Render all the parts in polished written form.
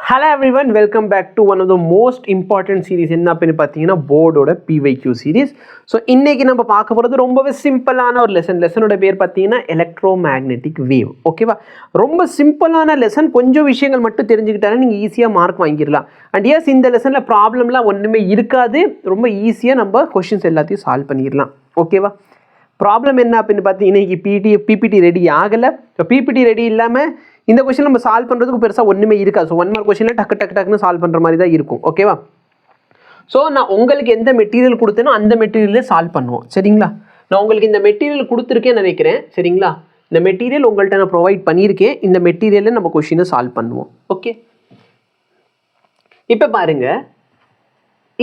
Hello everyone, welcome back to one of the most important series என்ன அப்படின்னு பார்த்தீங்கன்னா போர்டோட PYQ series. So இன்னைக்கு நம்ம பார்க்க போகிறது ரொம்பவே சிம்பிளான ஒரு லெசனோட பேர் பார்த்தீங்கன்னா எலக்ட்ரோ மேக்னெட்டிக் வேவ். ஓகேவா, ரொம்ப சிம்பிளான லெசன், கொஞ்சம் விஷயங்கள் மட்டும் தெரிஞ்சுக்கிட்டாலும் நீங்கள் ஈஸியாக மார்க் வாங்கிடலாம். அண்ட் எஸ், இந்த லெசனில் ப்ராப்ளம்லாம் ஒன்றுமே இருக்காது, ரொம்ப ஈஸியாக நம்ம கொஷின்ஸ் எல்லாத்தையும் சால்வ் பண்ணிடலாம். ஓகேவா, ப்ராப்ளம் என்ன அப்படின்னு பார்த்தீங்கன்னா இன்னைக்கு பிபிடி ரெடி ஆகலை. ஸோ பிபிடி ரெடி இல்லாமல் இந்த கொஸ்டின் நம்ம சால்வ் பண்ணுறதுக்கு பெருசாக ஒன்றுமே இருக்காது. ஸோ 1 மார்க் கொஸ்டினில் டக்குன்னு சால்வ் பண்ணுற மாதிரி தான் இருக்கும். ஓகேவா, ஸோ நான் உங்களுக்கு எந்த மெட்டீரியல் கொடுத்தேனோ அந்த மெட்டீரியலே சால்வ் பண்ணுவோம். சரிங்களா, நான் உங்களுக்கு இந்த மெட்டீரியல் கொடுத்துருக்கேன்னு நினைக்கிறேன். சரிங்களா, இந்த மெட்டீரியல் உங்கள்கிட்ட நான் ப்ரொவைட் பண்ணியிருக்கேன். இந்த மெட்டீரியலில் நம்ம கொஸ்டினை சால்வ் பண்ணுவோம். ஓகே, இப்போ பாருங்கள்,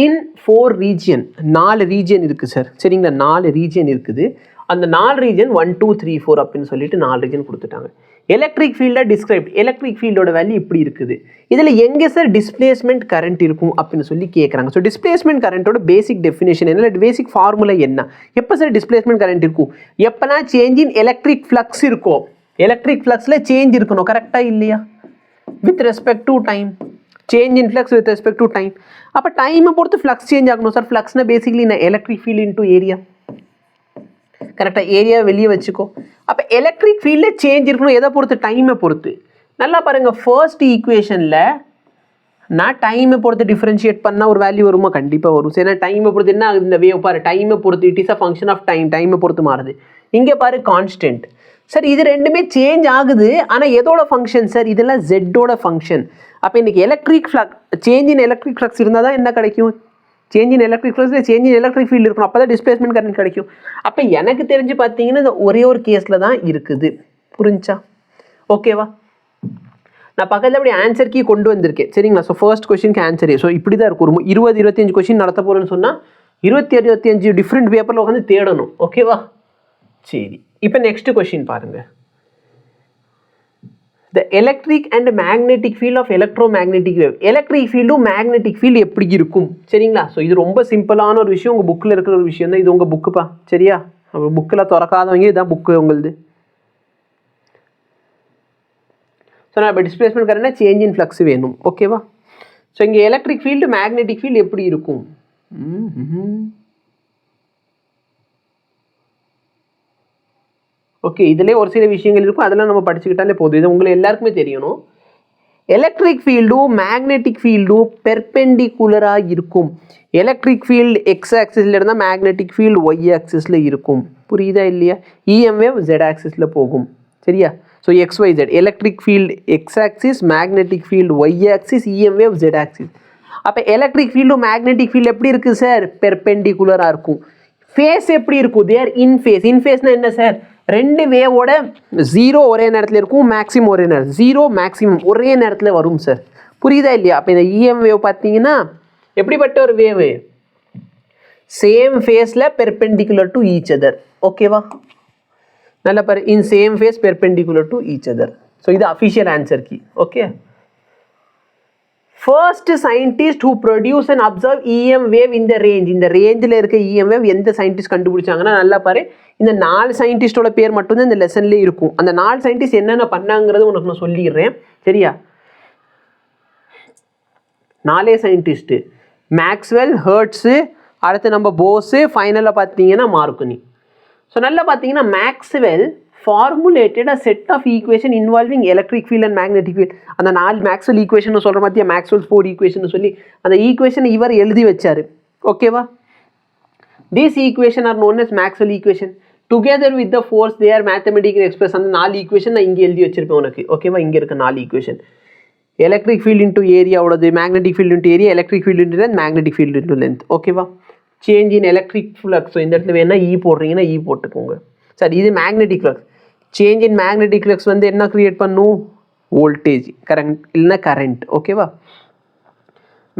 இன் 4 ரீஜியன், 4 ரீஜியன் இருக்குது சார். சரிங்களா, 4 ரீஜியன் இருக்குது. அந்த 4 ரீஜன் 1 2 3 4 அப்படின்னு சொல்லிட்டு 4 ரீஜன் கொடுத்துட்டாங்க. எலக்ட்ரிக் ஃபீல்டை டிஸ்கிரைப், எலக்ட்ரிக் ஃபீல்டோட வேல்யூ இப்படி இருக்குது. இதில் எங்கே சார் டிஸ்பிளேஸ்மெண்ட் கரண்ட் இருக்கும் அப்படின்னு சொல்லி கேட்குறாங்க. ஸோ டிஸ்பிளேஸ்மெண்ட் கரண்ட்டோட பேசிக் டெஃபினேஷன் என்ன, பேசிக் ஃபார்முலா என்ன, எப்போ சார் டிஸ்பிளேஸ்மெண்ட் கரண்ட் இருக்கும், எப்போனா சேஞ்ச் இன் எலக்ட்ரிக் ஃப்ளக்ஸ் இருக்கும். எலக்ட்ரிக் ஃப்ளக்ஸில் சேஞ்ச் இருக்கணும், கரெக்டாக இல்லையா, with respect to time. Change in flux with respect to time. அப்போ டைமை பொறுத்து ஃப்ளக்ஸ் சேஞ்ச் ஆகணும் சார். ஃப்ளக்ஸ்னா பேசிக்லி நான் எலக்ட்ரிக் ஃபீல்ட் இன்டூ ஏரியா. கரெக்டாக, ஏரியா வெளியே வச்சுக்கோ. அப்போ எலக்ட்ரிக் ஃபீல்டில் சேஞ்ச் இருக்கணும், எதை பொறுத்து, டைமை பொறுத்து. நல்லா பாருங்கள், ஃபர்ஸ்ட் ஈக்குவேஷனில் நான் டைமை பொறுத்து டிஃப்ரென்ஷியேட் பண்ணால் ஒரு வேல்யூ வருமா, கண்டிப்பாக வரும். சரி, டைமை பொறுத்து என்ன ஆகுது, இந்த வேவ் பாரு, டைமை பொறுத்து, it is a function of time, டைமை பொறுத்து மாறுது. இங்கே பாரு கான்ஸ்டன்ட். சார் இது ரெண்டுமே சேஞ்ச் ஆகுது, ஆனால் எதோட ஃபங்க்ஷன் சார், இதெல்லாம் ஜெட்டோட ஃபங்க்ஷன். அப்போ இன்றைக்கி electric flux, change in electric flux இருந்தால் தான் என்ன கிடைக்கும், சேஞ்ச் இன் எலக்ட்ரிக் ஃப்ளக்ஸில் சேஞ்ச் இன் எலக்ட்ரிக் ஃபீல்டு இருக்கணும், அப்போ தான் டிஸ்பிளேஸ்மெண்ட் கரண்ட் கிடைக்கும். அப்போ எனக்கு தெரிஞ்சு பார்த்தீங்கன்னா இந்த ஒரே ஒரு கேஸில் தான் இருக்குது. புரிஞ்சா? ஓகேவா, நான் பக்கத்தில் அப்படி ஆன்சர் கீ கொண்டு வந்திருக்கேன். சரிங்களா, ஸோ ஃபர்ஸ்ட் கொஸ்டினுக்கு ஆன்சரே. ஸோ இப்படி தான் இருக்கும். ஒரு 20-25 கொஸ்டின் நடத்த போகிறேன்னு சொன்னால் 20-25 டிஃப்ரெண்ட் பேப்பரில் உட்காந்து தேடணும். ஓகேவா, சரி. இப்போ நெக்ஸ்ட் கொஸ்டின் பாருங்கள். The electric and magnetic field of electromagnetic wave. Electric ஃபீல்டும் மேக்னெட்டிக் ஃபீல்டு எப்படி இருக்கும்? சரிங்களா, ஸோ இது ரொம்ப சிம்பிளான ஒரு விஷயம், உங்கள் புக்கில் இருக்கிற ஒரு விஷயம் தான். இது உங்கள் புக்குப்பா, சரியா, புக்கில் திறக்காதவங்க இதுதான் புக்கு உங்களுது. ஸோ நான் இப்போ டிஸ்பிளேஸ்மெண்ட் கரண்ட்னா சேஞ்ச் இன் ஃப்ளக்ஸ் வேணும். ஓகேவா, ஸோ இங்கே எலக்ட்ரிக் ஃபீல்டு மேக்னெட்டிக் ஃபீல்டு எப்படி இருக்கும்? ஓகே, இதிலே ஒரு சில விஷயங்கள் இருக்கும், அதெல்லாம் நம்ம படிச்சுக்கிட்டாலே போதும். இது உங்களுக்கு எல்லாருக்குமே தெரியணும். எலக்ட்ரிக் ஃபீல்டும் மேக்னெட்டிக் ஃபீல்டும் பெர்பெண்டிகுலராக இருக்கும். எலக்ட்ரிக் ஃபீல்டு எக்ஸ் ஆக்சிஸில் இருந்தால் மேக்னெட்டிக் ஃபீல்டு ஒய் ஆக்சிஸில் இருக்கும். புரியுதா இல்லையா? இஎம் வேவ் ஜெட் ஆக்சிஸில் போகும். சரியா, so XYZ electric field X axis, magnetic field Y axis, EM wave Z axis. அப்போ எலக்ட்ரிக் ஃபீல்டும் மேக்னெட்டிக் ஃபீல்டு எப்படி இருக்குது சார், பெர்பெண்டிகுலராக இருக்கும். ஃபேஸ் எப்படி இருக்கும், தேர் இன் ஃபேஸ். இன் ஃபேஸ்னால் என்ன சார், ரெண்டு வேவோட 0 ஒரே நேரத்தில் இருக்கும், மேக்ஸிமம் ஒரே நேரம், 0 மேக்ஸிமம் ஒரே நேரத்தில் வரும் சார். புரியுதா இல்லையா? அப்போ இந்த இஎம் வேவ் பார்த்தீங்கன்னா எப்படிப்பட்ட ஒரு வேவு, சேம் ஃபேஸில் பெர்பெண்டிகுலர் டு ஈச் அதர். ஓகேவா, நல்லா பாரு, in same phase perpendicular to each other. So இது official answer key. Okay, first scientist who produce and observe EM wave இந்த ரேஞ்ச். இந்த ரேஞ்சில் இருக்க இஎம் வேவ் எந்த சயின்டிஸ்ட் கண்டுபிடிச்சாங்கன்னா, நல்லா பாரு, இந்த 4 சயின்டிஸ்டோட பேர் மட்டும்தான் இந்த லெசன்லேயே இருக்கும். அந்த 4 சயின்டிஸ்ட் என்னென்ன பண்ணாங்கிறது உனக்கு நான் சொல்லிடுறேன். சரியா, 4 சயின்டிஸ்ட்டு, மேக்ஸ்வெல், ஹெர்ட்ஸு, அடுத்து நம்ம போஸு, ஃபைனலாக பார்த்தீங்கன்னா மார்க்கனி. ஸோ நல்லா பார்த்தீங்கன்னா Maxwell formulated a set of equation involving electric field and magnetic field. அந்த 4 மேக்ஸ்வெல் ஈக்குவேஷன் சொல்கிற மாதிரியா, மேக்ஸ்வெல் 4 ஈக்குவேஷன் சொல்லி அந்த ஈக்குவேஷன் இவர் எழுதி வச்சார். ஓகேவா, these equation are known as Maxwell equation. Together with the force they are mathematically expressed. அந்த 4 ஈக்குவேஷன் நான் இங்கே எழுதி வச்சிருப்பேன் உனக்கு. ஓகேவா, இங்கே இருக்க 4 ஈக்குவேஷன், எலக்ட்ரிக் ஃபீல்டு இன்டூ ஏரியாவோடது, magnetic field into area, electric field into length, magnetic field into length. ஓகேவா, சேஞ்ச் இன் எலக்ட்ரிக் ஃப்ளக்ஸ். இந்த இடத்துல வேணா இ போடுறீங்கன்னா இ போட்டுக்கோங்க. சரி, இது magnetic flux. Change in magnetic flux வந்து என்ன கிரியேட் பண்ணும், வோல்டேஜ், கரண்ட் இல்லைன்னா கரண்ட். ஓகேவா,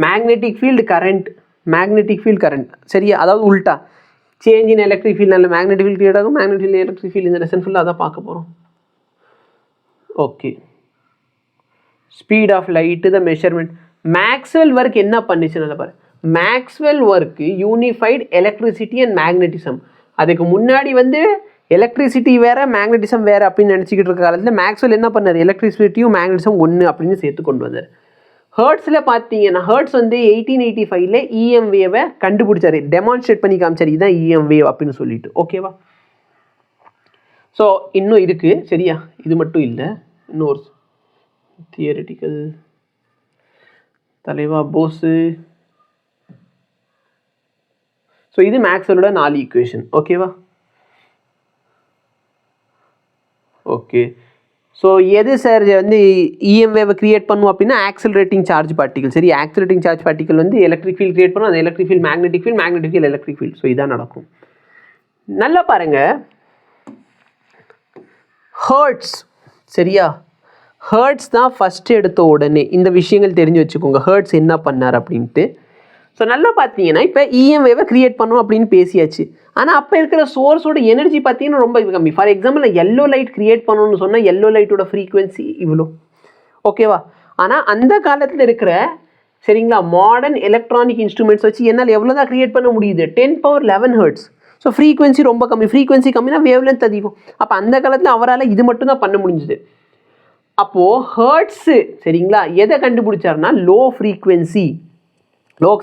magnetic field current, magnetic field current. சரியா, அதாவது உல்ட்டா, சேஞ்ச் இன் எலக்ட்ரிக் ஃபீல்டு நல்ல மேக்னெட்டிக் ஃபீல்டு கிரியேட் ஆகும், மேக்னெட்டிக் ஃபீல்டு எலக்ட்ரிக் ஃபீல்டு. இந்த லெசன் ஃபுல்லாக அதான் பார்க்க போகிறோம். Okay, speed of light, the measurement. Maxwell work என்ன பண்ணிச்சு நல்லா பாரு. Maxwell work unified electricity and magnetism. அதுக்கு முன்னாடி வந்து எலக்ட்ரிசிட்டி வேறு மேக்னெட்டிசம் வேறு அப்படின்னு நினச்சிக்கிட்டு இருக்க காலத்தில் மேக்ஸ்வெல் என்ன பண்ணார், எலக்ட்ரிசிட்டியும் மேக்னெட்டிசம் ஒன்று அப்படின்னு சேர்த்து கொண்டு வந்தார். ஹர்ட்ஸில் பார்த்தீங்கன்னா ஹர்ட்ஸ் வந்து 1885ல் EM வேவை கண்டுபிடிச்சாரு, டெமான்ஸ்ட்ரேட் பண்ணி காமிச்சார், இதுதான் EM வேவ் அப்படின்னு சொல்லிட்டு. ஓகேவா? ஸோ இன்னும் இருக்குது சரியா, இது மட்டும் இல்லை, இன்னொரு தியரிட்டிக்கல் தலைவா போஸு. ஸோ இது மேக்ஸ்வெல்லோட 4 ஈக்குவேஷன். ஓகேவா? ஓகே. ஸோ எது சார் வந்து EM வேவை கிரியேட் பண்ணும் அப்படின்னா ஆக்சிலரேட்டிங் சார்ஜ் பார்ட்டிகல். சரி, ஆக்சிலரேட்டிங் சார்ஜ் பார்ட்டிகல் வந்து எலக்ட்ரிக் ஃபீல்ட் கிரியேட் பண்ணும், அந்த electric field magnetic field, magnetic field electric field. So இதான் நடக்கும். நல்லா பாருங்க, ஹர்ட்ஸ் சரியா, ஹர்ட்ஸ் தான் ஃபஸ்ட்டு எடுத்த உடனே இந்த விஷயங்கள் தெரிஞ்சு வச்சுக்கோங்க, ஹர்ட்ஸ் என்ன பண்ணார் அப்படின்ட்டு. ஸோ நல்லா பார்த்தீங்கன்னா இப்போ EM வேவை கிரியேட் பண்ணணும் அப்படின்னு பேசியாச்சு. ஆனால் அப்போ இருக்கிற சோர்ஸோட எனர்ஜி பார்த்தீங்கன்னா ரொம்ப கம்மி. For example yellow light create பண்ணணும்னு சொன்னால் எல்லோ லைட்டோட ஃப்ரீக்வன்சி இவ்வளோ. ஓகேவா? ஆனால் அந்த காலத்தில் இருக்கிற சரிங்களா மாடர்ன் எலக்ட்ரானிக் இன்ஸ்ட்ருமெண்ட்ஸ் வச்சு என்னால் எவ்வளோ தான் கிரியேட் பண்ண முடியுது, 10^11 ஹெர்ட்ஸ். ஸோ ஃப்ரீக்வன்சி ரொம்ப கம்மி, ஃப்ரீக்வன்சி கம்மினா வேவ் லென்த் அதிகம். அப்போ அந்த காலத்தில் அவரால் இது மட்டும் தான் பண்ண முடிஞ்சுது. அப்போது ஹர்ட்ஸு சரிங்களா எதை கண்டுபிடிச்சாருன்னா லோ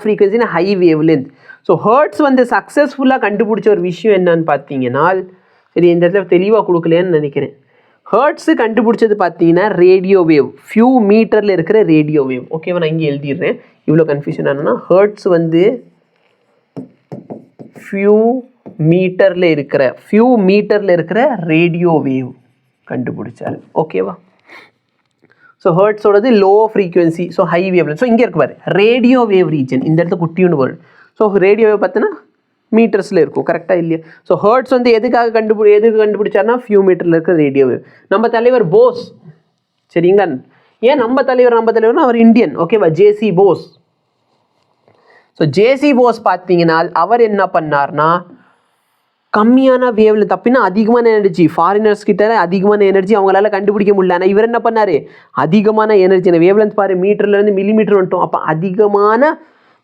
ஃப்ரீக்வன்சினா high wave length. So Hertz வந்து சக்ஸஸ்ஃபுல்லாக கண்டுபிடிச்ச ஒரு விஷயம் என்னன்னு பார்த்தீங்கன்னா, சரி இந்த இடத்துல தெளிவாக கொடுக்கலன்னு நினைக்கிறேன், ஹர்ட்ஸு கண்டுபிடிச்சது பார்த்தீங்கன்னா ரேடியோ வேவ், ஃபியூ மீட்டரில் இருக்கிற ரேடியோ வேவ். ஓகேவா? நான் இங்கே எழுதிடுறேன், இவ்வளோ கன்ஃபியூஷன் ஆனன்னா ஹர்ட்ஸ் வந்து ஃபியூ மீட்டரில் இருக்கிற ரேடியோ வேவ் கண்டுபிடிச்சார். ஓகேவா? ஸோ ஹர்ட்ஸோடது low frequency, so high wave. So இங்கே இருக்கு பாரு ரேடியோ வேவ் ரீஜன், இந்த இடத்துல குட்டியூன்னு வரும். ஸோ ரேடியோ வேவ் பார்த்தீங்கன்னா மீட்டர்ஸில் இருக்கும், கரெக்டாக இல்லையா? ஸோ ஹர்ட்ஸ் வந்து எதுக்கு கண்டுபிடிச்சார்னா ஃபியூ மீட்டரில் இருக்கிற ரேடியோ வேவ். நம்ம தலைவர் போஸ் சரிங்களா, ஏன் நம்ம தலைவர்னா அவர் இந்தியன். ஓகேவா? ஜேசி போஸ். ஸோ ஜேசி போஸ் பார்த்தீங்கன்னா அவர் என்ன பண்ணார்னா கம்மியான வேவ்ல தப்பினா அதிகமான எனர்ஜி, ஃபாரினர்ஸ் கிட்ட அதிகமான எனர்ஜி அவங்களால கண்டுபிடிக்க முடியல. ஆனால் இவர் என்ன பண்ணார், அதிகமான எனர்ஜி, வேவ் லென்த் பாரு மீட்டர்லேருந்து மில்லிமீட்டர் வந்துட்டோம். அப்போ அதிகமான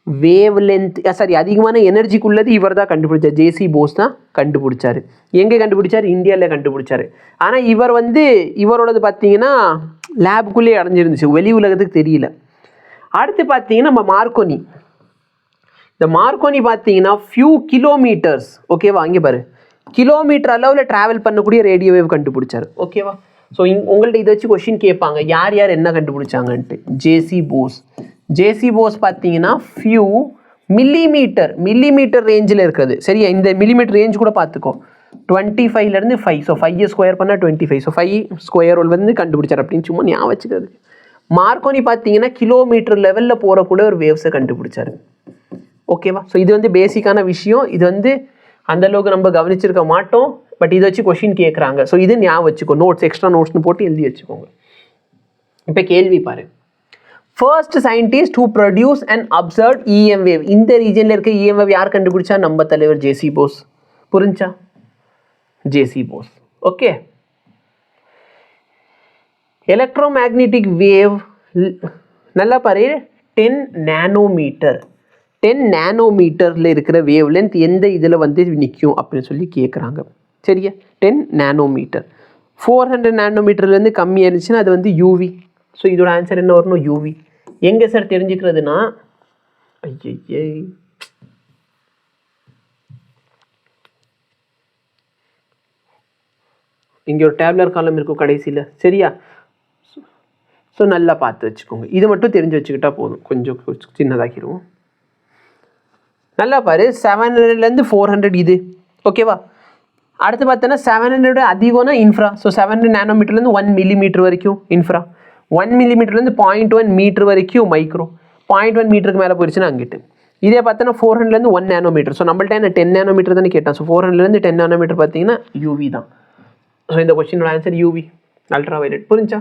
வேவ் லென்த் அதிகமான எனர்ஜிக்குள்ளது இவர் தான் கண்டுபிடிச்சார், ஜேசி போஸ் தான் கண்டுபிடிச்சார். எங்கே கண்டுபிடிச்சார்? இந்தியாவில் கண்டுபிடிச்சார். ஆனால் இவர் வந்து இவரோடது பார்த்தீங்கன்னா லேபுக்குள்ளேயே அடைஞ்சிருந்துச்சு, வெளி உலகத்துக்கு தெரியல. அடுத்து பார்த்தீங்கன்னா நம்ம மார்க்கோனி. இந்த மார்க்கோனி பார்த்தீங்கன்னா ஃபியூ கிலோமீட்டர்ஸ். ஓகேவா? அங்கே பாரு கிலோமீட்டர் அளவில் ட்ராவல் பண்ணக்கூடிய ரேடியோ வேவ் கண்டுபிடிச்சார். ஓகேவா? ஸோ உங்கள்கிட்ட இதை வச்சு கொஷின் கேட்பாங்க, யார் யார் என்ன கண்டுபிடிச்சாங்கன்ட்டு. ஜேசி போஸ் பார்த்தீங்கன்னா ஃபியூ மில்லிமீட்டர் ரேஞ்சில் இருக்கிறது. சரியா? இந்த மில்லிமீட்டர் ரேஞ்ச் கூட பார்த்துக்கோ, 25லேருந்து 5. ஸோ 5 ஸ்கொயர் பண்ணால் 25. ஸோ 5 ஸ்கொயர் வந்து கண்டுபிடிச்சார் அப்படின்னு சும்மா ஞாபகம் வச்சுக்கிறது. மார்க்கோனி பார்த்தீங்கன்னா கிலோமீட்டர் லெவலில் போகக்கூடிய ஒரு வேவ்ஸை கண்டுபிடிச்சார். ஓகேவா? ஸோ இது வந்து பேசிக்கான விஷயம், இது வந்து அந்தளவுக்கு நம்ம கவனிச்சிருக்க மாட்டோம், பட் இதை வச்சு கொஷின் கேட்குறாங்க. ஸோ இது ஞாபகம் வச்சுக்கோ, நோட்ஸ் எக்ஸ்ட்ரா நோட்ஸ்னு போட்டு எழுதி வச்சுக்கோங்க. இப்போ கேள்வி பாரு, first scientist who produce and observe EM wave. இந்த ரீஜனில் இருக்க EM வேவ் யார் கண்டுபிடிச்சா? நம்ம தலைவர் ஜேசி போஸ். புரிஞ்சா? JC Bose. Okay. Electromagnetic wave நல்லா பாரு, 10 நானோமீட்டரில் இருக்கிற வேவ் லென்த் எந்த இதில் வந்து நிற்கும் அப்படின்னு சொல்லி கேட்குறாங்க. சரியா? 10 நானோமீட்டர். 400 நானோமீட்டர்லேருந்து கம்மியாக இருந்துச்சுன்னா அது வந்து UV. ஸோ இதோட ஆன்சர் என்ன வரணும்? UV. எங்கே சார் தெரிஞ்சுக்கிறதுனா, ஐயே இங்கே ஒரு டேப்லர் காலம் இருக்கும் கடைசியில். சரியா? ஸோ நல்லா பார்த்து வச்சுக்கோங்க, இது மட்டும் தெரிஞ்சு வச்சுக்கிட்டா போதும், கொஞ்சம் சின்னதாக்கிடுவோம். நல்லா பாரு, 700லேருந்து 400 இது. ஓகேவா? அடுத்து பார்த்தோன்னா 700 அதிகம்னா இன்ஃப்ரா. ஸோ 700 நானோமீட்டர்லேருந்து 1 மில்லிமீட்டர் வரைக்கும் இன்ஃப்ரா, 1 மில்லிமீட்டர்லேருந்து 0.1 மீட்டர் வரைக்கும் மைக்ரோ, 0.1 மீட்டருக்கு மேலே போயிடுச்சுன்னா அங்கிட்டு. இதே பார்த்தோன்னா 400லேருந்து 1 நானோமீட்டர். ஸோ நம்மள்ட்ட என்ன 10 நானோமீட்டர் தானே கேட்டான். ஸோ 400லேருந்து 10 நானோமீட்டர் பார்த்தீங்கன்னா UV தான். ஸோ இந்த கொஸ்டினோட ஆன்சர் UV, அல்ட்ரா வயலட். புரிஞ்சா?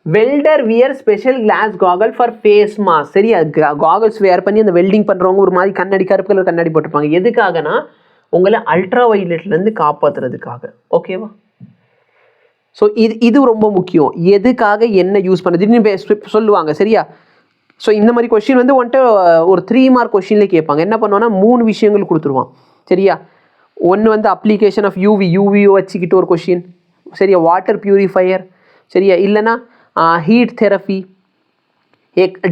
Welder wear special glass goggle for face mask. சரியா? காகல்ஸ் வேர் பண்ணி அந்த வெல்டிங் பண்ணுறவங்க ஒரு மாதிரி கண்ணாடி, கருப்பு கலர் கண்ணாடி போட்டிருப்பாங்க. எதுக்காகனா உங்களை அல்ட்ரா வயலட்லேருந்து காப்பாற்றுறதுக்காக. ஓகேவா? ஸோ இது ரொம்ப முக்கியம். எதுக்காக என்ன யூஸ் பண்ணுறது சொல்லுவாங்க. சரியா? ஸோ இந்த மாதிரி கொஸ்டின் வந்து வந்துட்டு ஒரு 3 மார்க் கொஸ்டின்லேயே கேட்பாங்க. என்ன பண்ணுவோன்னா 3 விஷயங்கள் கொடுத்துருவான். சரியா? ஒன்று வந்து அப்ளிகேஷன் ஆஃப் யூவி வச்சுக்கிட்டு ஒரு கொஷின். சரியா? Water purifier. சரியா? இல்லைனா ஹீட் தெரப்பி,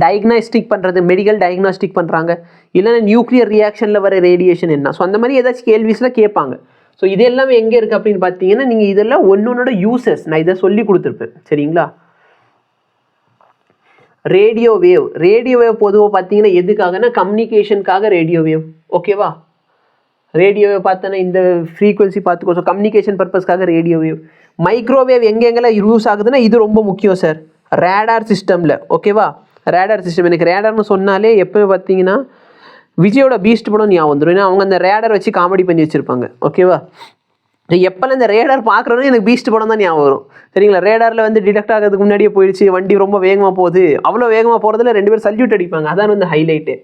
டயக்னாஸ்டிக் பண்ணுறது, மெடிக்கல் டயக்னாஸ்டிக் பண்ணுறாங்க, இல்லைன்னா நியூக்ளியர் ரியாக்ஷனில் வர ரேடியேஷன் என்ன. ஸோ அந்த மாதிரி ஏதாச்சும் கேள்விஸில் கேட்பாங்க. ஸோ இது எல்லாமே எங்கே இருக்குது அப்படின்னு பார்த்தீங்கன்னா, நீங்கள் இதெல்லாம் ஒன்னொன்னோட யூசஸ் நான் இதை சொல்லி கொடுத்துருப்பேன். சரிங்களா? ரேடியோ வேவ் பொதுவாக பார்த்தீங்கன்னா எதுக்காகனா கம்யூனிகேஷனுக்காக ரேடியோ வேவ். ஓகேவா? ரேடியோ வேவ் பார்த்தோன்னா இந்த ஃப்ரீக்வன்சி பார்த்துக்கோ. ஸோ கம்யூனிகேஷன் பர்பஸ்க்காக ரேடியோ வேவ். மைக்ரோவேவ் எங்கெங்கெல்லாம் யூஸ் ஆகுதுன்னா இது ரொம்ப முக்கியம் சார், ரேடார் சிஸ்டமில். ஓகேவா? Radar system. எனக்கு ரேடார்னு சொன்னாலே எப்போ பார்த்தீங்கன்னா விஜயோட பீஸ்ட் படம் ஞாபகம் வந்துடும். ஏன்னா அவங்க அந்த ரேடார் வச்சு காமெடி பண்ணி வச்சுருப்பாங்க. ஓகேவா? எப்போல்லாம் இந்த ரேடார் பார்க்குறோன்னா எனக்கு பீஸ்ட் படம் தான் ஞாபகம் வரும். சரிங்களா? ரேடாரில் வந்து டிடெக்ட் ஆகிறதுக்கு முன்னாடியே போயிடுச்சு, வண்டி ரொம்ப வேகமாக போகுது, அவ்வளோ வேகமாக போகிறதுல 2 பேர் சல்யூட் அடிப்பாங்க. அதான் வந்து ஹைலைட்டு.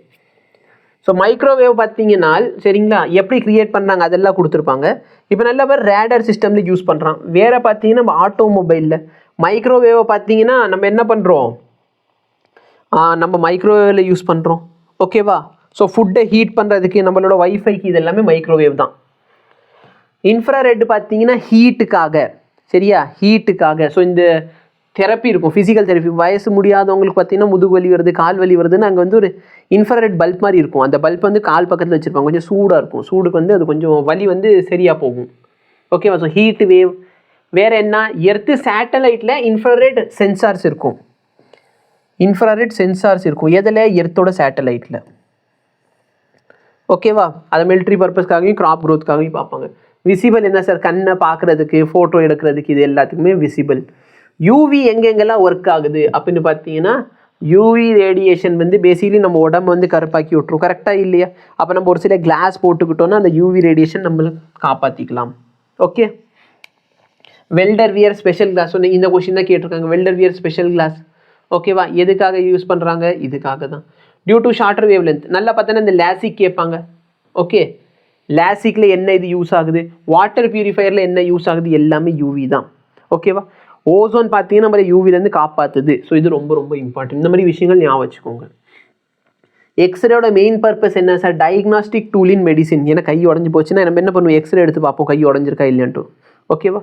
ஸோ மைக்ரோவேவ் பார்த்தீங்கன்னா சரிங்களா எப்படி க்ரியேட் பண்ணுறாங்க அதெல்லாம் கொடுத்துருப்பாங்க. இப்போ நல்ல பேர் ரேடார் சிஸ்டமில் யூஸ் பண்ணுறான். வேறு பார்த்தீங்கன்னா நம்ம ஆட்டோமொபைலில் மைக்ரோவேவை பார்த்தீங்கன்னா நம்ம என்ன பண்ணுறோம், நம்ம மைக்ரோவேவில் யூஸ் பண்ணுறோம். ஓகேவா? ஸோ ஃபுட்டை ஹீட் பண்ணுறதுக்கு நம்மளோட வைஃபைக்கு இது எல்லாமே மைக்ரோவேவ் தான். இன்ஃப்ராரெட் பார்த்தீங்கன்னா ஹீட்டுக்காக. சரியா? ஹீட்டுக்காக. ஸோ இந்த தெரப்பி இருக்கும், ஃபிசிக்கல் தெரப்பி. வயசு முடியாதவங்களுக்கு பார்த்தீங்கன்னா முதுகு வலி வருது, கால் வலி வருதுன்னு அங்கே வந்து ஒரு இன்ஃப்ராரெட் பல்ப் மாதிரி இருக்கும். அந்த பல்ப் வந்து கால் பக்கத்தில் வச்சுருப்பாங்க. கொஞ்சம் சூடாக இருக்கும். சூடுக்கு வந்து அது கொஞ்சம் வலி வந்து சரியாக போகும். ஓகேவா? So heat wave. வேறு என்ன, எர்த்து சேட்டலைட்டில் இன்ஃப்ராரெட் சென்சார்ஸ் இருக்கும். எதில்? எர்த்தோட சேட்டலைட்டில். ஓகேவா? அதை மிலிட்ரி பர்பஸ்க்காகவும் கிராப் க்ரோத்துக்காகவும் பார்ப்பாங்க. விசிபிள் என்ன சார், கண்ணை பார்க்குறதுக்கு, ஃபோட்டோ எடுக்கிறதுக்கு, இது எல்லாத்துக்குமே விசிபிள். யூவி எங்கெங்கெல்லாம் ஒர்க் ஆகுது அப்படின்னு பார்த்தீங்கன்னா யூவி ரேடியேஷன் வந்து பேசிக்கலி நம்ம உடம்பு வந்து கருப்பாக்கி விட்ரும். கரெக்டாக இல்லையா? அப்போ நம்ம ஒரு சில கிளாஸ் போட்டுக்கிட்டோன்னா அந்த யூவி ரேடியேஷன் நம்மளுக்கு காப்பாற்றிக்கலாம். Okay. Welder wear special glass ஒன்று இந்த கொஷின் தான் கேட்டிருக்காங்க. Welder wear special glass. ஓகேவா? எதுக்காக யூஸ் பண்ணுறாங்க? இதுக்காக தான். Due to shorter wave length. நல்லா பார்த்தோன்னா இந்த லேசிக் கேட்பாங்க. ஓகே. லேசிக்கில் என்ன இது யூஸ் ஆகுது, வாட்டர் பியூரிஃபையரில் என்ன யூஸ் ஆகுது, எல்லாமே யூவி தான். ஓகேவா? ஓசோன் பார்த்தீங்கன்னா நம்ம யூவிலேருந்து காப்பாற்றுது. ஸோ இது ரொம்ப ரொம்ப இம்பார்ட்டன்ட். இந்த மாதிரி விஷயங்கள் ஞாபகம் வச்சுக்கோங்க. எக்ஸ்ரேயோட மெயின் பர்பஸ் என்ன sir, diagnostic tool in medicine. ஏன்னா கை உடஞ்சி போச்சுன்னா நம்ம என்ன பண்ணுவோம், எக்ஸ்ரே எடுத்து பார்ப்போம் கை உடஞ்சிருக்கா இல்லையான்ட்டு. ஓகேவா?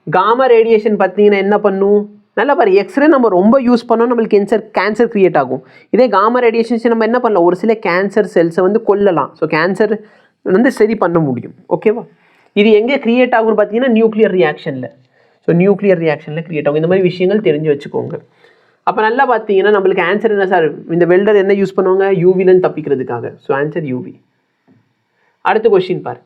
காமா ரேடியேஷன் பார்த்தீங்கன்னா என்ன பண்ணும், நல்லா பாரு, எக்ஸ்ரே நம்ம ரொம்ப யூஸ் பண்ணோம் நம்மளுக்கு கேன்சர் கிரியேட் ஆகும். இதே காமா ரேடியேஷன்ஸ் நம்ம என்ன பண்ணலாம், ஒரு சில கேன்சர் செல்ஸை வந்து கொல்லலாம். ஸோ கேன்சர் வந்து சரி பண்ண முடியும். ஓகேவா? இது எங்கே கிரியேட் ஆகும்னு பார்த்தீங்கன்னா நியூக்ளியர் ரியாக்ஷனில். ஸோ நியூக்ளியர் ரியாக்ஷனில் கிரியேட் ஆகும். இந்த மாதிரி விஷயங்கள் தெரிஞ்சு வச்சுக்கோங்க. அப்போ நல்லா பார்த்தீங்கன்னா நம்மளுக்கு ஆன்சர் என்ன சார், இந்த வெல்டர் என்ன யூஸ் பண்ணுவாங்க, யூவிலேருந்து தப்பிக்கிறதுக்காக. So answer UV. அடுத்த கொஸ்டின் பார்,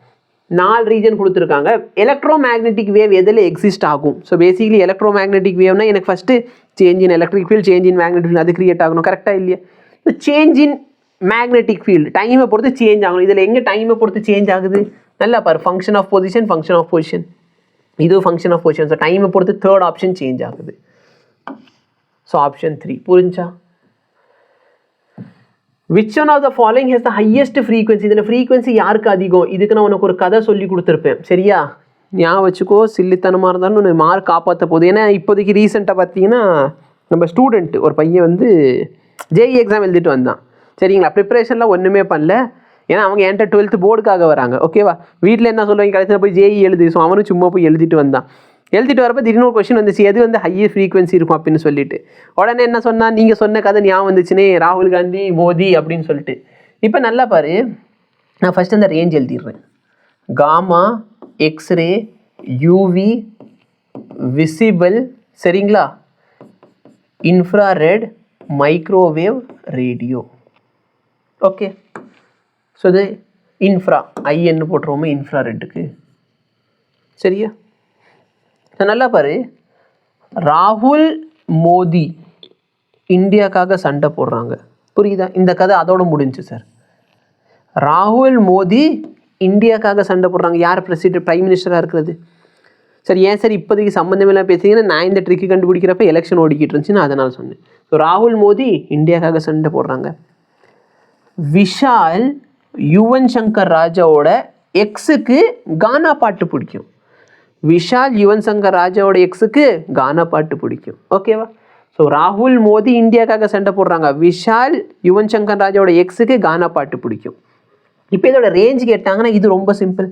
4 ரீஜன் கொடுத்துருக்காங்க. எலக்ட்ரோ மேக்னெட்டிக் வேவ் எதில் எக்ஸிஸ்ட் ஆகும். ஸோ பேசிக்கலி எலக்ட்ரோ மேக்னெட்டிக் வேவ்னா எனக்கு first change in electric field, change in magnetic field அது கிரியேட் ஆகணும். கரெக்டாக இல்லையா? இந்த சேஞ்ச் இன் மேக்னெட்டிக் ஃபீல்டு டைமை பொறுத்து சேஞ்ச் ஆகணும். இதில் எங்கே டைமை பொறுத்து சேஞ்ச் ஆகுது, நல்லா பாரு, ஃபங்க்ஷன் ஆஃப் பொசிஷன், இது ஃபங்க்ஷன் ஆஃப் பொசிஷன். ஸோ டைமை பொறுத்து தேர்ட் ஆப்ஷன் சேஞ்ச் ஆகுது. ஸோ ஆப்ஷன் 3 புரிஞ்சா? Which one of the following has the highest frequency. இதில் ஃப்ரீக்வன்சி யாருக்கு அதிகம், இதுக்கு நான் உனக்கு ஒரு கதை சொல்லி கொடுத்துருப்பேன். சரியா? ஞாபகம் வச்சுக்கோ, சில்லித்தனமாக இருந்தாலும் மார்க் காப்பாற்ற போகுது. ஏன்னா இப்போதைக்கு ரீசெண்டாக பார்த்தீங்கன்னா நம்ம ஸ்டூடெண்ட் ஒரு பையன் வந்து ஜேஇ எக்ஸாம் எழுதிட்டு வந்தான். சரிங்களா? ப்ரிப்பரேஷன்லாம் ஒன்றுமே பண்ணல. ஏன்னா அவங்க என்கிட்ட 12th போர்டுக்காக வராங்க. ஓகேவா? வீட்டில் என்ன சொல்லுவாங்க, கடைசியில் போய் ஜேஇ எழுது. ஸோ அவனும் சும்மா போய் எழுதிட்டு வந்தான். எழுதிட்டு வரப்போ திடீர்னு ஒரு கொஸ்டின் வந்துச்சு, எது வந்து ஹையஸ்ட் ஃப்ரீக்வன்சி இருக்கும் அப்படின்னு சொல்லிட்டு. உடனே என்ன சொன்னா, நீங்கள் சொன்ன கதை ஞாபகம் வந்துச்சுனே, ராகுல் காந்தி, மோடி அப்படின்னு சொல்லிட்டு. இப்போ நல்லா பாரு, நான் ஃபஸ்ட் அந்த ரேஞ்ச் எழுதிடுறேன். காமா, எக்ஸ்ரே, யூவி, விசிபிள், சரிங்களா, infrared, microwave, radio. Okay. So இது இன்ஃப்ரா, ஐன்னு போட்டுருவோமே இன்ஃப்ராரெட்டுக்கு. சரியா? நல்லா பாரு, ராகுல் மோடி இந்தியாக்காக சண்டை போடுறாங்க. புரியுதா? இந்த கதை அதோட முடிஞ்சு சார். ராகுல் மோடி இந்தியாக்காக சண்டை போடுறாங்க. யார் பிரைம் மினிஸ்டராக இருக்கிறது? சரி, ஏன் சார் இப்போதைக்கு சம்மந்தமெல்லாம் பேசுறீங்கன்னா, நான் இந்த ட்ரிக்கு கண்டுபிடிக்கிறப்ப எலெக்ஷன் ஓடிக்கிட்டு இருந்துச்சுன்னு அதனால் சொன்னேன். ஸோ ராகுல் மோடி இந்தியாக்காக சண்டை போடுறாங்க. விஷால் யுவன் சங்கர் ராஜாவோட எக்ஸுக்கு கானா பாட்டு பிடிக்கும். விஷால் யுவன் சங்கர் ராஜாவோட எக்ஸுக்கு கானா பாட்டு பிடிக்கும். ஓகேவா? ஸோ ராகுல் மோடி இந்தியாக்காக சண்டை போடுறாங்க. விஷால் யுவன் சங்கர் ராஜாவோட எக்ஸுக்கு கானா பாட்டு பிடிக்கும். இப்போ இதோட ரேஞ்ச் கேட்டாங்கன்னா இது ரொம்ப சிம்பிள்.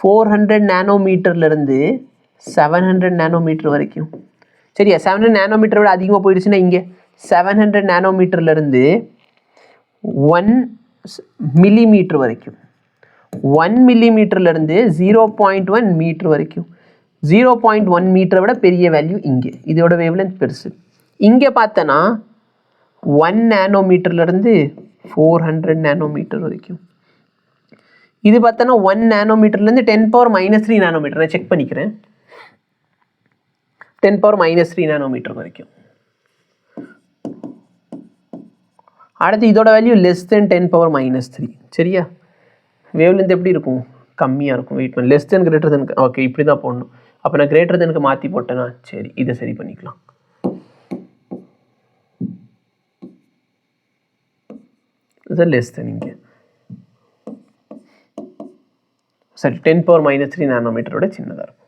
400 நானோமீட்டர்லேருந்து 700 நானோமீட்டர் வரைக்கும். சரியா? 700 நானோமீட்டரை விட அதிகமாக போயிடுச்சுன்னா இங்கே 700 நானோமீட்டர்லேருந்து 1 மில்லிமீட்டர் வரைக்கும், 1 மில்லிமீட்டர்லேருந்து 0.1 மீட்டர் வரைக்கும், 0.1 மீட்டரை விட பெரிய வேல்யூ இங்கே, இதோட வேவ்லென்த் பெருசு. இங்கே பார்த்தனா 1 நானோமீட்டர்லேருந்து 400 நானோமீட்டர் வரைக்கும். இது பார்த்தனா 1 நானோமீட்டர்லேருந்து 10⁻³ நானோமீட்டர். நான் செக் பண்ணிக்கிறேன். 10⁻³ நானோமீட்டர் வரைக்கும். அடுத்து இதோட வேல்யூ லெஸ் தென் 10⁻³ சரியா? வேவ்லென்த் எப்படி இருக்கும்? கம்மியாக இருக்கும். வெயிட் பண்ணி less than greater than. Okay, இப்படி தான் போடணும். அப்போ நான் கிரேட்டர் தெனுக்கு மாற்றி போட்டேன்னா சரி, இதை சரி பண்ணிக்கலாம். இது லெஸ் தென் இங்கே சரி 10⁻³ நானோமீட்டரோட சின்னதாக இருக்கும்.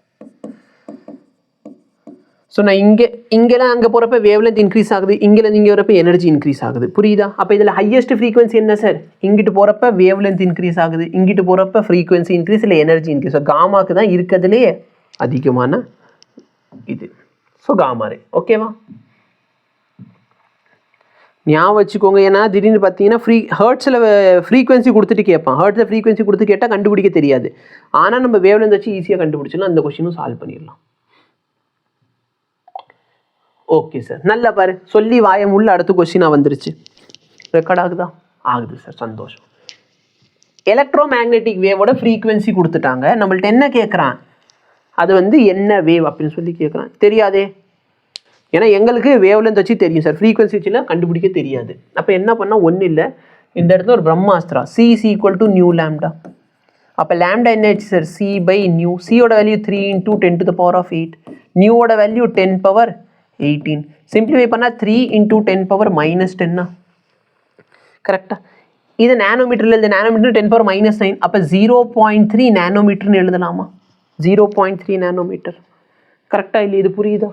ஸோ நான் இங்கெல்லாம் அங்கே போகிறப்ப வேவ்லென்த் இன்க்ரீஸ் ஆகுது, இங்கேருந்து இங்கே வரப்போ எனர்ஜி இன்க்ரீஸ் ஆகுது. புரியுதா? அப்போ இதில் ஹையஸ்ட் ஃப்ரீக்வன்சி என்ன சார்? இங்கிட்டு போகிறப்ப வேவ்லென்த் இன்க்ரீஸ் ஆகுது, இங்கிட்டு போகிறப்ப ஃப்ரீக்வன்சி இன்க்ரீஸ், இல்லை எனர்ஜி இன்க்ரீஸ். ஸோ காமாக்கு தான் இருக்கிறதுலே அதிகமான இது. So gamma ray. ஓகேவா? ஞாபகம் வச்சுக்கோங்க. ஏன்னா திடீர்னு பார்த்தீங்கன்னா ஹர்ட்ஸில் ஃப்ரீக்வன்சி கொடுத்துட்டு கேட்பான். ஹர்ட்ஸில் ஃப்ரீக்வன்சி கொடுத்து கேட்டால் கண்டுபிடிக்க தெரியாது. ஆனால் நம்ம வேவ்லென்த் வச்சு ஈஸியாக கண்டுபிடிச்சலாம். அந்த கொஸ்டினும் சால்வ் பண்ணிடலாம். ஓகே சார், நல்லா பாரு. சொல்லி வாயம் உள்ள அடுத்த கொஸ்டினாக வந்துருச்சு. ரெக்கார்ட் ஆகுதா? ஆகுது சார், சந்தோஷம். எலக்ட்ரோ மேக்னெட்டிக் வேவோட ஃப்ரீக்வன்சி கொடுத்துட்டாங்க. நம்மள்ட்ட என்ன கேட்குறான்? அது என்ன வேவ் அப்படின்னு சொல்லி கேட்குறான். தெரியாதே. ஏன்னா எங்களுக்கு வேவ்லென்த் வச்சு தெரியும் சார், ஃப்ரீக்வன்சி வச்சுலாம் கண்டுபிடிக்க தெரியாது. அப்போ என்ன பண்ணால் ஒன்றும் இல்லை, இந்த இடத்துல ஒரு பிரம்மாஸ்திரா C = νλ. அப்போ லாம்டா என்ன ஆச்சு சார்? C/υ. சியோட வேல்யூ 3 × 10⁸. நியூவோட வேல்யூ 10⁻18. சிம்பிளிஃபை பண்ணால் 3 × 10⁻−10. கரெக்டாக? இது நானோமீட்டரில் எழுது. நானோமீட்டர் 10⁻−9. அப்போ 0.3 நானோமீட்டர்னு எழுதலாமா? 0.3 நானோமீட்டர். கரெக்டாக இல்லை? இது புரியுதா?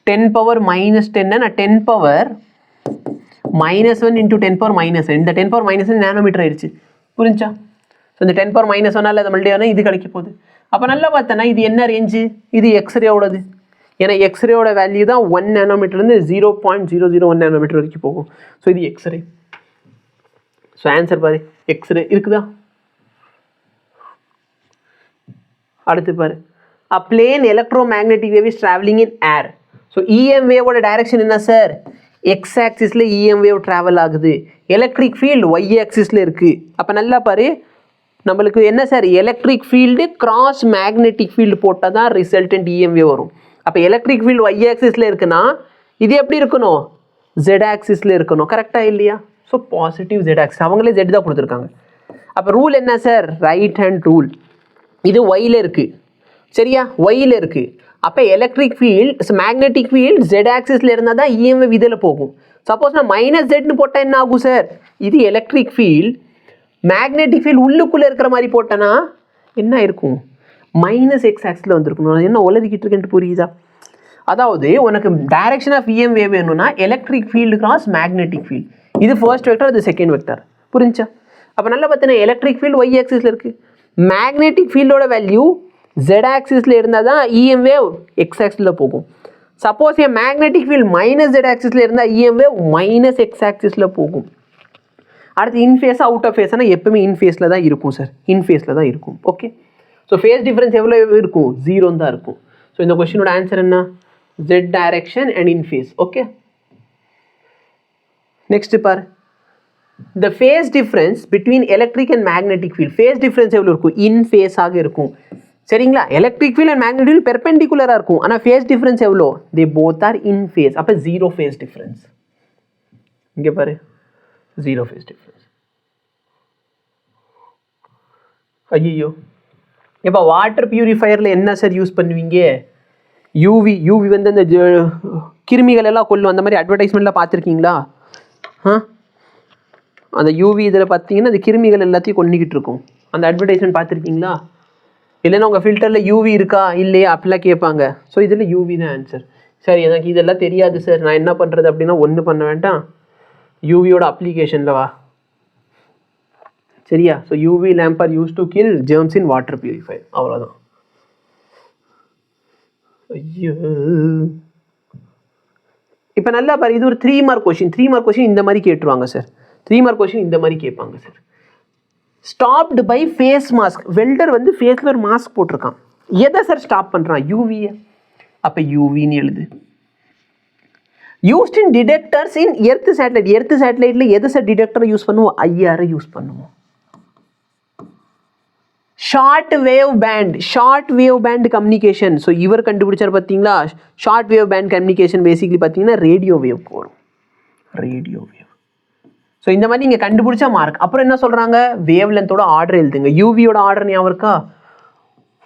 10⁻−10 நான் 10⁻−1 × 10⁻−9. இந்த 10⁻−1 நானோமீட்டர் ஆயிடுச்சு. புரிஞ்சா? ஸோ இந்த 10⁻−1 அது மல்டியான இது கிடைக்க போகுது. அப்போ நல்லா பார்த்தோன்னா இது என்ன ரேஞ்சு? இது எக்ஸ்ரேவோடது. ஏன்னா எக்ஸ்ரேயோட வேல்யூ தான் 1 நானோமீட்டர்லேருந்து 0.001 நானோமீட்டர் வரைக்கும் போகும். ஸோ இது எக்ஸ்ரே. ஸோ ஆன்சர் பாரு, எக்ஸ்ரே இருக்குதா? அடுத்து பாரு, a plane electromagnetic wave is traveling in air. So EM வேவோட டைரக்ஷன் என்ன சார்? எக்ஸ் ஆக்சிஸில் EM வேவ் ட்ராவல் ஆகுது. எலக்ட்ரிக் ஃபீல்டு ஒய் ஆக்சிஸில் இருக்குது. அப்போ நல்லா பாரு, நம்மளுக்கு என்ன sir? Electric field cross magnetic field போட்டால் தான் ரிசல்டன்ட் EM வேவ் வரும். அப்போ எலக்ட்ரிக் ஃபீல்டு ஒய் ஆக்சிஸில் இருக்குன்னா இது எப்படி இருக்கணும்? Z ஆக்சிஸில் இருக்கணும். கரெக்டாக இல்லையா? So positive Z axis. அவங்களே Z தான் கொடுத்துருக்காங்க. அப்போ ரூல் என்ன சார்? Right hand rule. இது ஒயில் இருக்குது சரியா? ஒயில் இருக்குது. அப்போ electric field magnetic field Z ஆக்சிஸில் இருந்தால் தான் EM வேவ் இதில் போகும். சப்போஸ் நான் -Z போட்டால் என்ன ஆகும் சார்? இது எலக்ட்ரிக் ஃபீல்டு. மேக்னெட்டிக் ஃபீல்டு உள்ளுக்குள்ளே இருக்கிற மாதிரி போட்டேன்னா என்ன இருக்கும்? -x ஆக்சிஸில் வந்துருக்கணும். என்ன உலகிக்கிட்டு இருக்குன்ட்டு புரியுதா? அதாவது உனக்கு டைரக்ஷன் ஆஃப் EM வேவ் வேணும்னா electric field cross magnetic field. இது ஃபர்ஸ்ட் வெக்டர், அது செகண்ட் வெக்டர். புரிஞ்சா? அப்போ நல்லா பார்த்தீங்கன்னா எலக்ட்ரிக் ஃபீல்டு ஒய் ஆக்சிஸில் இருக்குது. மேக்னெட்டிக் ஃபீல்டோட வேல்யூ Z ஆக்சிஸில் இருந்தால் தான் EM வேவ் எக்ஸ் ஆக்சிஸில் போகும். சப்போஸ் என் மேக்னெட்டிக் ஃபீல்டு -Z ஆக்சிஸில் இருந்தால் EM வேவ் -x ஆக்சிஸில் போகும். அடுத்து இன்ஃபேஸாக அவுட் ஆஃப் ஃபேஸ்னா எப்பவுமே இன்ஃபேஸில் தான் இருக்கும் சார். இன்ஃபேஸில் தான் இருக்கும். ஓகே, ஸோ ஃபேஸ் டிஃப்ரென்ஸ் எவ்வளோ இருக்கும்? 0 தான் இருக்கும். ஸோ இந்த கொஸ்டினோட ஆன்சர் என்ன? Z direction and in phase. Okay, next பார். The phase difference between electric and magnetic field. phase difference எவ்வளோ இருக்கும்? இன் ஃபேஸாக இருக்கும். சரிங்களா? Electric field and magnetic field பெர்பெண்டிகுலராக இருக்கும். ஆனால் ஃபேஸ் டிஃப்ரென்ஸ் எவ்வளோ? They both are in phase. அப்போ 0 ஃபேஸ் டிஃப்ரென்ஸ். இங்கே பாரு, 0 ஃபேஸ் டிஃப்ரென்ஸ். ஐயோ, இப்போ வாட்டர் பியூரிஃபையரில் என்ன சார் யூஸ் பண்ணுவீங்க? யூவி வந்து அந்த கிருமிகள் எல்லாம் கொல்லும். அந்த மாதிரி அட்வர்டைஸ்மெண்ட்லாம் பார்த்துருக்கீங்களா? அந்த யூவி இதில் பார்த்தீங்கன்னா அந்த கிருமிகள் எல்லாத்தையும் கொண்டுக்கிட்டு இருக்கும். அந்த அட்வர்டைஸ்மெண்ட் பார்த்துருக்கீங்களா? இல்லைன்னா உங்கள் ஃபில்டரில் யூவி இருக்கா இல்லையா அப்படிலாம் கேட்பாங்க. ஸோ இதில் யூவி தான் ஆன்சர். சரி, எனக்கு இதெல்லாம் தெரியாது சார், நான் என்ன பண்ணுறது அப்படின்னா ஒன்றும் பண்ண வேண்டாம், யூவியோட அப்ளிகேஷனில் வா. சரியா? So UV lamp are use to kill germs in water purifier. அவ்வளோதான். ஐயோ, இப்போ நல்லா பாரு, இது ஒரு 3 மார்க் கொஷின். 3 மார்க் கொஷின் இந்த மாதிரி கேட்டுருவாங்க சார். 3 மார்க் கொஷின் இந்த மாதிரி கேட்பாங்க sir. Stopped by face mask. Welder வந்து ஃபேஸில் ஒரு மாஸ்க் போட்டிருக்கான். எதை சார் ஸ்டாப் பண்ணுறான்? யூவியை. அப்போ யூவின்னு எழுது. Used in detectors in earth satellite. Earth சேட்டலைட்டில் எதை சார் டிடெக்டரை யூஸ் பண்ணுவோம்? ஐஆரை யூஸ் பண்ணுவோம். Short wave band. Short wave band communication. So இவர் கண்டுபிடிச்சார் பார்த்தீங்களா? Short wave band communication basically பார்த்தீங்கன்னா ரேடியோ வேவ்க்கு வரும். Radio wave. ஸோ இந்த மாதிரி நீங்கள் கண்டுபிடிச்சா மார்க். அப்புறம் என்ன சொல்கிறாங்க? வேவ் லென்த்தோட ஆர்டர் எழுதுங்க. யூவியோட ஆர்டர் ஞாபகம் இருக்கா?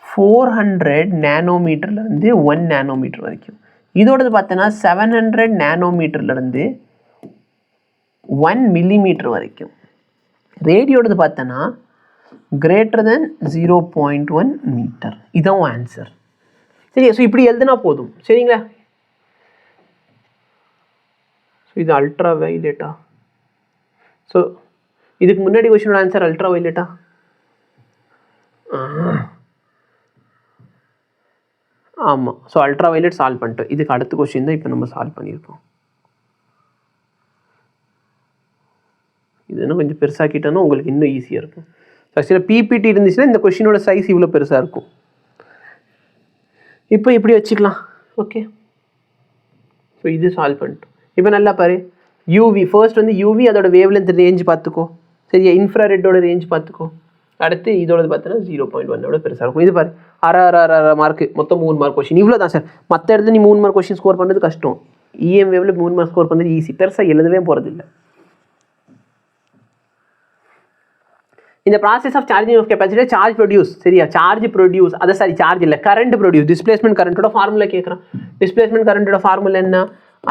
400 நேனோமீட்டர்லேருந்து 1 நேனோமீட்டர் வரைக்கும். இதோடது பார்த்தோன்னா 700 நேனோமீட்டர்லேருந்து 1 மில்லிமீட்டர் வரைக்கும். ரேடியோடது பார்த்தோன்னா கிரேட்டர் தென் 0.1 மீட்டர். இதான் ஆன்சர். சரி, ஸோ இப்படி எழுதுனா போதும். சரிங்களா? ஸோ இது அல்ட்ரா வயலட்டா? ஸோ இதுக்கு முன்னாடி கொஸ்டினோட ஆன்சர் அல்ட்ரா வயலட்டா? ஆமாம். ஸோ அல்ட்ரா வயலட் சால்வ் பண்ணிட்டோம். இதுக்கு அடுத்த கொஸ்டின் தான் இப்போ நம்ம சால்வ் பண்ணியிருக்கோம். இது இன்னும் கொஞ்சம் பெருசாக்கிட்டோன்னா உங்களுக்கு இன்னும் ஈஸியாக இருக்கும். ஆக்சுவலாக பிபிடி இருந்துச்சுன்னா இந்த கொஸ்டினோட சைஸ் இவ்வளோ பெருசாக இருக்கும். இப்போ இப்படி வச்சுக்கலாம். ஓகே, ஸோ இது சால்வ் பண்ணிட்டோம். இப்போ நல்லா பாரு, யூவி ஃபர்ஸ்ட் வந்து யூவி அதோட வேவ் லென்த் ரேஞ்ச் பார்த்துக்கோ. சரியா? இன்ஃப்ராரெட்டோட ரேஞ்ச் பார்த்துக்கோ. அடுத்து இதோட பார்த்தோன்னா 0.1 பெருசாக இருக்கும். இது பாரு, அரை மார்க்கு, மொத்தம் 3 மார்க் கொஸ்டின். இவ்வளோ தான் சார். மற்ற இடத்துல நீ 3 மார்க் கொஸ்டின் ஸ்கோர் பண்ணுறது கஷ்டம். இஎம் வேவில் 3 மார்க் ஸ்கோர் பண்ணுறது ஈஸி. பெருசாக எழுதவே போகிறது இல்லை. இந்த process of charging of capacity charge produce. சரியா? சார்ஜ் ப்ரொடியூஸ், அதை சாரி சார்ஜ் இல்லை, கரண்ட் ப்ரொடியூஸ். டிஸ்பிளேஸ்மெண்ட் கரண்ட்டோட ஃபார்முலா கேட்குறான். டிஸ்பிளேஸ்மெண்ட் கரண்ட்டோட ஃபார்முலா என்ன?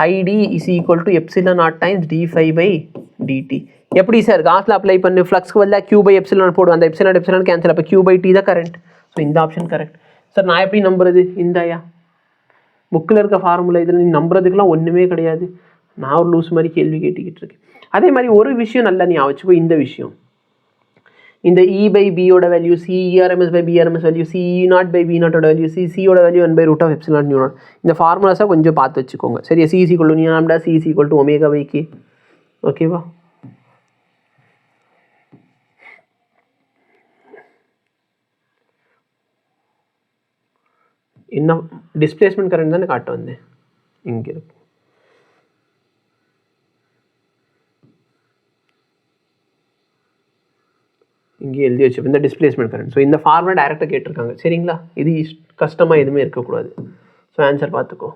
ID is equal to epsilon naught times d5/dt. எப்படி சார்? காஸில் அப்ளை பண்ணு. ஃப்ளக்ஸ்க்கு பதிலாக q பை எப்சிலன் போடும். அந்த எப்சிலன் கேன்சல். அப்போ q பை t தான் கரண்ட். ஸோ இந்த ஆப்ஷன் கரெக்ட். சார் நான் எப்படி நம்புறது? இந்தாயா புக்கில் இருக்க ஃபார்முலா. இதில் நீ நம்புறதுக்கெலாம் ஒன்றுமே கிடையாது. நான் ஒரு லூஸ் மாதிரி கேள்வி கேட்டுக்கிட்டு இருக்கேன். அதே மாதிரி ஒரு விஷயம் நல்லா நீ வச்சுக்கோ. இந்த விஷயம், இந்த E by B ஓட value C, ERMS by BRMS value C, E naught by B naught ஓட வேல்யூ C, C ஓட value 1 by root of epsilon mu naught. இந்த ஃபார்முலாஸை கொஞ்சம் பார்த்து வச்சுக்கோங்க. சரியா? C is equal to lambda, C is equal to omega by K. ஓகேவா? என்ன displacement current தானே காட்ட வந்தேன். இங்கே இருக்கு. இங்கே எழுதி வச்சு இந்த டிஸ்பிளேஸ்மெண்ட் கரண்ட். ஸோ இந்த ஃபார்முலா டைரெக்டாக கேட்டிருக்காங்க. சரிங்களா? இது கஷ்டமாக எதுவுமே இருக்கக்கூடாது. ஸோ ஆன்சர் பார்த்துக்கோ.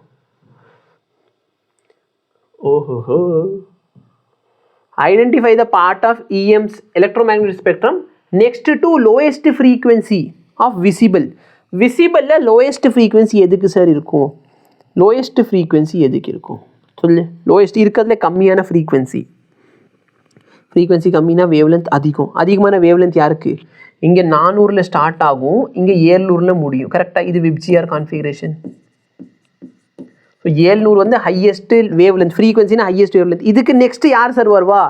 ஓஹோ. Identify the part of EM's electromagnetic spectrum next to lowest frequency of visible. விசிபிளில் லோயஸ்ட் ஃப்ரீக்வன்சி எதுக்கு சார் இருக்கும்? லோயஸ்ட் ஃப்ரீக்வன்சி எதுக்கு இருக்கும் சொல்லு? லோயஸ்ட் இருக்கிறதுல கம்மியான ஃப்ரீக்வன்சி. ஃப்ரீக்வன்சி கம்மினா வேவ்லென்த் அதிகம். அதிகமான வேவ்லென்த் யாருக்கு? இங்கே 400 ஸ்டார்ட் ஆகும், இங்கே 700 முடியும். கரெக்டாக? இது விப்ஜிஆர் கான்ஃபிகரேஷன். ஸோ 700 வந்து ஹையஸ்ட் வேவ்லென்த். ஃப்ரீக்வன்சினா ஹையஸ்ட் வேவ்லென்த். இதுக்கு நெக்ஸ்ட் யார் சார் வருவா?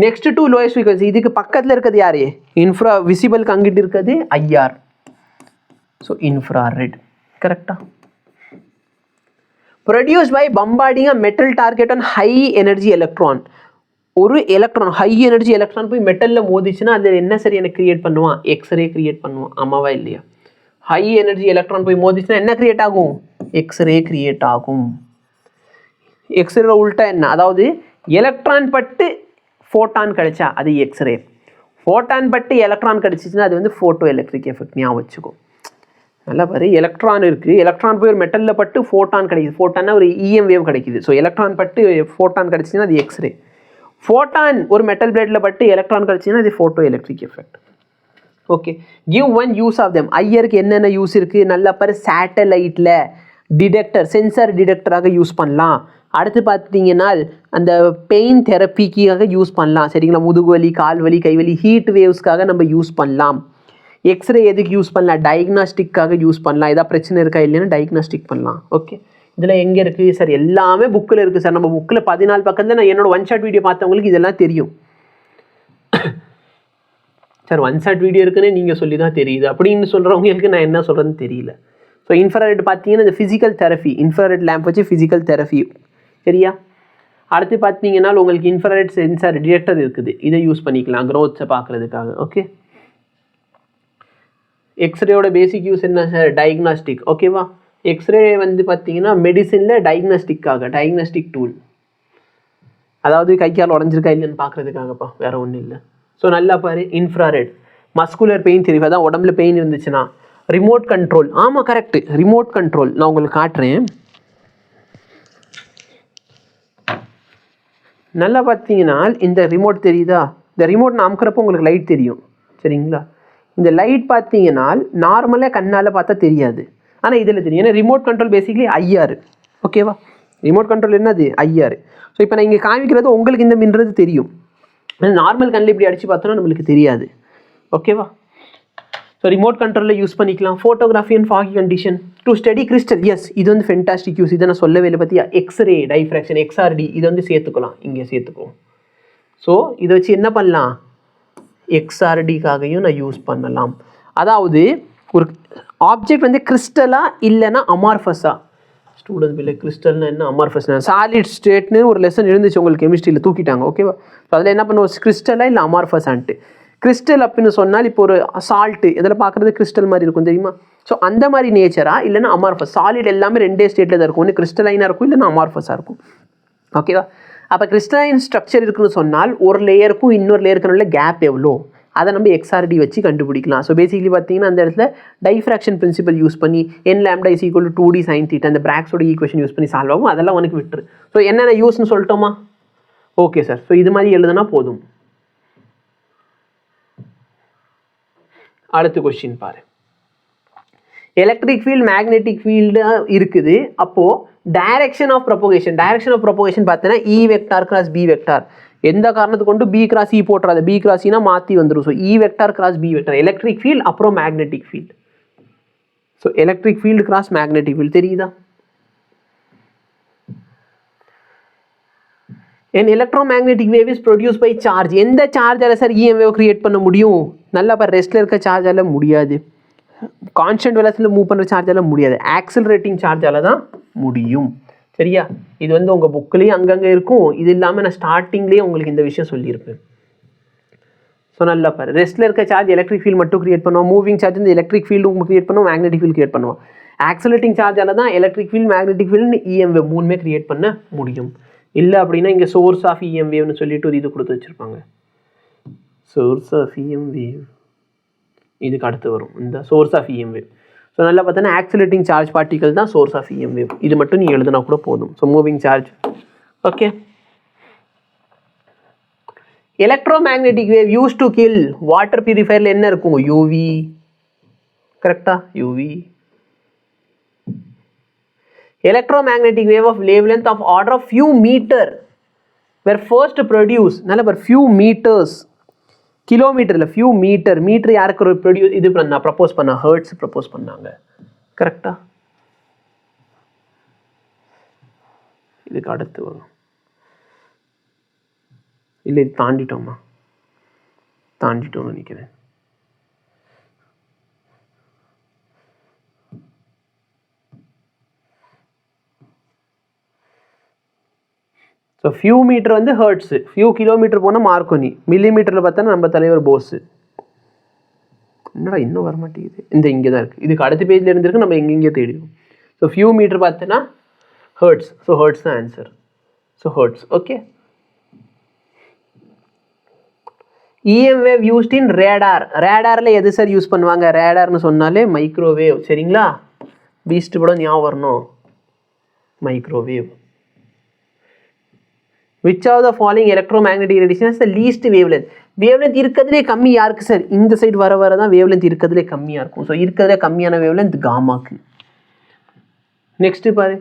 Next to lowest frequency. இதுக்கு பக்கத்தில் இருக்கிறது யார்? இன்ஃப்ரா விசிபிளுக்கு அங்கிட்டு இருக்கிறது IR. So infrared. கரெக்டா? Produce by bombarding a metal target on high energy electron. ஒரு எலக்ட்ரான், ஹை எனர்ஜி எலக்ட்ரான் போய் மெட்டலில் மோதிச்சுன்னா அதில் என்ன சரி எனக்கு கிரியேட் பண்ணுவான்? எக்ஸ்ரே கிரியேட் பண்ணுவான். ஆமாவா இல்லையா? ஹை எனர்ஜி எலக்ட்ரான் போய் மோதிச்சுன்னா என்ன கிரியேட் ஆகும்? எக்ஸ்ரே கிரியேட் ஆகும். எக்ஸ்ரே உள்டா என்ன? அதாவது எலக்ட்ரான் பட்டு ஃபோட்டான் கிடைச்சா அது எக்ஸ்ரே. ஃபோட்டான் பட்டு எலக்ட்ரான் கிடைச்சிச்சுன்னா அது வந்து ஃபோட்டோ எலக்ட்ரிக் எஃபெக்ட். ஞாபகம் வச்சுக்கோ. நல்லா பாரு, எலக்ட்ரான் இருக்குது. எலக்ட்ரான் போய் ஒரு மெட்டலில் பட்டு ஃபோட்டான் கிடைக்குது. ஃபோட்டான்னா ஒரு EM வேவ் கிடைக்குது. ஸோ எலக்ட்ரான் பட்டு ஃபோட்டான் கிடைச்சின்னா அது எக்ஸ்ரே. ஃபோட்டான் ஒரு மெட்டல் பிளேட்டில் பட்டு எலக்ட்ரான் கிடைச்சின்னா அது photoelectric effect. Okay, give one use of them. ஐயருக்கு என்னென்ன யூஸ் இருக்குது? நல்லா பாரு, சேட்டலைட்டில் டிடெக்டர், சென்சார் டிடெக்டராக யூஸ் பண்ணலாம். அடுத்து பார்த்தீங்கன்னா அந்த பெயின் தெரப்பிக்காக யூஸ் பண்ணலாம். சரிங்களா? முதுகு வலி, கால் வலி, கைவலி, ஹீட் வேவ்ஸ்க்காக நம்ம யூஸ் பண்ணலாம். எக்ஸ்ரே எதுக்கு யூஸ் பண்ணலாம்? டயக்னாஸ்டிக்காக யூஸ் பண்ணலாம். ஏதாவது பிரச்சனை இருக்கா இல்லைன்னா டயக்னாஸ்டிக் பண்ணலாம். ஓகே, இதில் எங்கே இருக்குது சார்? எல்லாமே புக்கில் இருக்குது சார். நம்ம புக்கில் 14 பக்கத்தில் நான் என்னோட ஒன் ஷாட் வீடியோ பார்த்தவங்களுக்கு இதெல்லாம் தெரியும் சார். ஒன் ஷாட் வீடியோ இருக்குன்னு நீங்கள் சொல்லி தான் தெரியுது அப்படின்னு சொல்கிறவங்களுக்கு நான் என்ன சொல்கிறேன்னு தெரியல. ஸோ இன்ஃப்ராரெட் பார்த்தீங்கன்னா இந்த ஃபிசிக்கல் தெரப்பி, இன்ஃப்ராரெட் லேம்ப் வச்சு ஃபிசிக்கல் தெரப்பி சரியா? அடுத்து பார்த்தீங்கன்னா உங்களுக்கு இன்ஃப்ராரெட் சென்சார் டிடெக்டர் இருக்குது, இதை யூஸ் பண்ணிக்கலாம் க்ரோத்ஸை பார்க்குறதுக்காக. ஓகே, எக்ஸ்ரேயோட பேசிக் யூஸ் என்ன சார்? டயக்னாஸ்டிக். ஓகேவா? எக்ஸ்ரே வந்து பார்த்தீங்கன்னா மெடிசினில் டயக்னாஸ்டிக் டூல், அதாவது கை கால் உடஞ்சிருக்கா இல்லைன்னு பார்க்குறதுக்காகப்பா, வேறு ஒன்றும் இல்லை. ஸோ நல்லா பாரு, இன்ஃப்ராரெட் மஸ்குலர் பெயின் தெரியும், அதான் உடம்புல பெயின் இருந்துச்சுன்னா ரிமோட் கண்ட்ரோல். ஆமாம் கரெக்டு, ரிமோட் கண்ட்ரோல். நான் உங்களுக்கு காட்டுறேன். நல்லா பார்த்தீங்கன்னா இந்த ரிமோட் தெரியுதா? இந்த ரிமோட் நான் அமுக்கிறப்போ உங்களுக்கு லைட் தெரியும், சரிங்களா? இந்த லைட் பார்த்தீங்கன்னா நார்மலாக கண்ணால் பார்த்தா தெரியாது, ஆனால் இதில் தெரியும். ஏன்னா ரிமோட் கண்ட்ரோல் பேசிக்கலி ஐஆர். ஓகேவா? ரிமோட் கண்ட்ரோல் என்னது? ஐஆர். ஸோ இப்போ நான் இங்கே காமிக்கிறது உங்களுக்கு இந்த மின்றது தெரியும், நார்மல் கண்ணில் இப்படி அடித்து பார்த்தோன்னா நம்மளுக்கு தெரியாது. ஓகேவா? ஸோ ரிமோட் கண்ட்ரோலில் யூஸ் பண்ணிக்கலாம். Photography and foggy condition to study crystal. Yes, இது வந்து ஃபென்டாஸ்டிக் யூஸ். இதை நான் சொல்லவே இல்லை பற்றியா? எக்ஸ்ரே டைஃப்ராக்ஷன், எக்ஸ்ஆர்டி, இது வந்து சேர்த்துக்கலாம், இங்கே சேர்த்துக்குவோம். ஸோ இதை வச்சு என்ன பண்ணலாம்? எக்ஸ்ஆர்டிக்காகவும் நான் யூஸ் பண்ணலாம். அதாவது ஒரு ஆப்ஜெக்ட் வந்து கிறிஸ்டலா இல்லைன்னா அமார்ஃபஸா? ஸ்டூடெண்ட் பிள்ளை கிறிஸ்டல்னா என்ன, அமார்ஃபஸ்னா? சாலிட் ஸ்டேட்னு ஒரு லெசன் இருந்துச்சு உங்களுக்கு கெமிஸ்ட்ரியில், தூக்கிட்டாங்க. ஓகேவா? ஸோ அதில் என்ன பண்ணுவோம்? கிறிஸ்டலா இல்லை அமார்ஃபஸான்ட்டு. கிறிஸ்டல் அப்படின்னு சொன்னால் இப்போ ஒரு சால்ட்டு இதில் பார்க்குறது கிறிஸ்டல் மாதிரி இருக்கும், தெரியுமா? ஸோ அந்த மாதிரி நேச்சரா இல்லைன்னா அமார்ஃபஸ்? சாலிட் எல்லாமே ரெண்டே ஸ்டேட்டில் தான் இருக்கும், ஒன்று கிறிஸ்டலைனாக இருக்கும் இல்லைன்னா அமார்ஃபஸாக இருக்கும். ஓகேவா? அப்போ கிறிஸ்டலைன் ஸ்ட்ரக்சர் இருக்குன்னு சொன்னால் ஒரு லேயருக்கும் இன்னொரு லேயருக்கும் உள்ள கேப் எவ்வளோ, அதை நம்ம எக்ஸ்ஆர்டி வச்சு கண்டுபிடிக்கலாம். ஸோ பேசிக்கலி பார்த்தீங்கன்னா அந்த இடத்துல டைஃப்ராக்ஷன் பிரின்சிபல் யூஸ் பண்ணி n λ = 2d sin θ அந்த பிராக்ஸோட ஈக்குவேஷன் யூஸ் பண்ணி சால்வ் ஆகும். அதெல்லாம் உனக்கு விட்டுரு. ஸோ என்னென்ன யூஸ்ன்னு சொல்லிட்டோமா? Okay sir. ஸோ இது மாதிரி எழுதுனா போதும். அடுத்த கொஸ்டின் பாரு. எலக்ட்ரிக் ஃபீல்டு மேக்னெட்டிக் ஃபீல்டு இருக்குது. அப்போது டைரக்ஷன் ஆஃப் ப்ரொபோகேஷன் பார்த்தீங்கன்னா E vector cross B vector. எந்த காரணத்தை கொண்டு B கிராஸ் E போட்டுறாது, B கிராஸ் Eனா மாற்றி வந்துடும். So E vector cross B vector electric field, அப்புறம் magnetic field. So electric field cross magnetic field தெரியுதா? an electromagnetic wave is produced by charge. எந்த சார்ஜால சார் EM வேவ் கிரியேட் பண்ண முடியும்? நல்லா பாரு, ரெஸ்ட்டில் இருக்க சார்ஜால முடியாது, கான்ஸ்டன்ட் வெலாசிட்டியில் மூவ் பண்ணுற சார்ஜால முடியாது, ஆக்சிலரேட்டிங் சார்ஜால தான் முடியும். சரியா? இது வந்து உங்கள் புக்லேயும் அங்கங்கே இருக்கும். இது இல்லாமல் நான் ஸ்டார்டிங்லேயே உங்களுக்கு இந்த விஷயம் சொல்லியிருப்பேன். ஸோ நல்லா பாரு, ரெஸ்ட்டில் இருக்க சார்ஜ் எலக்ட்ரிக் ஃபீல்டு மட்டும் கிரியேட் பண்ணுவோம், மூவிங் சார்ஜ் வந்து எலக்ட்ரிக் ஃபீல்டு கிரியேட் பண்ணுவோம், மேக்னெட்டிக் ஃபீல்டு கிரியேட் பண்ணுவோம். ஆக்சிலரேட்டிங் சார்ஜால தான் electric field, magnetic field, EM wave மூணுமே கிரியேட் பண்ண முடியும். இல்லை அப்படின்னா இங்கே சோர்ஸ் ஆஃப் EM வேவ்னு சொல்லிட்டு ஒரு இது கொடுத்து வச்சுருப்பாங்க, சோர்ஸ் ஆஃப் EM வேவ். இதுக்கு அடுத்து வரும் இந்த source of EM wave. So நல்லா பார்த்தோன்னா ஆக்சிலேட்டிங் சார்ஜ் பார்ட்டிகல் தான் சோர்ஸ் ஆஃப் EM வேவ். இது மட்டும் நீ எழுதுனா கூட போதும். So moving charge. Okay, electromagnetic wave use to kill. Water பியூரிஃபயரில் என்ன இருக்கும்? UV. கரெக்டா? UV. Electromagnetic wave of wavelength of order of few meter were first produced. நல்ல பார், few meters, கிலோமீட்டரில் few meter. மீட்டர் யாருக்கு ப்ரொடியூஸ் இது பண்ணா, ப்ரப்போஸ் பண்ணா? ஹெர்ட்ஸ் ப்ரப்போஸ் பண்ணாங்க. கரெக்டா? இதுக்கு அடுத்து வரும். இல்லை, இது தாண்டிட்டோம்னு நினைக்கிறேன். ஸோ ஃபியூ மீட்டர் வந்து ஹெர்ட்ஸு, ஃபியூ கிலோமீட்டர் போனால் மார்க்கோனி, மில்லிமீட்டரில் பார்த்தோன்னா நம்ம தலைவர் போஸு. என்னடா இன்னும் வரமாட்டேங்குது? இங்கே தான் இருக்குது. இதுக்கு அடுத்த பேஜில் இருந்திருக்கு, நம்ம எங்கெங்கே தேடிடும். ஸோ ஃபியூ மீட்டர் பார்த்தோன்னா ஹெர்ட்ஸ். ஸோ ஹெர்ட்ஸ் தான் answer. So Hertz. Okay, EM wave used in radar. ரேடாரில் எது சார் யூஸ் பண்ணுவாங்க? ரேடார்னு சொன்னாலே மைக்ரோவேவ். சரிங்களா? பீஸ்ட் படம் ஞாபகம் வரணும், microwave. Which of the following electromagnetic radiation has the least wavelength? wavelength இருக்கிறதுலே கம்மி யாருக்கு சார்? இந்த சைடு வர தான் wavelength இருக்கிறதுலே கம்மியாக இருக்கும். ஸோ இருக்கிறதுலே கம்மியான wavelength காமாக்கு. நெக்ஸ்ட் பாரு,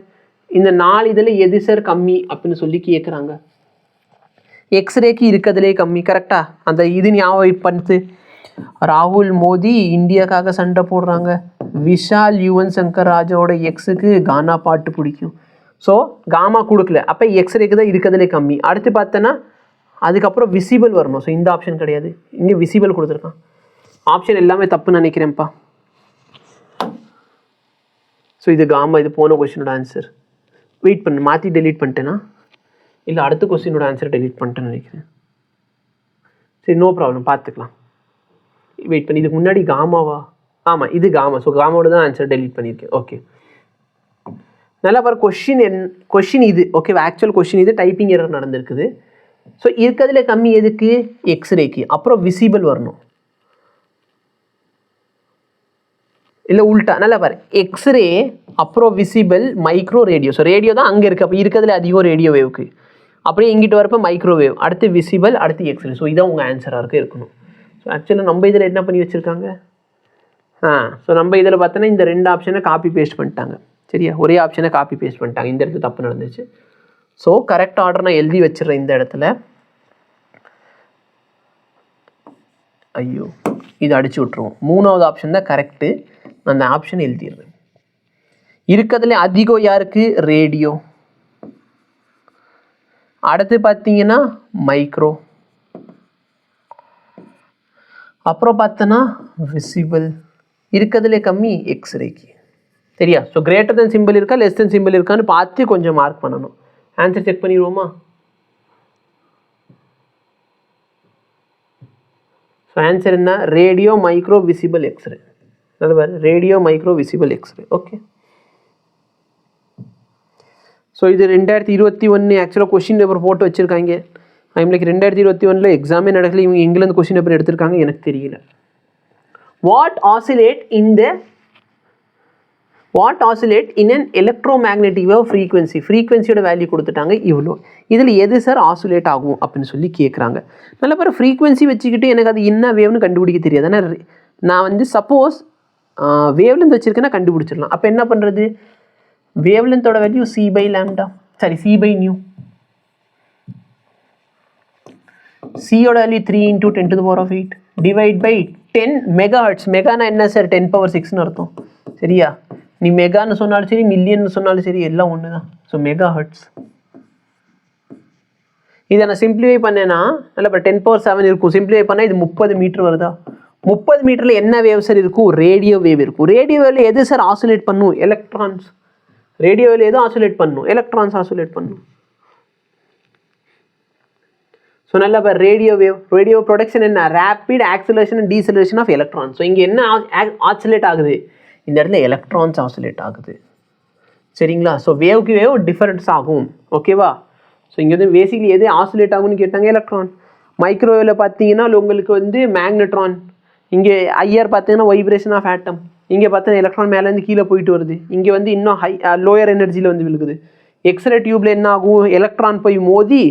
இந்த 4 இதில் எது சார் கம்மி அப்படின்னு சொல்லி கேட்குறாங்க. எக்ஸ்ரேக்கு இருக்கிறதுலே கம்மி. கரெக்டா? அந்த இது ஞாபகம் பண்ணுது. ராகுல் மோடி இந்தியாக்காக சண்டை போடுறாங்க. விஷால் யுவன் சங்கர் ராஜாவோட எக்ஸுக்கு கானா பாட்டு பிடிக்கும். ஸோ காமா கொடுக்கல, அப்போ எக்ஸ்ரேக்கு தான் இருக்கிறதுலே கம்மி. அடுத்து பார்த்தோன்னா அதுக்கப்புறம் விசிபிள் வரணும். ஸோ இந்த ஆப்ஷன் கிடையாது, இங்கே விசிபிள் கொடுத்துருக்கான். ஆப்ஷன் எல்லாமே தப்புன்னு நினைக்கிறேன்ப்பா. ஸோ இது காமா, இது போன கொஸ்டினோட ஆன்சர். வெயிட் பண்ணு, மாற்றி டெலீட் பண்ணிட்டேன்னா இல்லை அடுத்த கொஸ்டினோட ஆன்சரை டெலீட் பண்ணிட்டேன்னு நினைக்கிறேன். சரி, நோ ப்ராப்ளம், பார்த்துக்கலாம். வெயிட் பண்ணி, இதுக்கு முன்னாடி காமாவா? ஆமாம், இது காமா. ஸோ காமாவோட தான் ஆன்சர் டெலீட் பண்ணியிருக்கேன். ஓகே, நல்லா பாரு. கொஷின் இது ஓகேவா? ஆக்சுவல் கொஷின் இது, டைப்பிங் எரர் நடந்திருக்குது. ஸோ இருக்கிறதுல கம்மி எதுக்கு? எக்ஸ்ரேக்கு. அப்புறம் விசிபிள் வரணும், இல்லை உல்ட்டா. நல்லா பாரு, எக்ஸ்ரே அப்புறம் visible, micro radio. So radio தான் அங்கே இருக்குது, அப்போ இருக்கிறதுல அதிகம் ரேடியோ வேவுக்கு. அப்படியே இங்கிட்டு வரப்போ மைக்ரோவேவ், அடுத்து விசிபிள், அடுத்து எக்ஸ்ரே. ஸோ இதான் உங்கள் ஆன்சராக இருக்கணும். ஸோ ஆக்சுவலாக நம்ம இதில் என்ன பண்ணி வச்சுருக்காங்க? ஸோ நம்ம இதில் பார்த்தோன்னா இந்த 2 ஆப்ஷனை காப்பி பேஸ்ட் பண்ணிட்டாங்க. சரியா? ஒரே ஆப்ஷனை காப்பி பேஸ்ட் பண்ணிட்டாங்க. இந்த இடத்துல தப்பு நடந்துச்சு. ஸோ கரெக்ட் ஆர்டர் நான் எழுதி வச்சிடறேன் இந்த இடத்துல. ஐயோ, இது அடிச்சு விட்ருவோம். 3வது ஆப்ஷன் தான் கரெக்டு. நான் அந்த ஆப்ஷன் எழுதிடுறேன். இருக்கிறதுல அதிகம் யாருக்கு? ரேடியோ. அடுத்து பார்த்தீங்கன்னா மைக்ரோ. அப்புறம் பார்த்தோன்னா விசிபிள். இருக்கிறதுல கம்மி எக்ஸ்ரேக்கு. சரியா? ஸோ கிரேட்டர் தென் சிம்பிள் இருக்கா, லெஸ் தென் சிம்பிள் இருக்கான்னு பார்த்து கொஞ்சம் மார்க் பண்ணணும். ஆன்சர் செக் பண்ணிடுவோமா? ஸோ ஆன்சர் என்ன? Radio, micro, visible, X-ray. நல்ல radio, micro, visible, X-ray. Okay. So இது 2021 ஆக்சுவலாக கொஷின் பேப்பர் போட்டு வச்சுருக்காங்க. லைக் 2021 எக்ஸாமே நடக்கல, இவங்க எங்கேருந்து கொஷின் பேப்பர் எடுத்திருக்காங்க எனக்கு தெரியல. What oscillate in an electromagnetic wave frequency. ஃப்ரீக்வன்சியோட வேல்யூ கொடுத்துட்டாங்க இவ்வளோ. இதில் எது சார் ஆசிலேட் ஆகும் அப்படின்னு சொல்லி கேட்குறாங்க. நல்ல பாரு, ஃப்ரீக்வன்சி வச்சுக்கிட்டு எனக்கு அது என்ன வேவ்னு கண்டுபிடிக்க தெரியாது. ஆனால் நான் வந்து சப்போஸ் வேவ்லேருந்து வச்சுருக்கேன்னா கண்டுபிடிச்சிடலாம். அப்போ என்ன பண்ணுறது? வேவ்லென்த்தோட value c/λ, sorry c/nu. c யோட வேல்யூ 3 × 10⁸ டிவைட் பை 10 மெகாஹெர்ட்ஸ். மெகானா என்ன சார்? 10⁶ அர்த்தம். சரியா? நீ மெகான்னு சொன்னாலும் சரி, மில்லியன் சொன்னாலும் சரி, எல்லாம் ஒன்று தான். So megahertz. இதை நான் சிம்பிளிஃபை பண்ணேன்னா நல்லா 10⁷ இருக்கும். சிம்பிளிஃபை பண்ணால் இது 30 மீட்டர் வருதா? 30 மீட்டரில் என்ன வேவ் சார் இருக்கும்? ரேடியோ வேவ் இருக்கும். ரேடியோ வேவ்ல எது சார் ஆசிலேட் பண்ணும்? எலக்ட்ரான்ஸ். ரேடியோ வேவ்ல எது ஆசிலேட் பண்ணும்? எலக்ட்ரான்ஸ் ஆசிலேட் பண்ணும். ஸோ நல்லா இப்போ ரேடியோ ப்ரொடக்ஷன் என்ன? Rapid acceleration and deceleration of electrons. So இங்கே என்ன ஆசிலேட் ஆகுது? இந்த இடத்துல எலக்ட்ரான்ஸ் ஆசிலேட் ஆகுது. சரிங்களா? ஸோ வேவ்க்கு வேவ் டிஃபரன்ஸ் ஆகும். ஓகேவா? ஸோ இங்கே வந்து பேசிக்லி எது ஆசிலேட் ஆகும்னு கேட்டாங்க? எலக்ட்ரான். மைக்ரோவேவில் பார்த்தீங்கன்னா உங்களுக்கு வந்து மேக்னட்ரான். இங்கே ஐஆர் பார்த்தீங்கன்னா வைப்ரேஷன் ஆஃப் ஆட்டம். இங்கே பார்த்தீங்கன்னா எலக்ட்ரான் மேலேருந்து கீழே போயிட்டு வருது. இங்கே வந்து இன்னும் லோயர் எனர்ஜியில் வந்து விழுகுது. எக்ஸ்ரே டியூப்பில் என்ன ஆகும்? எலக்ட்ரான் போய் மோதி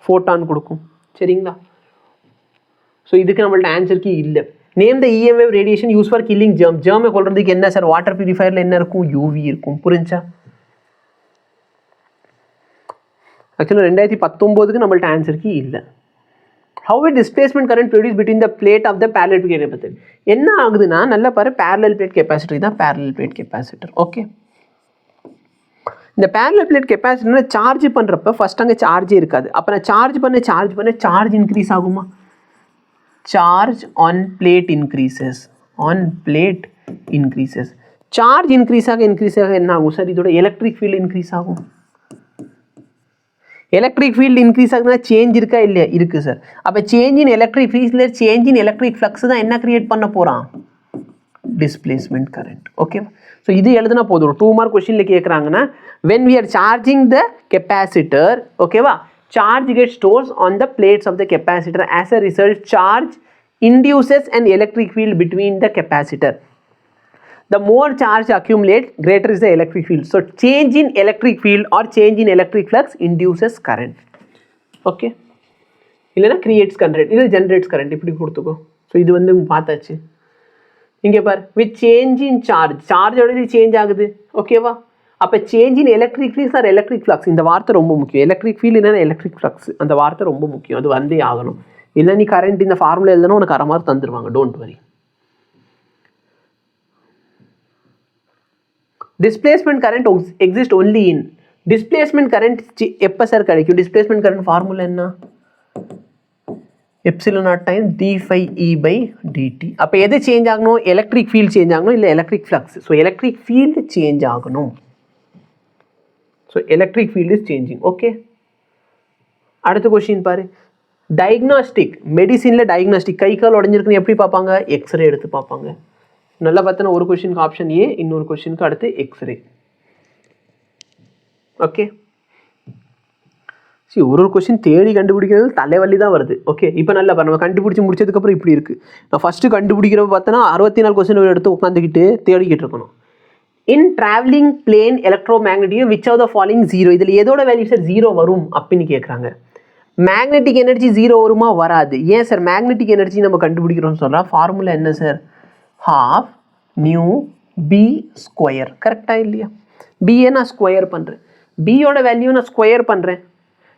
ஃபோட்டான் கொடுக்கும். சரிங்களா? ஸோ இதுக்கு நம்மள்ட்ட ஆன்சருக்கு இல்லை. Name the EM wave radiation use for killing germ. ஜெர்மை கொள்றதுக்கு என்ன சார்? வாட்டர் பியூரிஃபயரில் என்ன இருக்கும்? UV இருக்கும். புரிஞ்சா? ஆக்சுவலாக 2019க்கு நம்மள்ட்ட ஆன்சருக்கு இல்லை. How a displacement current produced between the plate of the parallel plate capacitor. என்ன ஆகுதுன்னா நல்லா பாரு, parallel plate capacitor தான் parallel plate capacitor. ஓகே. இந்த parallel plate capacitor சார்ஜ் பண்ணுறப்ப ஃபர்ஸ்ட் அங்கே சார்ஜே இருக்காது. அப்போ நான் சார்ஜ் பண்ண சார்ஜ் இன்க்ரீஸ் ஆகுமா? Charge on plate increases. Charge increase ஆக என்ன ஆகும் சார்? இதோட எலக்ட்ரிக் ஃபீல்டு இன்க்ரீஸ் ஆகும். எலக்ட்ரிக் ஃபீல்டு இன்க்ரீஸ் ஆகுதுன்னா சேஞ்ச் இருக்கா இல்லையா? இருக்குது சார். அப்போ சேஞ்ச் இன் எலக்ட்ரிக் ஃபீல்டில் சேஞ்ச் இன் எலக்ட்ரிக் ஃப்ளக்ஸ் தான் என்ன கிரியேட் பண்ண போகிறான்? Displacement current. ஓகே. ஸோ இது எழுதுனா போதும். 2 மார்க் கொஸ்டினில் கேட்குறாங்கன்னா when we are charging the capacitor, ஓகேவா, charge gets stored on the plates of the capacitor. As a result, charge induces an electric field between the capacitor. The more charge accumulates, greater is the electric field. So change in electric field or change in electric flux induces current. Okay. இல்லைனா creates current, இது generates current. இப்படி கொடுத்துக்கோ. So இது வந்து பார்த்தாச்சு. இங்கே பார், with change in charge, சார்ஜோட இது change ஆகுது. ஓகேவா? அப்போ change in electric fields or electric flux. இந்த வார்த்தை ரொம்ப முக்கியம். எலக்ட்ரிக் ஃபீல்டு இல்லைன்னா எலக்ட்ரிக் ஃப்ளக்ஸ், அந்த வார்த்தை ரொம்ப முக்கியம். அது வந்தே ஆகணும். இல்லை நீ கரண்ட் இந்த ஃபார்முலா எழுதுனா உனக்கு அரை மார்க் தந்துடுவாங்க. Don't worry. Displacement current exist only in. Displacement current எப்போ சார் கிடைக்கும்? டிஸ்பிளேஸ்மெண்ட் கரண்ட் ஃபார்முலா என்ன? Epsilon naught time d∅e/dt. அப்போ எது சேஞ்ச் ஆகணும்? எலக்ட்ரிக் ஃபீல்டு சேஞ்ச் ஆகணும், இல்லை electric flux. So electric field change ஆகணும். So electric field is changing. Okay, அடுத்த கொஸ்டின் பாரு. டயக்னாஸ்டிக் மெடிசினில் டயக்னாஸ்டிக் கை கால் உடஞ்சிருக்குன்னு எப்படி பார்ப்பாங்க? எக்ஸ்ரே எடுத்து பார்ப்பாங்க. நல்லா பார்த்தோன்னா ஒரு கொஸ்டினுக்கு ஆப்ஷன் ஏ, இன்னொரு கொஸ்டினுக்கு அடுத்து எக்ஸ்ரே. ஓகே, சரி ஒரு கொஸ்டின் தேடி கண்டுபிடிக்கிறது தலைவலி தான் வருது. ஓகே, இப்போ நல்லா நம்ம கண்டுபிடிச்சி முடிச்சதுக்கப்புறம் இப்படி இருக்குது. நான் ஃபஸ்ட்டு கண்டுபிடிக்கிறப்ப பார்த்தோன்னா 64 கொஸ்டின் எடுத்து உட்காந்துக்கிட்டு தேடிக்கிட்டு இருக்கணும். In traveling plane electromagnetic which of the following zero, இதில் எதோட வேல்யூ சார் ஜீரோ வரும் அப்படின்னு கேட்குறாங்க. மேக்னெட்டிக் எனர்ஜி ஜீரோ வருமா? வராது. ஏன் சார்? மேக்னெட்டிக் எனர்ஜி நம்ம கண்டுபிடிக்கிறோம்னு சொல்கிறோம். ஃபார்முலா என்ன சார்? ½ new B square. கரெக்டாக இல்லையா? பிஏ நான் ஸ்கொயர் பண்ணுறேன், பியோட வேல்யூ நான் ஸ்கொயர் பண்ணுறேன்.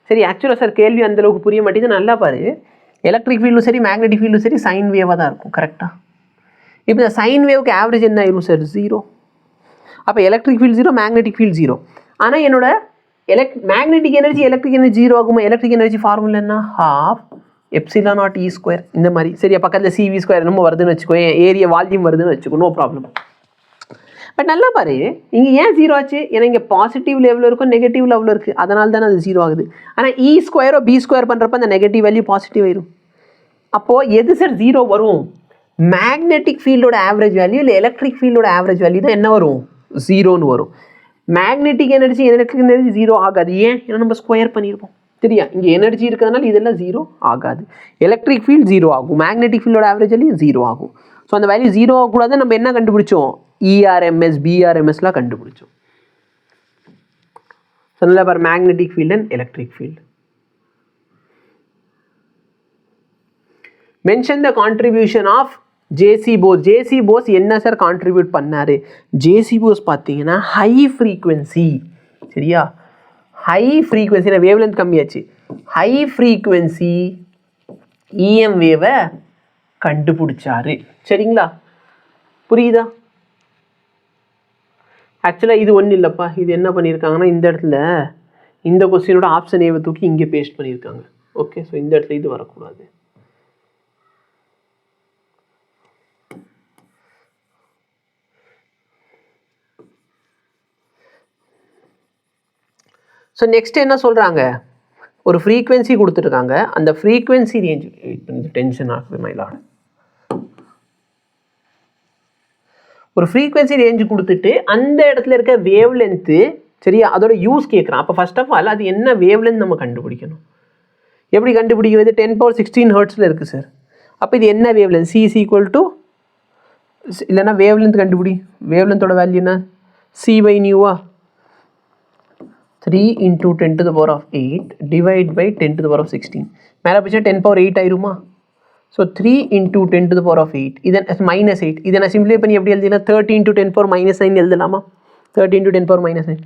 சரி, ஆக்சுவலாக சார் கேள்வி அந்தளவுக்கு புரிய மாட்டேங்குது. நல்லா பாரு, எலக்ட்ரிக் ஃபீல்டும் சரி மேக்னெட்டிக் ஃபீல்டும் சரி சைன் வேவாக தான் இருக்கும். கரெக்டாக. இப்போ இந்த சைன் வேவுக்கு ஆவரேஜ் என்ன ஆயிரும் சார்? ஜீரோ. அப்போ electric field zero, magnetic field zero. ஆனால் என்னோட magnetic energy electric energy zero ஆகுமா? எலக்ட்ரிக் எனர்ஜி ஃபார்முலா என்ன? ½ எப்சிலான் நாட் இ ஸ்கொயர். இந்த மாதிரி சரியா? பக்கத்தில் சிவி ஸ்கொயர் என்னமோ வருதுன்னு வச்சுக்கோ, ஏரியா வால்யூம் வருதுன்னு வச்சுக்கோ, நோ ப்ராப்ளம். பட் நல்லா பாரு, இங்கே ஏன் ஜீரோ ஆச்சு? ஏன்னா இங்கே பாசிட்டிவ் லெவலில் இருக்கும், நெகட்டிவ் லெவலில் இருக்குது, அதனால தானே அது ஜீரோ ஆகுது. ஆனால் இ ஸ்கொயரோ பி ஸ்கொயர் பண்ணுறப்ப அந்த நெகட்டிவ் வேல்யூ பாசிட்டிவ் ஆயிரும். அப்போது எது சார் ஜீரோ வரும்? மேக்னெட்டிக் ஃபீல்டோட ஆவரேஜ் வேல்யூ இல்லை எலக்ட்ரிக் ஃபீல்டோட ஆவரேஜ் வேல்யூ தான் என்ன வரும்? ஜீரோன்னு வரும். Magnetic energy electric energy zero ஆகாது. ஏன்? ஏன்னா நம்ம ஸ்கொயர் பண்ணியிருப்போம். சரியா? இங்கே எனர்ஜி இருக்கிறதுனால இதெல்லாம் ஜீரோ ஆகாது. எலக்ட்ரிக் ஃபீல்டு ஜீரோ ஆகும், மேக்னெட்டிக் ஃபீல்டோட ஆவரேஜ் வேல்யூ ஜீரோ ஆகும். ஸோ அந்த வேல்யூ ஜீரோ ஆகக்கூடாது. நம்ம என்ன கண்டுபிடிச்சோம்? இஆர்எம்எஸ் பிஆர்எம்எஸ்லாம் கண்டுபிடிச்சோம். ஸோ நல்லா பாரு, magnetic field and electric field. Mention the contribution of JC Bose. JC Bose என்ன சார் கான்ட்ரிபியூட் பண்ணார்? ஜேசி போஸ் பார்த்தீங்கன்னா ஹை ஃப்ரீக்வன்சி. சரியா? ஹை ஃப்ரீக்வன்சி, வேவ் லென்த் கம்மியாச்சு, ஹை ஃப்ரீக்வன்சி இஎம் வேவை கண்டுபிடிச்சாரு. சரிங்களா? புரியுதா? ஆக்சுவலாக இது ஒன்றும் இல்லைப்பா, இது என்ன பண்ணியிருக்காங்கன்னா இந்த இடத்துல இந்த கொஸ்டினோட ஆப்ஷன் ஏவை தூக்கி இங்கே பேஸ்ட் பண்ணியிருக்காங்க. ஓகே, ஸோ இந்த இடத்துல இது வரக்கூடாது. ஸோ நெக்ஸ்ட் என்ன சொல்கிறாங்க? ஒரு ஃப்ரீக்வன்சி கொடுத்துருக்காங்க. அந்த ஃப்ரீக்வன்சி ரேஞ்ச் டென்ஷன் ஆகுது மயிலாடு. ஒரு ஃப்ரீக்வன்சி ரேஞ்சு கொடுத்துட்டு அந்த இடத்துல இருக்க வேவ் லென்த்து சரியா அதோட யூஸ் கேட்குறான். அப்போ ஃபர்ஸ்ட் ஆஃப் ஆல் அது என்ன வேவ் லென்த் நம்ம கண்டுபிடிக்கணும். எப்படி கண்டுபிடிக்கிறது? 10⁻16 ஹெர்ட்ஸில் இருக்குது சார். அப்போ இது என்ன wave length? C is equal to, இல்லைன்னா வேவ் லென்த் கண்டுபிடி. வேவ் லென்த்தோட வேல்யூ என்ன? C/நியூவா 3 × 10⁸ டிவைட் பை 10⁻16. மேலே போச்சா 10⁻8 ஆயிருமா? ஸோ 3 × 10⁸. இதை -8. இதை நான் சிம்பிளை பண்ணி எப்படி எழுதினா 30 × 10⁻9 எழுதலாமா? 30 × 10⁻9.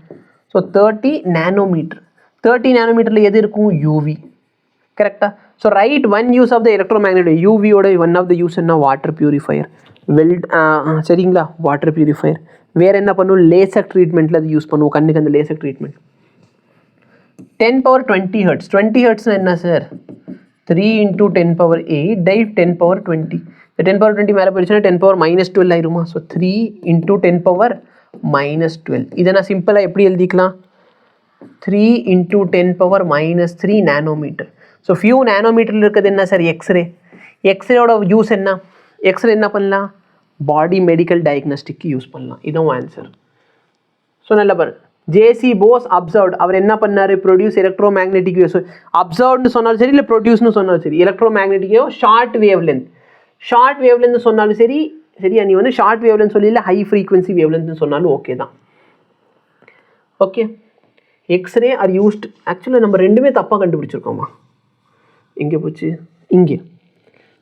So 30 nanometre. 30 நானோமீட்டரில் எது இருக்கும்? யூவி. கரெக்டாக? So write one use of the electromagnet. யூவியோட ஒன் ஆஃப் த யூஸ் என்ன? Water purifier. சரிங்களா? Water purifier. வேறு என்ன பண்ணுவோம்? லேசர் ட்ரீட்மெண்ட்டில் அது யூஸ் பண்ணுவோம், கண்ணுக்கு அந்த லேசர் ட்ரீட்மெண்ட். 10⁻20 ஹெர்ட்ஸ். 20 ஹெர்ட்ஸ்னா என்ன சார்? 3 × 10⁻8 டைவ் 10⁻20. இந்த 10⁻20 மேலே போயிடுச்சுன்னா 10⁻−12 ஆயிருமா? ஸோ 3 × 10⁻−12. இதை நான் சிம்பிளாக எப்படி எழுதிக்கலாம்? 3 × 10⁻−3 நானோமீட்டர். ஸோ ஃபியூ நானோமீட்டரில் இருக்கிறது என்ன சார்? எக்ஸ்ரே. எக்ஸ்ரேயோட யூஸ் என்ன? எக்ஸ்ரே என்ன பண்ணலாம்? பாடி மெடிக்கல் டயக்னாஸ்டிக்கு யூஸ் பண்ணலாம். இதுவும் ஆன்சர். ஸோ நல்லா பாரு, ஜேசி போஸ் அப்சர்வ்ட். அவர் என்ன பண்ணார்? Produce electromagnetic waves. அப்சர்வ்னு சொன்னாலும் சரி, இல்லை ப்ரொடியூஸ்னு சொன்னாலும் சரி, electromagnetic wave short wave length. Short wave length சொன்னாலும் சரி, சரியா? நீ வந்து ஷார்ட் வேவ் லென்த் சொல்லி இல்லை ஹை ஃப்ரீக்வன்சி வேவ் லென்த்னு சொன்னாலும் ஓகே தான். Okay, X-ray are used. ஆக்சுவலாக நம்ம ரெண்டுமே தப்பாக கண்டுபிடிச்சிருக்கோமா? எங்கே போச்சு? இங்கே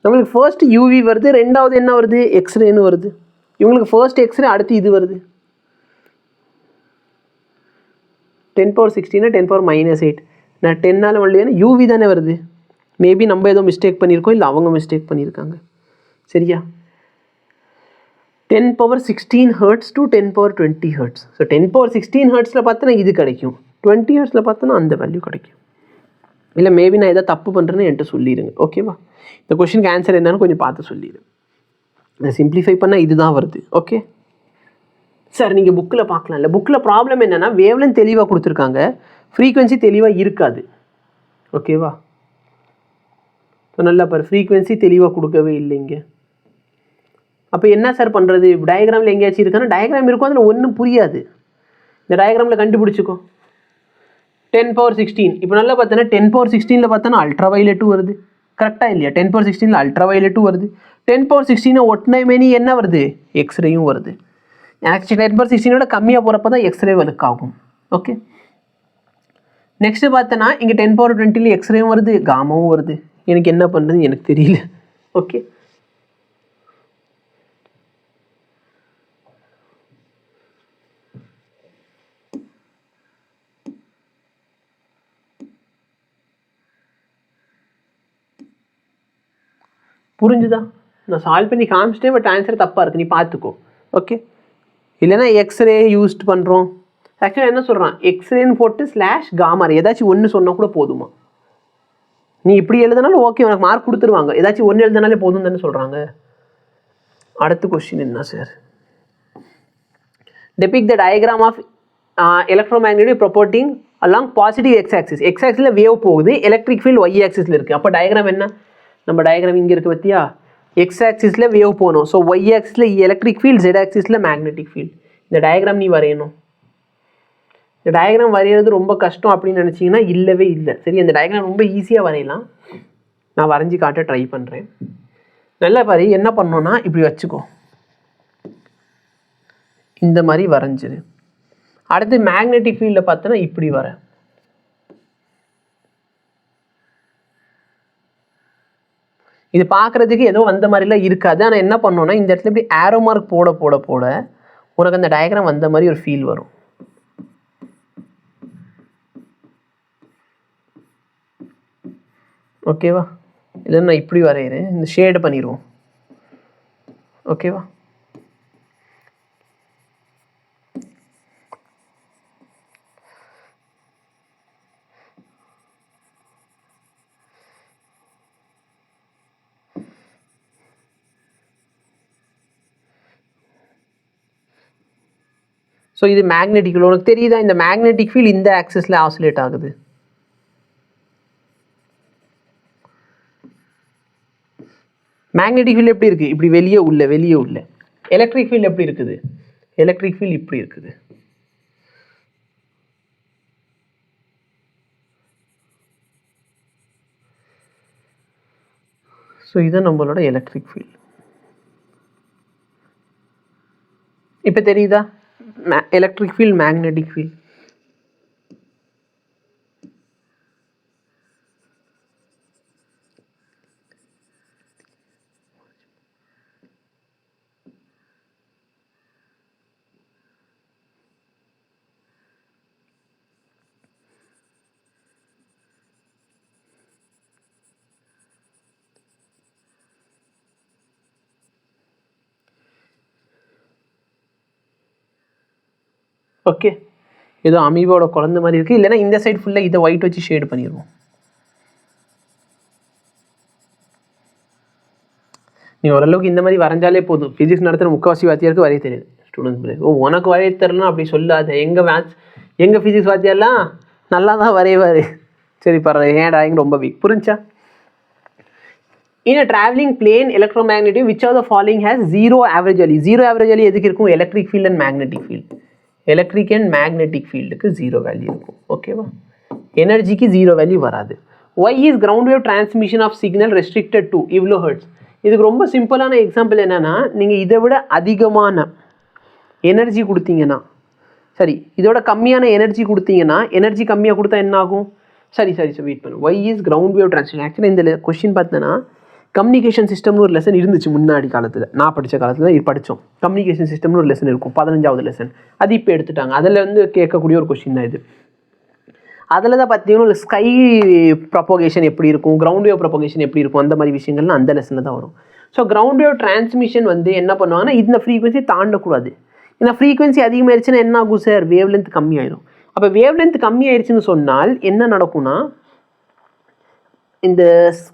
நம்மளுக்கு ஃபர்ஸ்ட் யூவி வருது, ரெண்டாவது என்ன வருது? எக்ஸ்ரேன்னு வருது. இவங்களுக்கு ஃபர்ஸ்ட் எக்ஸ்ரே, அடுத்து இது வருது. 10⁻16 10⁻−8. நான் 10ஆல் வரலையானா யூவி தானே வருது. மேபி நம்ம ஏதோ மிஸ்டேக் பண்ணியிருக்கோம், இல்லை அவங்க மிஸ்டேக் பண்ணியிருக்காங்க. சரியா? 10⁻16 ஹெர்ட்ஸ் டு 10⁻20 ஹெர்ட்ஸ். ஸோ 10⁻16 ஹெர்ட்ஸில் பார்த்தோன்னா இது கிடைக்கும், 20 ஹெர்ட்ஸில் பார்த்தோன்னா அந்த வேல்யூ கிடைக்கும். இல்லை மேபி நான் எதாவது தப்பு பண்ணுறேன்னு என்கிட்ட சொல்லிடுங்க. ஓகேவா? இந்த கொஷினுக்கு ஆன்சர் என்னன்னு கொஞ்சம் பார்த்து சொல்லிடுங்க. நான் சிம்பிளிஃபை பண்ணால் இது தான் வருது. ஓகே, சார் நீங்கள் புக்கில் பார்க்கலாம். இல்லை புக்கில் ப்ராப்ளம் என்னென்னா வேவ்லென்த் தெளிவாக கொடுத்துருக்காங்க, ஃப்ரீக்வன்சி தெளிவாக இருக்காது. ஓகேவா? ஸோ நல்லா பாரு, ஃப்ரீக்வன்சி தெளிவாக கொடுக்கவே இல்லைங்க. அப்போ என்ன சார் பண்ணுறது? டயக்ராமில் எங்கேயாச்சும் இருக்கான்னா டயக்ராம் இருக்கும், அதில் ஒன்றும் புரியாது. இந்த டயக்ராமில் கண்டுபிடிச்சிக்கோ. 10^16 இப்போ நல்லா பார்த்தோன்னா 10^16 பார்த்தோன்னா அல்ட்ரா வயலட்டும் வருது. கரெக்டாக இல்லையா? 10^16 அல்ட்ரா வயலட்டும் வருது. 10^16 ஒட்டின மேனி என்ன வருது? எக்ஸ்ரேயும் வருது. ஆக்சுவலி 10^16 கம்மியாக போகிறப்ப தான் எக்ஸ்ரே ஒர்க் ஆகும். ஓகே, நெக்ஸ்ட்டு பார்த்தோன்னா இங்கே 10^20 எக்ஸ்ரேயும் வருது, காமாவும் வருது. எனக்கு என்ன பண்ணுறது எனக்கு தெரியல. ஓகே, புரிஞ்சுதா? நான் சால்வ் பண்ணி காமிச்சிட்டேன், பட் ஆன்சர் தப்பாக இருக்குது, நீ பார்த்துக்கோ. ஓகே, இல்லைனா எக்ஸ்ரே யூஸ்ட் பண்ணுறோம். ஆக்சுவலாக என்ன சொல்கிறான், எக்ஸ்ரேன்னு போட்டு /காமா ஏதாச்சும் ஒன்று சொன்னால் கூட போதுமா? நீ இப்படி எழுதினாலும் ஓகே, உனக்கு மார்க் கொடுத்துருவாங்க. ஏதாச்சும் ஒன்று எழுதினாலே போதும் தானே சொல்கிறாங்க. அடுத்த கொஸ்டின் என்ன sir? Depict the diagram of electromagnetic propagating along positive X axis. X ஆக்சிஸில் வேவ் போகுது, எலக்ட்ரிக் ஃபீல்டு ஒய் ஆக்சிஸில் இருக்குது. அப்போ டயக்ராம் என்ன? நம்ம டயக்ராம் இங்கே இருக்குது பற்றியா? எக்ஸ் ஆக்சிஸில் வேவ் போகணும், ஸோ ஒய் ஆக்சிஸில் எலக்ட்ரிக் ஃபீல்டு, ஜெட் ஆக்சிஸில் மேக்னெட்டிக் ஃபீல்டு. இந்த டயக்ராம் நீ வரையணும். இந்த டயக்ராம் வரைகிறது ரொம்ப கஷ்டம் அப்படின்னு நினச்சிங்கன்னா இல்லவே இல்லை. சரி, அந்த டயக்ராம் ரொம்ப ஈஸியாக வரையலாம். நான் வரைஞ்சி காட்ட ட்ரை பண்ணுறேன். நல்லா பாரு, என்ன பண்ணோன்னா இப்படி வச்சுக்கோ, இந்த மாதிரி வரைஞ்சிரு. அடுத்து மேக்னெட்டிக் ஃபீல்டில் பார்த்தோன்னா இப்படி வர. இது பார்க்குறதுக்கு ஏதோ வந்த மாதிரிலாம் இருக்காது. ஆனால் என்ன பண்ணோன்னா இந்த இடத்துல இப்படி ஆரோ மார்க் போட போட போட உனக்கு அந்த டயக்ராம் வந்த மாதிரி ஒரு ஃபீல் வரும். ஓகேவா? இல்லை நான் இப்படி வரைகிறேன், இந்த ஷேடு பண்ணிடுவோம். ஓகேவா? ஸோ இது மேக்னெட்டிக் ஃபீல்டு. உனக்கு தெரியுதா இந்த மேக்னெட்டிக் ஃபீல்டு இந்த ஆக்சிஸில் ஆசிலேட் ஆகுது. மேக்னெட்டிக் ஃபீல்டு எப்படி இருக்குது? இப்படி வெளியே உள்ள வெளியே உள்ள. எலக்ட்ரிக் ஃபீல்டு எப்படி இருக்குது? எலக்ட்ரிக் ஃபீல்டு இப்படி இருக்குது. ஸோ இதுதான் நம்மளோட எலக்ட்ரிக் ஃபீல்டு. இப்போ தெரியுதா? Electric field, magnetic field. Okay, ஏதோ அமீபாவோட குழந்தை மாதிரி இருக்குது. இல்லைனா இந்த சைடு ஃபுல்லாக இதை ஒயிட் வச்சு ஷேடு பண்ணிடுவோம். நீ ஓரளவுக்கு இந்த மாதிரி வரைஞ்சாலே போதும். ஃபிசிக்ஸ் நடத்துகிற முக்கால்வாசி வாத்தியாருக்கு வரைய தெரியாது. ஸ்டூடெண்ட்ஸ் ஓ உனக்கு வரைய தெரிலனா அப்படி சொல்லாத. எங்கள் ஃபிசிக்ஸ் வாத்தியாரெலாம் நல்லா தான் வரைவார். சரி பரவாயில்ல, ஏன் ட்ராயிங் ரொம்ப வீக். புரிஞ்சா? In a traveling plane electromagnetic which of the following has zero average value. Zero average value எதுக்கு இருக்கும்? Electric field and magnetic field. Electric and magnetic ஃபீல்டுக்கு ஜீரோ வேல்யூ இருக்கும். ஓகேவா? எனர்ஜிக்கு ஜீரோ வேல்யூ வராது. Why is ground wave transmission of signal restricted to இவ்வளோ Hertz. இதுக்கு ரொம்ப சிம்பிளான எக்ஸாம்பிள் என்னென்னா, நீங்கள் இதை விட அதிகமான எனர்ஜி கொடுத்தீங்கன்னா, சரி இதோட கம்மியான எனர்ஜி கொடுத்தீங்கன்னா, எனர்ஜி கம்மியாக கொடுத்தா என்ன ஆகும்? சரி வெயிட் பண்ணு. Why is ground wave transmission. ஆக்சுவலாக இந்த கொஸ்டின் பார்த்தீங்கன்னா கம்யூனிகேஷன் சிஸ்டம்னு ஒரு லெசன் இருந்துச்சு முன்னாடி காலத்தில். நான் படித்த காலத்தில் படித்தோம். கம்யூனிகேஷன் சிஸ்டம்னு ஒரு லெசன் இருக்கும், 15வது லெசன். அது இப்போ எடுத்துட்டாங்க. அதில் வந்து கேட்கக்கூடிய ஒரு கொஸ்டின் தான் இது. அதில் தான் பார்த்தீங்கன்னா ஸ்கை ப்ரொபகேஷன் எப்படி இருக்கும், கிரவுண்ட் வேவ் ப்ரொபகேஷன் எப்படி இருக்கும், அந்த மாதிரி விஷயங்கள்லாம் அந்த லெசனில் தான் வரும். ஸோ கிரவுண்ட் வேவ் டிரான்ஸ்மிஷன் வந்து என்ன பண்ணுவாங்கன்னா, இந்த ஃப்ரீக்வன்சி தாண்டக்கூடாது. ஏன்னா ஃப்ரீக்வன்சி அதிகமாகிடுச்சுன்னா என்ன ஆகும் சார்? வேவ் லென்த் கம்மியாயிடும். அப்போ வேவ் லென்த் கம்மியாயிடுச்சுன்னு சொன்னால் என்ன நடக்கும்னா, இந்த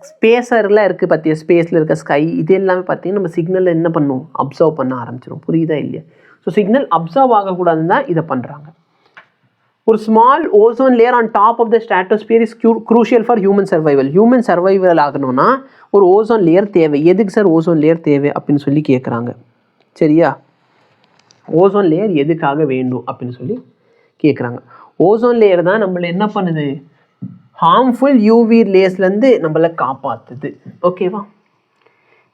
ஸ்பேஸர்லாம் இருக்குது பார்த்தியா, ஸ்பேஸில் இருக்க ஸ்கை இது எல்லாமே பார்த்திங்கன்னா நம்ம சிக்னலில் என்ன பண்ணும்? அப்சர்வ் பண்ண ஆரம்பிச்சிடும். புரியுதா இல்லையா? ஸோ சிக்னல் அப்சர்வ் ஆகக்கூடாதுன்னு தான் இதை பண்ணுறாங்க. ஒரு small ozone layer on top of the stratosphere is crucial for human survival. Human survival ஆகணும்னா ஒரு ஓசோன் லேயர் தேவை. எதுக்கு சார் ஓசோன் லேயர் தேவை அப்படின்னு சொல்லி கேட்குறாங்க. சரியா, ஓசோன் லேயர் எதுக்காக வேண்டும் அப்படின்னு சொல்லி கேட்குறாங்க. ஓசோன் லேயர் தான் நம்மளை என்ன பண்ணுது, ஹார்ம்ஃபுல் யூவி ரேஸ்லேருந்து நம்மளை காப்பாற்றுது. ஓகேவா.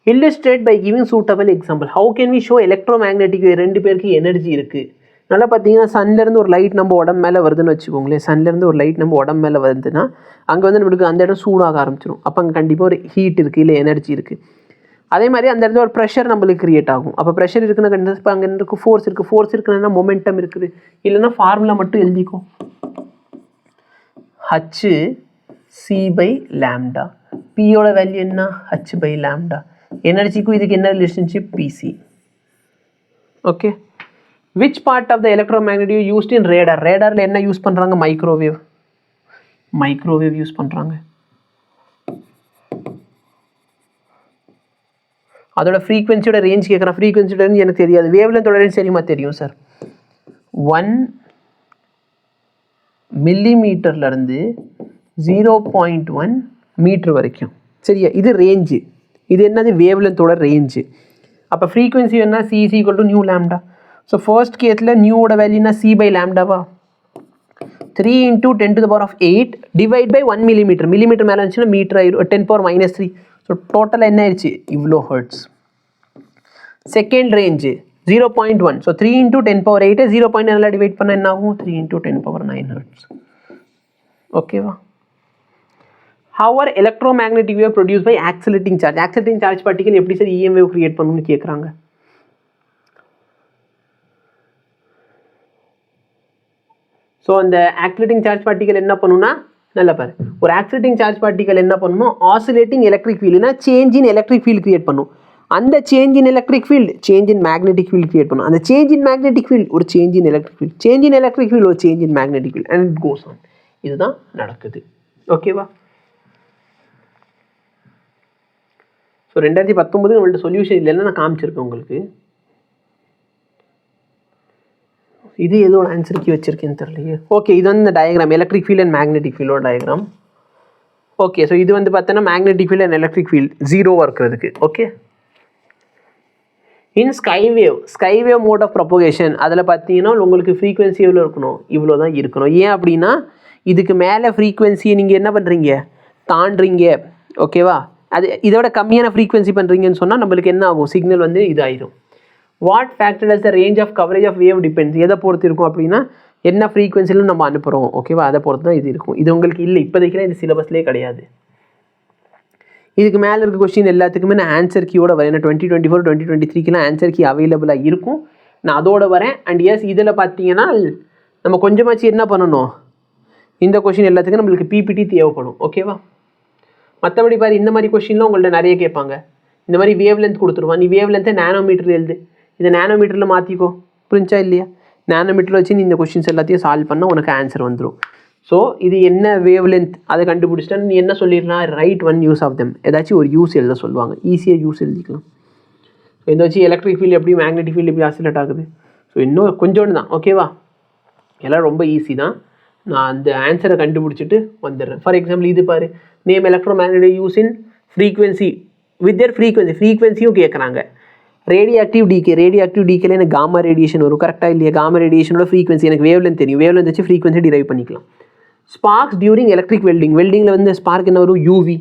Illustrate by giving suitable example. How can we show electromagnetic wave? ரெண்டு பேருக்கு எனர்ஜி இருக்குது. நல்லா பார்த்தீங்கன்னா சன்லேருந்து ஒரு லைட் நம்ம உடம்பு மேலே வருதுன்னு வச்சுக்கோங்களேன். சன்லேருந்து ஒரு லைட் நம்ம உடம்பு மேலே வருதுன்னா அங்கே வந்து நம்மளுக்கு அந்த இடம் சூடாக ஆரம்பிச்சிடும். அப்போ அங்கே கண்டிப்பாக ஒரு ஹீட் இருக்குது, இல்லை எனர்ஜி இருக்குது. அதே மாதிரி அந்த இடத்துல ஒரு ப்ரெஷர் நம்மளுக்கு கிரியேட் ஆகும். அப்போ ப்ரெஷர் இருக்குன்னா கண்டிப்பாக அங்கே இருக்குது ஃபோர்ஸ் இருக்குது. ஃபோர்ஸ் இருக்குன்னா மொமெண்டம் இருக்குது. இல்லைன்னா ஃபார்முலா மட்டும் எழுதிக்கும், ஹச் சி பை லேம்டா. பியோட வேல்யூ என்ன, ஹச் பை லேம்டா. எனர்ஜிக்கும் இதுக்கு என்ன relationship, PC. Okay. Which part of the electromagnetic wave used in radar? ரேடாரில் என்ன யூஸ் பண்ணுறாங்க, மைக்ரோவேவ். மைக்ரோவேவ் யூஸ் பண்ணுறாங்க. அதோட ஃப்ரீக்வன்சியோட ரேஞ்ச் கேட்குறேன். ஃப்ரீக்வன்சியோட ரேஞ்ச் எனக்கு தெரியாது. வேவ்லென்த்தோட ரேஞ்ச் தெரியுமா? தெரியும் சார். 1 மில்லிமீட்டர்லேருந்து 0.1 மீட்டர் வரைக்கும். சரியா, இது ரேஞ்சு. இது என்னது, வேவ்லென்த்தோட ரேஞ்சு. அப்போ ஃப்ரீக்வன்சி என்ன, C is equal to nu lambda. So first கேஸில் நியூவோட வேல்யூனா சி பை லேம்டாவா. 3 × 10⁸ டிவைட் பை 1 மில்லிமீட்டர். மில்லிமீட்டர் மேலே இருந்துச்சுன்னா மீட்டர் ஆயிடும், 10⁻³ ஸோ டோட்டலாக என்ன ஆயிடுச்சு, இவ்வளோ hertz. Second range 0.1. So 3 × 10⁸ 0.9 divide பண்ணால் என்ன ஆகும், 3 × 10⁹ ஹெர்ட்ஸ். ஓகேவா. How are electromagnetic wave produced by accelerating charge? Accelerating charge particle எப்படி சார் EM wave create பண்ணணும்னு கேட்குறாங்க. ஸோ அந்த ஆக்சிலேட்டிங் சார்ஜ் பார்ட்டிகல் என்ன பண்ணுன்னா, நல்லா பாரு, ஒரு ஆக்சிலேட்டிங் சார்ஜ் பார்ட்டிகல் என்ன பண்ணுமோ, ஆசிலேட்டிங் எலக்ட்ரிக் ஃபீல்டுனா change in electric field create பண்ணும். அந்த change in electric field change in magnetic field create பண்ணும். அந்த சேஞ்ச் இன் மேக்னெட்டிக் ஃபீல்டு ஒரு change in electric field, change in electric field ஒரு change in magnetic field, and it goes on. இதுதான் நடக்குது. ஓகேவா. So 2019 நம்மள்ட்ட சொல்யூஷன் இல்லைன்னா நான் காமிச்சிருக்கேன் உங்களுக்கு. இது எதோட ஆன்சர் கீ வச்சிருக்கேன்னு தெரியலையே. ஓகே, இது வந்து இந்த diagram electric field and magnetic ஃபீல்டோட டயக்ராம். ஓகே, ஸோ இது வந்து பார்த்தோன்னா magnetic field and electric field ஜீரோவாக இருக்கிறதுக்கு. Okay. In sky wave mode of propagation அதில் பார்த்தீங்கன்னா உங்களுக்கு ஃப்ரீக்வன்சி எவ்வளோ இருக்கணும், இவ்வளோ தான் இருக்கணும். ஏன் அப்படின்னா இதுக்கு மேலே ஃப்ரீக்வன்சியை நீங்கள் என்ன பண்ணுறீங்க, தாண்டுறீங்க. ஓகேவா. அது இதோட கம்மியான ஃப்ரீக்வன்சி பண்ணுறீங்கன்னு சொன்னால் நம்மளுக்கு என்ன ஆகும், சிக்னல் வந்து இதாயிரும். What factor does the range of coverage of wave depends? எதை பொறுத்து இருக்கும் அப்படின்னா என்ன ஃப்ரீக்வன்சிலும் நம்ம அனுப்புகிறோம். ஓகேவா, அதை பொறுத்து தான் இது இருக்கும். இது உங்களுக்கு இல்லை, இப்போதைக்கு இது சிலபஸ்லேயே கிடையாது. இதுக்கு மேலே இருக்க கொஸ்டின் எல்லாத்துக்குமே நான் ஆன்சர் கீயோட வரேன். 2024 2023 ஆன்சர் கீ அவைலபிளாக இருக்கும், நான் அதோட வரேன். அண்ட் எஸ் இதில் பார்த்தீங்கன்னா நம்ம கொஞ்சமாச்சு என்ன பண்ணணும், இந்த கொஸ்டின் எல்லாத்துக்கும் நம்மளுக்கு பிபிடி தேவைப்படும். ஓகேவா. மற்றபடி பாரு, இந்த மாதிரி கொஸ்டின்லாம் உங்கள்ட்ட நிறைய கேட்பாங்க. இந்த மாதிரி வேவ் லென்த் கொடுத்துருவான், நீ வேவ் லென்த்தை நேனோமீட்டர் எழுது, இதை நேனோமீட்டரில் மாற்றிக்கோ. புரிஞ்சா இல்லையா. நேனோமீட்டரில் வச்சு நீ இந்த கொஸ்டின்ஸ் எல்லாத்தையும் சால்வ் பண்ணால் உனக்கு ஆன்சர் வந்துடும். ஸோ இது என்ன வேவ் லென்த் அதை கண்டுபிடிச்சிட்டா நீ என்ன சொல்லிடலாம், write one use of them. ஏதாச்சும் ஒரு யூஸ் எழுத சொல்லுவாங்க, ஈஸியாக யூஸ் எழுதிக்கலாம். ஸோ இதை வச்சு எலக்ட்ரிக் ஃபீல்டு எப்படி, மேக்னெட்டிக் ஃபீல்டு எப்படி ஆசிலேட் ஆகுது. ஸோ இன்னும் கொஞ்சோண்டு தான். ஓகேவா, எல்லாம் ரொம்ப ஈஸி தான். நான் அந்த ஆன்சரை கண்டுபிடிச்சிட்டு வந்துடுறேன். ஃபார் எக்ஸாம்பிள் இது பாரு, name electromagnetic use in frequency with their ஃப்ரீக்வன்சியும் கேட்குறாங்க. ரேடியோ ஆக்டிவ் டீக்கேல எனக்கு காமா ரேடியேஷன் வரும். கரெக்டாக இல்லையா. காமா ரேடியேஷனோட ஃப்ரீக்வன்சி எனக்கு வேவ் லென்த் தெரியும், வேவ் லென்த் வச்சு ஃப்ரீக்வன்சி டிரைவ் பண்ணிக்கலாம். ஸ்பார்க்ஸ் டியூரிங் எலக்ட்ரிக் வெல்டிங்கில் வந்து ஸ்பார்க் என்ன வரும், யூவி.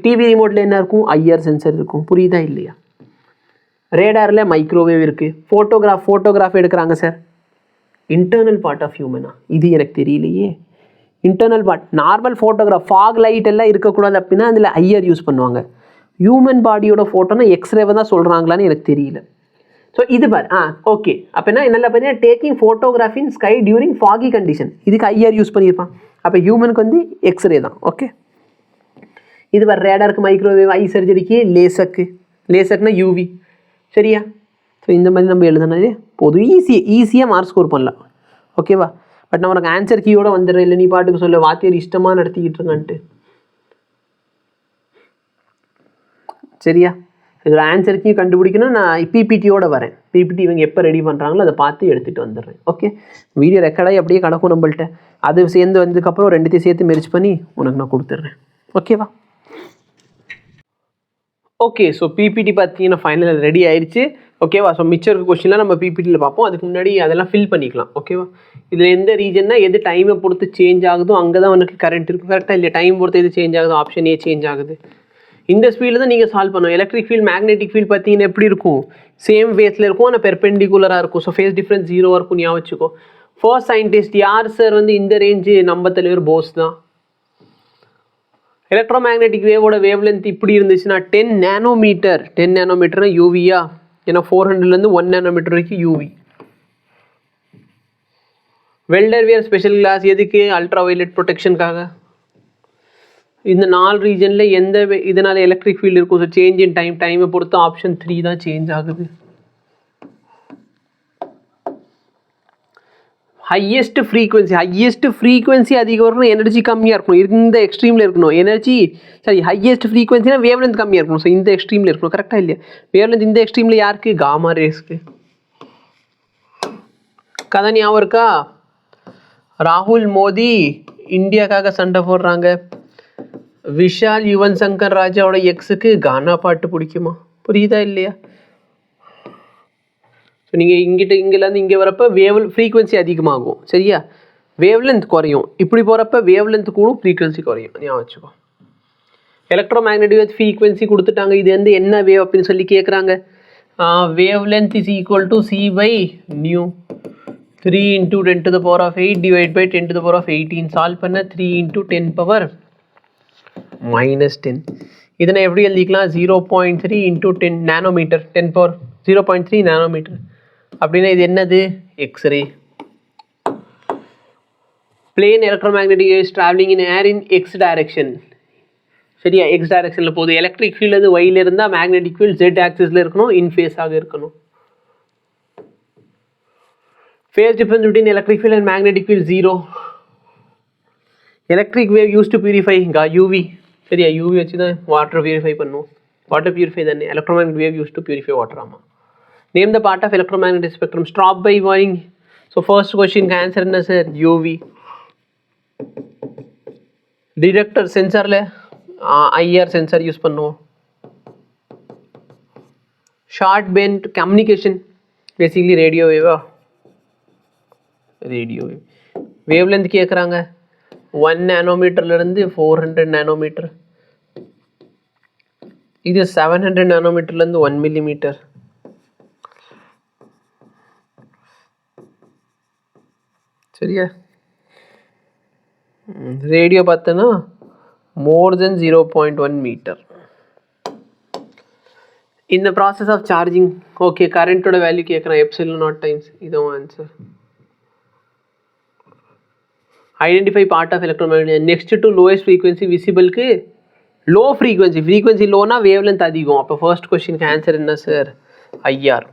டிவி ரிமோட்டில் என்ன இருக்கும், ஐஆர் சென்சர் இருக்கும். புரியுதா இல்லையா. ரேடாரில் மைக்ரோவேவ் இருக்குது. ஃபோட்டோகிராஃப் எடுக்கிறாங்க சார், இன்டர்னல் பார்ட் ஆஃப் ஹியூமனா, இது எனக்கு தெரியலையே. Internal part normal photograph, fog light எல்லாம் இருக்கக்கூடாது அப்படின்னா அதில் ஐஆர் யூஸ் பண்ணுவாங்க. ஹியூமன் பாடியோட ஃபோட்டோனா எக்ஸ்ரேவை தான் சொல்கிறாங்களான்னு எனக்கு தெரியல. ஸோ இது பார், ஓகே. அப்போ என்ன பார்த்தீங்கன்னா டேக்கிங் ஃபோட்டோகிராஃபி இன் ஸ்கை டியூரிங் ஃபாகி கண்டிஷன், இதுக்கு ஐஆர் யூஸ் பண்ணியிருப்பான். அப்போ ஹியூமனுக்கு வந்து எக்ஸ்ரே தான். ஓகே. இது பார், ரேடாருக்கு மைக்ரோவேவ், ஐ சர்ஜரிக்கு லேசக்னா யூவி. சரியா. ஸோ இந்த மாதிரி நம்ம எழுதுனாலே போதும், ஈஸியாக மார்க் ஸ்கோர் பண்ணலாம். ஓகேவா. பட் நான் உனக்கு ஆன்சர் கீயோட வந்துடுறேன், இல்லை நீ பாட்டுக்கு சொல்ல வாத்தியார் இஷ்டமாக நடத்திக்கிட்டு இருக்கான்ட்டு. சரியா. இதோட ஆன்சர் கீ கண்டுபிடிக்கணும், நான் பிபிடியோட வரேன். பிபிடி இவங்க எப்போ ரெடி பண்ணுறாங்களோ அதை பார்த்து எடுத்துகிட்டு வந்துடுறேன். ஓகே, வீடியோ ரெக்கார்டாகி அப்படியே கிடக்கும் நம்மள்ட்ட. அது சேர்ந்து வந்ததுக்கப்புறம் ரெண்டுத்தையும் சேர்த்து மெர்ஜ் பண்ணி உனக்கு நான் கொடுத்துட்றேன். ஓகேவா? ஓகே, ஸோ பிபிடி பார்த்தீங்கன்னா ஃபைனல் ரெடி ஆயிடுச்சு. ஓகேவா? ஸோ மிச்சம் இருக்க கொஸ்டின்லாம் நம்ம பிபிடியில் பார்ப்போம். அதுக்கு முன்னாடி அதெல்லாம் ஃபில் பண்ணிக்கலாம். ஓகேவா? இதில் எந்த ரீஜன்னா எது டைமை பொறுத்து சேஞ்ச் ஆகுதோ அங்கே தான் உனக்கு கரண்ட் இருக்கும். கரெக்டாக இல்லையா? டைம் பொறுத்து எது சேஞ்ச் ஆகுதோ ஆப்ஷன் ஏ சேஞ்ச் ஆகுது. இந்த ஸ்பீடில் தான் நீங்கள் சால்வ் பண்ணணும். எலக்ட்ரிக் ஃபீல்ட் மேக்னெட்டிக் ஃபீல்ட் பார்த்தீங்கன்னா எப்படி இருக்கும்? சேம் ஃபேஸில் இருக்கும், ஆனால் பெர்பெண்டிகுலராக இருக்கும். ஸோ ஃபேஸ் டிஃப்ரென்ஸ் 0 இருக்கும். ஞாபகம் வச்சுக்கோ. ஃபர்ஸ்ட் சயின்டிஸ்ட் யார் சார்? இந்த ரேஞ்சு நம்ம தலைவர் போஸ் தான். எலக்ட்ரோமேக்னெட்டிக் வேவோட வேவ் லென்த் இப்படி இருந்துச்சுன்னா 10 நானோமீட்டர். 10 நானோமீட்டர்னா யூவியா? ஏன்னா 400லேருந்து 1 நானோமீட்டர் வரைக்கும் UV. Welder wear special glass எதுக்கு? அல்ட்ரா வயலட் ப்ரொடெக்ஷனுக்காக. இந்த 4 ரீஜனில் எந்த இதனால் எலக்ட்ரிக் ஃபீல்டு இருக்கும்? ஸோ சேஞ்ச் இன் டைமை பொறுத்து ஆப்ஷன் 3 தான் சேஞ்ச் ஆகுது. ஹையஸ்ட் ஃப்ரீக்வன்சி அதிகம் இருக்கணும், எனர்ஜி கம்மியாக இருக்கணும். இந்த எக்ஸ்ட்ரீமில் இருக்கணும் எனர்ஜி. சரி, ஹையஸ்ட் ஃப்ரீக்வன்சினா வேவ் லென்த் கம்மியாக இருக்கணும். ஸோ இந்த எக்ஸ்ட்ரீமில் இருக்கணும். கரெக்டாக இல்லையா? வேவ் லென்த் இந்த எக்ஸ்ட்ரீமில் யாருக்கு? காமா ரேஸ்க்கு. கதை ஞாபகம் இருக்கா? ராகுல் மோடி இந்தியாக்காக சண்டை போடுறாங்க. விஷால் யுவன் சங்கர் ராஜாவோட எக்ஸுக்கு கானா பாட்டு பிடிக்குமா? புரியுதா இல்லையா? ஸோ நீங்கள் இங்கேருந்து இங்கே வரப்போ ஃப்ரீக்வன்சி அதிகமாகும். சரியா? வேவ் லென்த் குறையும். இப்படி போகிறப்ப வேவ் லென்த் கூடும், ஃப்ரீக்வன்சி குறையும். ஞாபகம் வச்சுக்கோ. எலக்ட்ரோ மேக்னெட்டிக் வேவ் ஃப்ரீக்வன்சி கொடுத்துட்டாங்க. இது என்ன வேவ் அப்படின்னு சொல்லி கேட்குறாங்க. Wave length is equal to c by nu. 3 × 10⁸ divide by 10⁸18. Solve பண்ண 3 × 10⁻−10. இதனை எப்படி எழுதிக்கலாம்? 0.3 × 10 நானோமீட்டர். 0.3 நானோமீட்டர் அப்படின்னா இது என்னது? X-ray. Plane electromagnetic waves travelling in air in x direction. சரியா? எக்ஸ் டைரக்ஷனில் போகுது. எலக்ட்ரிக் ஃபீல்டு அது ஒயில் இருந்தால் மேக்னெட்டிக் ஃபீல்டு ஜெட் ஆக்சிஸில் இருக்கணும், இன் ஃபேஸாக இருக்கணும். Phase difference between electric field and magnetic field 0. Electric wave used to purify UV. சரியா? UV வச்சு தான் வாட்டர் பியூரிஃபை பண்ணுவோம். வாட்டர் பியூரிஃபை தானே. Electromagnetic wave use to purify water. ஆமாம். Name the part of electromagnetic spectrum. Stop by warning. So first கொஸ்டினுக்கு answer என்ன sir? UV. Detector சென்சாரில் IR sensor use பண்ணுவோம். Short band communication basically radio வேவா? Radio wave. Wavelength கேட்குறாங்க. 1 நானோமீட்டர்லேருந்து 400 nanometre. இது 700 நானோமீட்டர்லேருந்து 1 millimetre. சரியா? ரேடியோ பார்த்தோன்னா மோர் தென் 0.1 மீட்டர். இந்த ப்ராசஸ் ஆஃப் சார்ஜிங். ஓகே, கரண்ட்டோட வேல்யூ கேட்குறேன். ε0 டைம்ஸ். இதுவும் answer. Identify part of electromagnetic. Next to lowest frequency விசிபிளுக்கு லோ ஃப்ரீக்வன்சி லோனா வேவ் லென்த் அதிகம். அப்போ ஃபர்ஸ்ட் கொஸ்டினுக்கு ஆன்சர் என்ன சார்? ஐஆர்.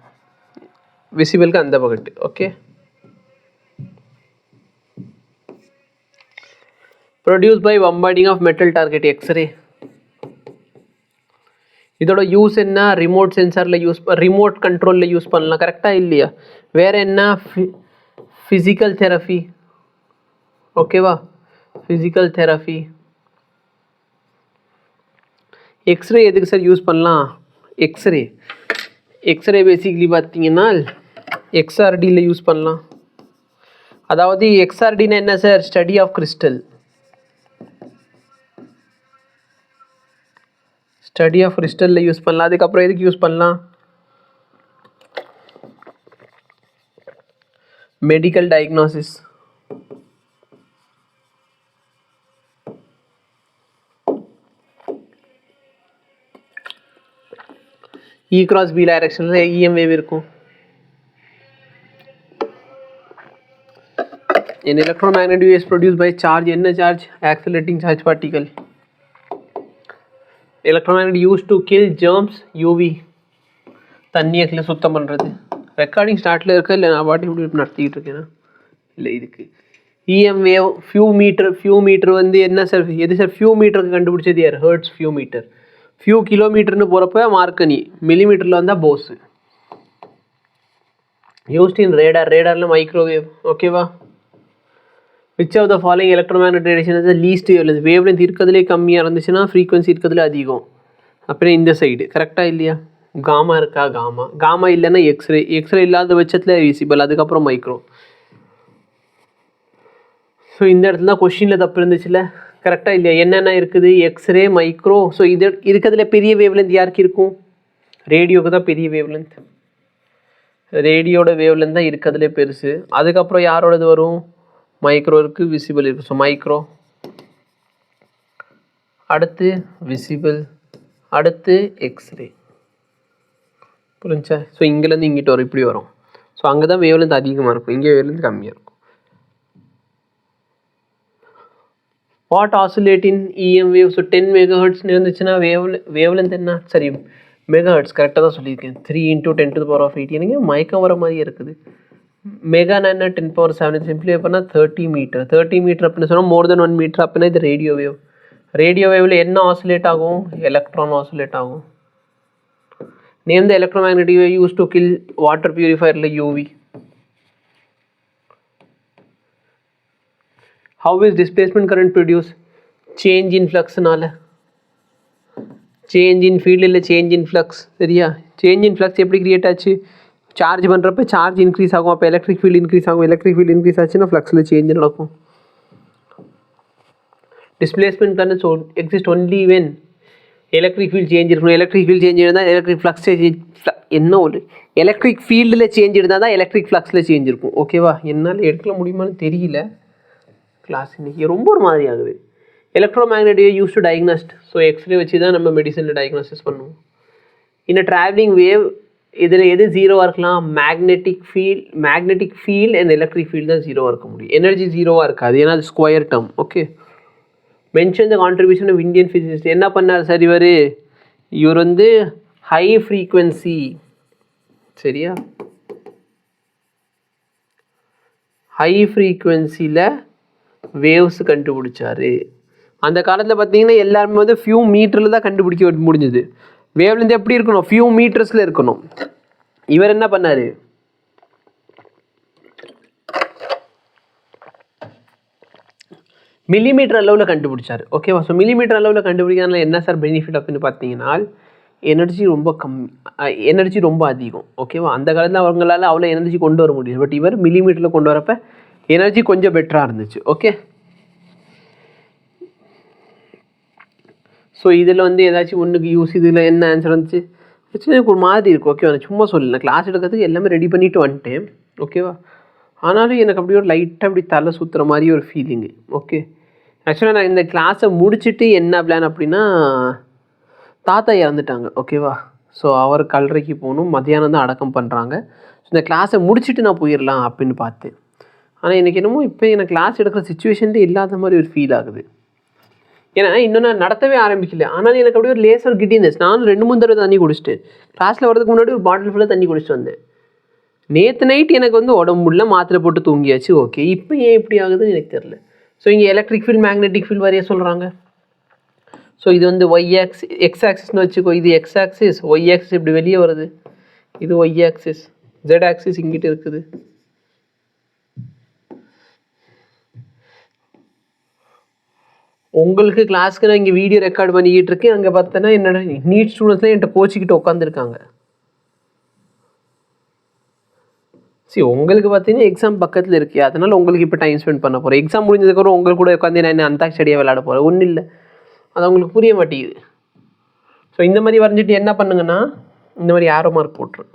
விசிபிளுக்கு அந்த பக்கெட்டு. Okay. Produce by bombarding of metal target. X ray. இதோட யூஸ் என்ன? ரிமோட் சென்சாரில் ரிமோட் கண்ட்ரோலில் யூஸ் பண்ணலாம். கரெக்டாக இல்லையா? வேறு என்ன? Physical therapy. ஓகேவா? Physical therapy. எக்ஸ்ரே எதுக்கு சார் யூஸ் பண்ணலாம்? எக்ஸ்ரே பேசிக்கலி பார்த்தீங்கன்னா எக்ஸ்ஆர்டியில் யூஸ் பண்ணலாம். அதாவது எக்ஸ்ஆர்டினா என்ன sir? Study of crystal. Study of கிறிஸ்டலில் யூஸ் பண்ணலாம். அதுக்கப்புறம் எதுக்கு யூஸ் பண்ணலாம்? Medical diagnosis. E cross B டைரக்ஷனில் EM வேவ் இருக்கும். An electromagnetic wave is produced by charge. என்ன charge? accelerating charge particle. Electromagnetic used to kill germs. UV. தண்ணியை சுத்தம் பண்ணுறது. ரெக்கார்டிங் ஸ்டார்ட்டில் இருக்க இல்லை? நான் பாட்டி இப்படி நடத்திக்கிட்டு இருக்கேன்னா இல்லை. இதுக்கு EM வேவ் ஃபியூ மீட்டர் என்ன சார்? எது சார் ஃபியூ மீட்டருக்கு கண்டுபிடிச்சது யார்? Hertz few metre. ஃபியூ கிலோமீட்டர்னு போகிறப்ப மார்க்கனி. மில்லிமீட்டரில் வந்தால் போஸு. யூஸ்ட் இன் ரேடார், ரேடாரில் மைக்ரோவேவ். ஓகேவா? Which of the following electromagnetic radiation is the least wavelength? Wavelength இருக்கிறதுலே கம்மியாக இருந்துச்சுன்னா ஃப்ரீக்வன்சி இருக்கிறதுல அதிகம். அப்புறம் இந்த சைடு கரெக்டாக இல்லையா? காமா இருக்கா? காமா இல்லைன்னா எக்ஸ்ரே, எக்ஸ்ரே இல்லாத பட்சத்தில் விசிபிள், அதுக்கப்புறம் மைக்ரோ. ஸோ இந்த இடத்துல தான் கொஷினில் தப்பு இருந்துச்சுல்ல, கரெக்டாக இல்லையா? என்னென்ன இருக்குது? X ray, micro. ஸோ இது இருக்கிறதுல பெரிய வேவ்லென்த் யாருக்கு இருக்கும்? ரேடியோவுக்கு தான் பெரிய வேவ்லென்த். ரேடியோட வேவ்லென்த் தான் இருக்கிறதுலே பெருசு. அதுக்கப்புறம் யாரோடது வரும்? மைக்ரோ இருக்குது, விசிபிள் இருக்குது. ஸோ மைக்ரோ, அடுத்து விசிபிள், அடுத்து எக்ஸ்ரே. புரிஞ்சா? ஸோ இங்கேருந்து இங்கிட்ட வரும், இப்படி வரும். ஸோ அங்கே தான் வேவ்லென்த் அதிகமாக இருக்கும், இங்கே வேவ்லென்த் கம்மியாக இருக்கும். What oscillate in EM wave? So 10 MHz இருந்துச்சுன்னா வேவ்லென்த் என்ன? சரி, மெகாஹெர்ட்ஸ் கரெக்டாக தான் சொல்லியிருக்கேன். 3 × 10⁸. எனக்கு மயக்கம் வர மாதிரியே இருக்குது. மெகானா என்ன? 10⁷. சிம்பிளி பண்ணால் 30 மீட்டர். 30 மீட்டர் அப்படின்னு சொன்னால் மோர் தென் 1 மீட்டர் அப்படின்னா இது ரேடியோ வேவ். ரேடியோ வேவில் என்ன ஆசிலேட் ஆகும்? எலக்ட்ரான் ஆசிலேட் ஆகும். Name the electromagnetic wave use to kill water பியூரிஃபயரில் UV. How is displacement current produced? Change in flux-னால. சேஞ்ச் இன் ஃபீல்டு இல்லை சேஞ்ச் இன் ஃப்ளக்ஸ். சரியா? சேஞ்ச் இன் ஃப்ளக்ஸ் எப்படி create ஆச்சு? Charge பண்ணுறப்ப சார்ஜ் இன்க்ரீஸ் ஆகும், அப்போ எலக்ட்ரிக் ஃபீல்டு இன்க்ரீஸ் ஆகும். எலக்ட்ரிக் ஃபீல்டு இன்க்ரீஸ் ஆச்சுன்னா ஃப்ளக்ஸில் சேஞ்ச் நடக்கும். Displacement current exist only when electric field change இருக்கணும். எலக்ட்ரிக் ஃபீல்டு சேஞ்ச் இருந்தால் எலக்ட்ரிக் ஃப்ளக்ஸ் என்ன ஒரு எலக்ட்ரிக் ஃபீல்டில் சேஞ்ச் இருந்தால் தான் எலக்ட்ரிக் ஃப்ளக்ஸில் சேஞ்ச் இருக்கும். ஓகேவா? என்னால் எடுக்க முடியுமான்னு தெரியல. கிளாஸ் இன்னைக்கு ரொம்ப ஒரு மாதிரி ஆகுது. Electromagnetic use to diagnose. So X ray வச்சு தான் நம்ம மெடிசனில் டயக்னோசிஸ் பண்ணுவோம். இந்த ட்ராவலிங் வேவ் இதில் எது ஜீரோவாக இருக்கலாம்? Magnetic field and electric field தான் ஜீரோவாக இருக்க முடியும். எனர்ஜி ஜீரோவாக இருக்காது, ஏன்னா அது square term. Okay, mention the contribution of Indian physicist. என்ன பண்ணார் சார் இவர் வந்து ஹை ஃப்ரீக்வன்சி, சரியா, ஹை ஃப்ரீக்வன்சியில் வேவ்ஸ் கண்டுபிடிச்சாரு. அந்த காலத்தில் பார்த்தீங்கன்னா எல்லாருமே வந்து ஃபியூ மீட்டரில் தான் கண்டுபிடிக்க முடிஞ்சுது. வேவ்லேருந்து எப்படி இருக்கணும்? ஃபியூ மீட்டர்ஸில் இருக்கணும். இவர் என்ன பண்ணார்? மில்லிமீட்டர் அளவில் கண்டுபிடிச்சார். ஓகேவா? ஸோ மில்லிமீட்டர் அளவில் கண்டுபிடிக்கிறதுனால என்ன சார் பெனிஃபிட் அப்படின்னு பார்த்தீங்கன்னா, எனர்ஜி ரொம்ப கம்மி, எனர்ஜி ரொம்ப அதிகம். ஓகேவா? அந்த காலத்தில் அவங்களால அவ்வளோ எனர்ஜி கொண்டு வர முடியும். பட் இவர் மில்லிமீட்டரில் கொண்டு வரப்போ எனர்ஜி கொஞ்சம் பெட்டராக இருந்துச்சு. ஓகே, ஸோ இதில் வந்து ஏதாச்சும் ஒன்றுக்கு யூஸ், இதில் என்ன ஆன்சர் வந்துச்சு? எனக்கு ஒரு மாதிரி இருக்கும். ஓகேவா? நான் சும்மா சொல்லலை, கிளாஸ் எடுக்கிறதுக்கு எல்லாமே ரெடி பண்ணிவிட்டு வந்துட்டேன். ஓகேவா? ஆனாலும் எனக்கு அப்படி ஒரு லைட்டாக அப்படி தலை சுற்றுற மாதிரி ஒரு ஃபீலிங்கு. ஓகே, ஆக்சுவலாக நான் இந்த கிளாஸை முடிச்சுட்டு என்ன பிளான் அப்படின்னா, தாத்தா இறந்துட்டாங்க. ஓகேவா? ஸோ அவர் கல்லறைக்கு போகணும், மத்தியானம் தான் அடக்கம் பண்ணுறாங்க. ஸோ இந்த கிளாஸை முடிச்சுட்டு நான் போயிடலாம் அப்படின்னு பார்த்தேன். ஆனால் எனக்கு என்னமோ இப்போ எனக்கு கிளாஸ் எடுக்கிற சுச்சுவேஷன்லேயே இல்லாத மாதிரி ஒரு ஃபீல் ஆகுது. ஏன்னா இன்னும் நான் நடத்தவே ஆரம்பிக்கல, ஆனால் எனக்கு அப்படியே ஒரு லேசர் கிட்டினஸ். நானும் 2-3 தடவை தண்ணி குடிச்சிட்டேன். கிளாஸில் வரதுக்கு முன்னாடி ஒரு பாட்டில் ஃபுல்லாக தண்ணி குடிச்சிட்டு வந்தேன். நேற்று நைட் எனக்கு வந்து உடம்பு முடியல, மாத்திரை போட்டு தூங்கியாச்சு. ஓகே, இப்போ ஏன் இப்படி ஆகுதுன்னு எனக்கு தெரில. ஸோ இங்கே எலக்ட்ரிக் ஃபீல்டு, மேக்னெட்டிக் ஃபீல்டு வரைய சொல்கிறாங்க. ஸோ இது வந்து எக்ஸ் ஆக்சிஸ்னு வச்சுக்கோ. இது எக்ஸ் ஆக்சிஸ், ஒய் ஆக்சிஸ் இப்படி வெளியே வருது. இது ஒய் ஆக்சிஸ், ஜெட் ஆக்சிஸ் இங்கிட்ட இருக்குது. உங்களுக்கு கிளாஸ்க்கு நான் இங்கே வீடியோ ரெக்கார்ட் பண்ணிக்கிட்டு இருக்கேன். அங்கே பார்த்தோன்னா என்னோட நீட் ஸ்டூடெண்ட்ஸ்லாம் என்கிட்ட கோச்சிக்கிட்டு உட்காந்துருக்காங்க. சரி, உங்களுக்கு பார்த்தீங்கன்னா எக்ஸாம் பக்கத்தில் இருக்குது, அதனால் உங்களுக்கு இப்போ டைம் ஸ்பெண்ட் பண்ண போகிறேன். எக்ஸாம் முடிஞ்சதுக்கப்புறம் உங்களுக்கு கூட உட்காந்து நான் என்ன அந்தாக்ஷரியாக விளையாட போகிறேன்? ஒன்றும் இல்லை, அது உங்களுக்கு புரிய மாட்டேங்குது. ஸோ இந்த மாதிரி வரைஞ்சிட்டு என்ன பண்ணுங்கன்னா, இந்த மாதிரி ஆரோ மார்க் போட்டுரு.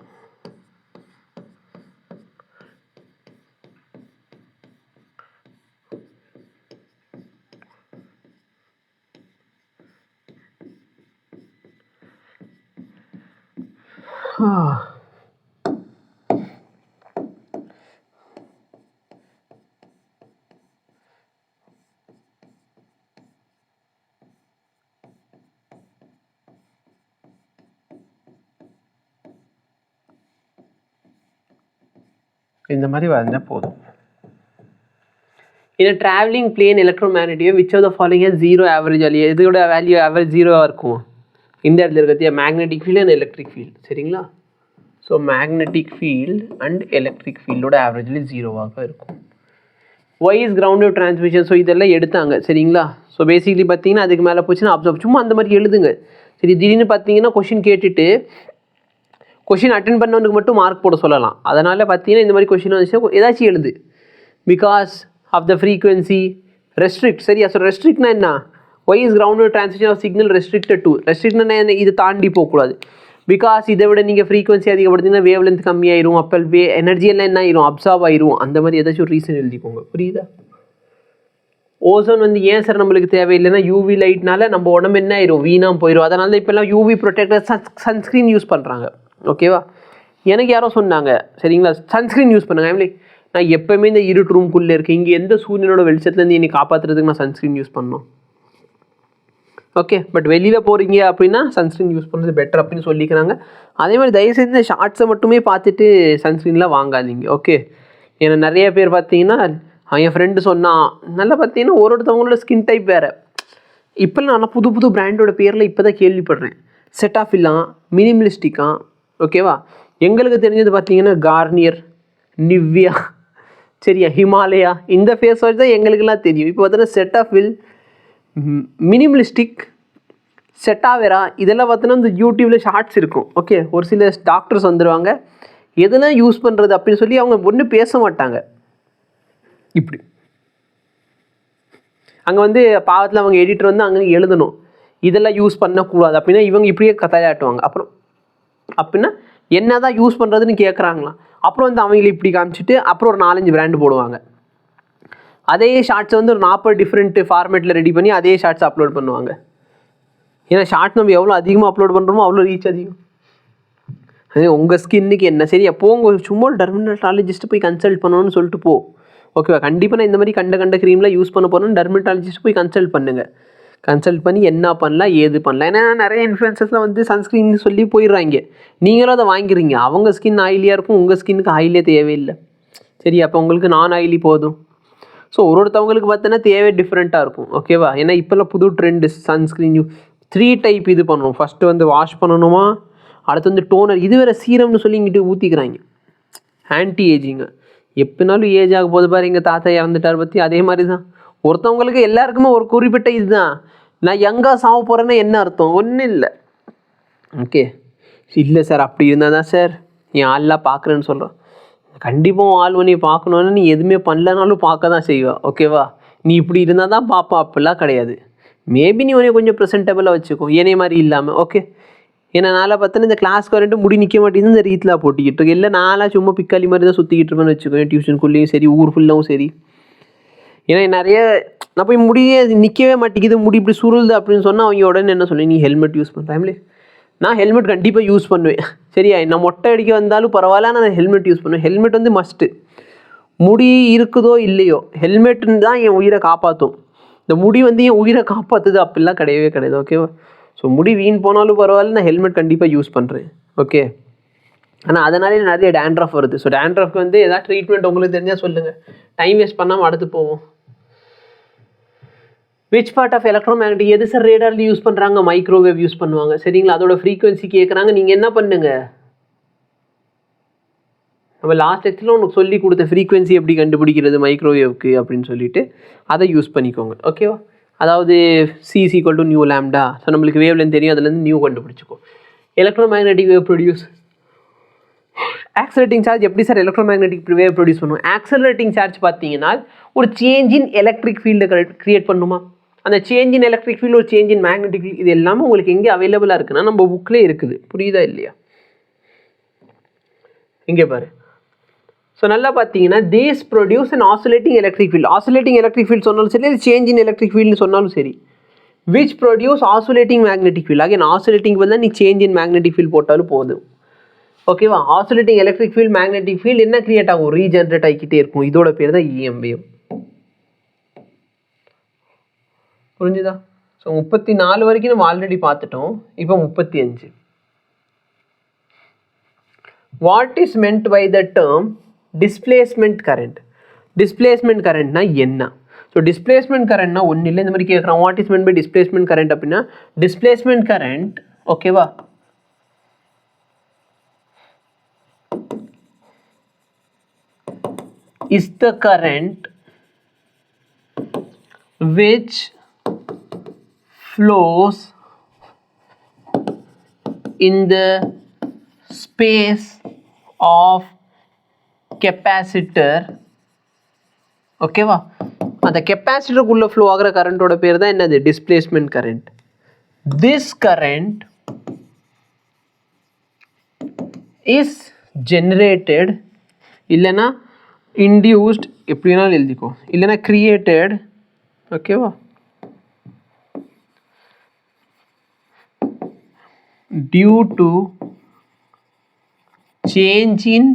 இந்த மாதிரி வரைஞ்சால் போதும். In a traveling plane electromagnetic wave, which of the following has zero average value? இதோட வேல்யூ ஆவரேஜ் ஜீரோவாக இருக்கும். இந்த இடத்துல இருக்கிறது magnetic field and electric field. சரிங்களா? So magnetic field and electric ஃபீல்டோட ஆவரேஜ்லி ஜீரோவாக இருக்கும். Why is ground wave transmission. So இதெல்லாம் எடுத்தாங்க சரிங்களா. ஸோ பேசிக்லி பார்த்தீங்கன்னா அதுக்கு மேலே போச்சுன்னா அப்சர்வ் சும்மா அந்த மாதிரி எழுதுங்க. சரி திடீர்னு பார்த்தீங்கன்னா கொஷின் கேட்டுட்டு கொஷின் அட்டென்ட் பண்ணவனுக்கு மட்டும் மார்க் போட சொல்லலாம். அதனால் பார்த்தீங்கன்னா இந்த மாதிரி கொஷின் வந்துச்சுன்னா ஏதாச்சும் எழுது. Because of the frequency restrict. சரியா. ஸோ ரெஸ்ட்ரிக்ட்னா என்ன? Why is ground wave transmission of signal restricted to. ரெஸ்ட்ரிக்ட்னா என்ன? இது தாண்டி போகக்கூடாது. பிகாஸ் இதை விட நீங்கள் ஃப்ரீக்வன்சி அதிகப்படுத்திங்கன்னா வேவ் லென்த் கம்மியாயிரும். அப்போ எனர்ஜி எல்லாம் என்ன ஆயிரும்? அப்சார்ப் ஆயிரும். அந்த மாதிரி ஏதாச்சும் ஒரு ரீசன் எழுதிக்கோங்க. புரியுதா? ஓசோன் வந்து ஏன் சார் நம்மளுக்கு தேவையில்லைன்னா யூவி லைட்னால நம்ம உடம்பு என்ன ஆயிரும்? வீணாக போயிடும். அதனால தான் இப்போல்லாம் யூவி ப்ரொடெக்டர் சன்ஸ்க்ரீன் யூஸ் பண்ணுறாங்க. ஓகேவா? எனக்கு யாரோ சொன்னாங்க சரிங்களா சன்ஸ்க்ரீன் யூஸ் பண்ணுங்க. லைக் நான் எப்போவுமே இந்த இருட்டு ரூம்குள்ளே இருக்கேன், இங்கே எந்த சூரியனோட வெளிச்சத்துலேருந்து என்னை காப்பாற்றுறதுக்கு நான் சன்ஸ்க்ரீன் யூஸ் பண்ணணும். ஓகே, பட் வெளியில் போகிறீங்க அப்படின்னா சன்ஸ்க்ரீன் யூஸ் பண்ணுறது பெட்டர் அப்படின்னு சொல்லிக்கிறாங்க. அதே மாதிரி தயவுசெய்து இந்த ஷார்ட்ஸை மட்டுமே பார்த்துட்டு சன்ஸ்க்ரீன்லாம் வாங்காதீங்க. ஓகே, ஏன்னா நிறைய பேர் பார்த்தீங்கன்னா என் ஃப்ரெண்டு சொன்னான் நல்லா பார்த்தீங்கன்னா ஒருத்தவங்களோட ஸ்கின் டைப் வேறு. இப்போல்லாம் நான் புது புது பிராண்டோட பேரில் இப்போ தான் கேள்விப்படுறேன். செட்டாஃபில்லாம், மினிமலிஸ்டிக்கா. ஓகேவா? எங்களுக்கு தெரிஞ்சது பார்த்தீங்கன்னா கார்னியர், நிவ்யா, சரியா, ஹிமாலயா, இந்த ஃபேஸ் வாஷ் தான் எங்களுக்கெல்லாம் தெரியும். இப்போ பார்த்தீங்கன்னா செட்டாஃபில், மினிமலிஸ்டிக், செட்டாவேரா, இதெல்லாம் பார்த்தீங்கன்னா இந்த யூடியூப்பில் ஷார்ட்ஸ் இருக்கும். ஓகே, ஒரு சில டாக்டர்ஸ் வந்துடுவாங்க எதெல்லாம் யூஸ் பண்ணுறது அப்படின்னு சொல்லி அவங்க ஒன்றும் பேச மாட்டாங்க. இப்படி அங்கே வந்து பாவத்தில் அவங்க எடிட்டர் வந்து அங்கே எழுதணும் இதெல்லாம் யூஸ் பண்ணக்கூடாது அப்படின்னா இவங்க இப்படியே கதையாட்டுவாங்க. அப்புறம் அப்படின்னா என்ன தான் யூஸ் பண்ணுறதுன்னு கேட்குறாங்களாம். அப்புறம் வந்து அவங்கள இப்படி காமிச்சிட்டு அப்புறம் ஒரு 4-5 பிராண்டு போடுவாங்க. அதே ஷார்ட்ஸ் வந்து ஒரு 40 டிஃப்ரெண்ட் ஃபார்மேட்டில் ரெடி பண்ணி அதே ஷார்ட்ஸ் அப்லோட் பண்ணுவாங்க. ஏன்னா ஷார்ட் நம்ம எவ்வளோ அதிகமாக அப்லோட் பண்ணுறோமோ அவ்வளோ ரீச் அதிகம். அதே உங்கள் ஸ்கின்னுக்கு என்ன சரி அப்போ உங்கள் சும்மா டெர்மட்டாலஜிஸ்ட்டு போய் கன்சல்ட் பண்ணணும்னு சொல்லிட்டு போ. ஓகேவா? கண்டிப்பாக நான் இந்த மாதிரி கண்ட க்ரீம்லாம் யூஸ் பண்ண போகிறோன்னு டெர்மட்டாலஜிஸ்ட் போய் கன்சல்ட் பண்ணுங்கள். கன்சல்ட் பண்ணி என்ன பண்ணலாம் ஏது பண்ணலாம். ஏன்னா நிறைய இன்ஃப்ளூயன்சர்ஸ்லாம் வந்து சன்ஸ்க்ரீன் சொல்லி போயிடுறாங்க. நீங்களும் அதை வாங்கிடுறீங்க. அவங்க ஸ்கின் ஆயிலியாக இருக்கும், உங்கள் ஸ்கின்னுக்கு ஆயிலே தேவையில்லை. சரி, அப்போ உங்களுக்கு நான் ஆயிலி போதும். ஸோ ஒருத்தவங்களுக்கு பார்த்தோன்னா தேவை டிஃப்ரெண்ட்டாக இருக்கும். ஓகேவா? ஏன்னா இப்போல்லாம் புது ட்ரெண்டு சன்ஸ்க்ரீன் 3 டைப் இது பண்ணணும். ஃபஸ்ட்டு வந்து வாஷ் பண்ணணுமா, அடுத்து வந்து டோனர், இது வேறு சீரம்னு சொல்லி இங்கிட்டு ஊற்றிக்கிறாங்க. ஆன்டி ஏஜிங்க. எப்போனாலும் ஏஜ் ஆக போது பாரு, எங்கள் தாத்தா இறந்துட்டார் பற்றி. அதே மாதிரி தான் ஒருத்தவங்களுக்கு எல்லாருக்குமே ஒரு குறிப்பிட்ட இதுதான். நான் யங்காக சாக போகிறேன்னா என்ன அர்த்தம்? ஒன்றும் இல்லை. ஓகே, இல்லை சார் அப்படி இருந்தால் தான் சார் என் ஆள்லாம் பார்க்குறேன்னு சொல்கிறேன். கண்டிப்பாக ஆள் பண்ணி பார்க்கணுன்னு நீ எதுவுமே பண்ணலனாலும் பார்க்க தான் செய்வா. ஓகேவா? நீ இப்படி இருந்தால் தான் பார்ப்பா, அப்படிலாம் கிடையாது. மேபி நீ உனக்கு கொஞ்சம் ப்ரெசென்டபிளாக வச்சுக்கோ, ஏனே மாதிரி இல்லாமல். ஓகே, ஏன்னா நாளாக பார்த்தோன்னா இந்த கிளாஸ்க்கு வரட்டு முடி நிற்க மாட்டேங்குது, இந்த ரீத்தில் போட்டிக்கிட்டு இருக்கு. இல்லை நாளாக சும்மா பிக்காளி மாதிரி தான் சுற்றிக்கிட்டு இருப்பேன்னு வச்சுக்கோங்க. டியூஷனுக்குள்ளேயும் சரி, ஊர் ஃபுல்லாகவும் சரி. ஏன்னா நிறைய நான் போய் முடியே நிற்கவே மாட்டேங்குது, முடி இப்படி சுருளுது அப்படின்னு சொன்னால் அவங்க உடனே என்ன சொல்லி நீ ஹெல்மெட் யூஸ் பண்ணுறேன். நான் ஹெல்மெட் கண்டிப்பாக யூஸ் பண்ணுவேன். சரியா? நான் மொட்டை அடிக்க வந்தாலும் பரவாயில்ல, நான் ஹெல்மெட் யூஸ் பண்ணுவேன். ஹெல்மெட் வந்து மஸ்ட்டு. முடி இருக்குதோ இல்லையோ ஹெல்மெட்டுன்னு தான் என் உயிரை காப்பாற்றும். இந்த முடி வந்து என் உயிரை காப்பாற்றுது அப்படிலாம் கிடையவே கிடையாது. ஓகேவா? ஸோ முடி வீண் போனாலும் பரவாயில்ல, நான் ஹெல்மெட் கண்டிப்பாக யூஸ் பண்ணுறேன். ஓகே, ஆனால் அதனாலே நிறைய டேண்ட்ரஃப் வருது. ஸோ டேண்ட்ரஃப்க்கு வந்து எதாவது ட்ரீட்மெண்ட் உங்களுக்கு தெரிஞ்சால் சொல்லுங்கள். டைம் வேஸ்ட் பண்ணாமல் அடுத்து போவோம். விச் பார்ட் ஆஃப் எலக்ட்ரோமேக்னெட்டிக் எது சார் ரேடாரில் யூஸ் பண்ணுறாங்க? மைக்ரோவேவ் யூஸ் பண்ணுவாங்க. சரிங்களா? அதோட ஃப்ரீக்வன்சி கேட்குறாங்க. நீங்கள் என்ன பண்ணுங்க, நம்ம லாஸ்ட் லெக்சரில் உனக்கு சொல்லி கொடுத்த ஃப்ரீக்வன்சி எப்படி கண்டுபிடிக்கிறது மைக்ரோவேவ்க்கு அப்படின்னு சொல்லிட்டு அதை யூஸ் பண்ணிக்கோங்க. ஓகேவா? அதாவது C = நியூ லாம்டா. ஸோ நம்மளுக்கு வேவ் லென்த் தெரியும், அதுலேருந்து நியூ கண்டுபிடிச்சிக்கோ. Electromagnetic wave produce accelerating charge எப்படி சார் எலக்ட்ரோமேக்னெட்டிக் வேவ் ப்ரொடியூஸ் பண்ணுவோம்? ஆக்சலரேட்டிங் சார்ஜ் பார்த்தீங்கன்னா ஒரு சேஞ்ச் இன் எலக்ட்ரிக் ஃபீல்டை கிரியேட் பண்ணுமா? அந்த சேஞ்ச் இன் எலக்ட்ரிக் ஃபீல்டு, ஒரு சேஞ்ச் இன் மேக்னெட்டிக் ஃபீல்டு, இது எல்லாமே உங்களுக்கு எங்கே அவைலபிளாக இருக்குன்னா நம்ம புக்லேயே இருக்குது. புரியுதா இல்லையா? இங்கே பாரு. ஸோ நல்லா பார்த்தீங்கன்னா these produce and oscillating electric field. Oscillating electric field சொன்னாலும் சரி, சேஞ்ச் இன் எலக்ட்ரிக் ஃபீல்டு சொன்னாலும் சரி. Which produce oscillating magnetic field. Again oscillating பதில் நீ சேஞ்ச் இன் மேக்னெட்டிக் ஃபீல்டு போட்டாலும் போதும். ஓகேவா? Oscillating electric field magnetic field என்ன கிரியேட் ஆகும்? ரீஜென்ரேட் ஆகிக்கிட்டே இருக்கும். இதோட பேர் தான் EM வேவ். புரிஞ்சுதா? ஸோ 34 வரைக்கும் நம்ம ஆல்ரெடி பார்த்துட்டோம். இப்போ 35. What is meant by the term displacement current? Displacement கரண்ட்னா என்ன? ஸோ டிஸ்பிளேஸ்மெண்ட் கரண்ட்னா ஒன்றும் இல்லை. இந்த மாதிரி கேட்குறான், what is meant by displacement current அப்படின்னா டிஸ்பிளேஸ்மெண்ட் கரண்ட். ஓகேவா? is the current which flows in the space of capacitor. ஓகேவா? அந்த கெப்பாசிட்டருக்குள்ள ஃப்ளோ ஆகிற கரண்ட்டோட பேர் தான் என்னது? Displacement current. This current is generated, இல்லைன்னா இன்டியூஸ்ட், எப்படி வேணாலும் எழுதிக்கோ, இல்லைன்னா கிரியேட்டட். ஓகேவா? Due to change in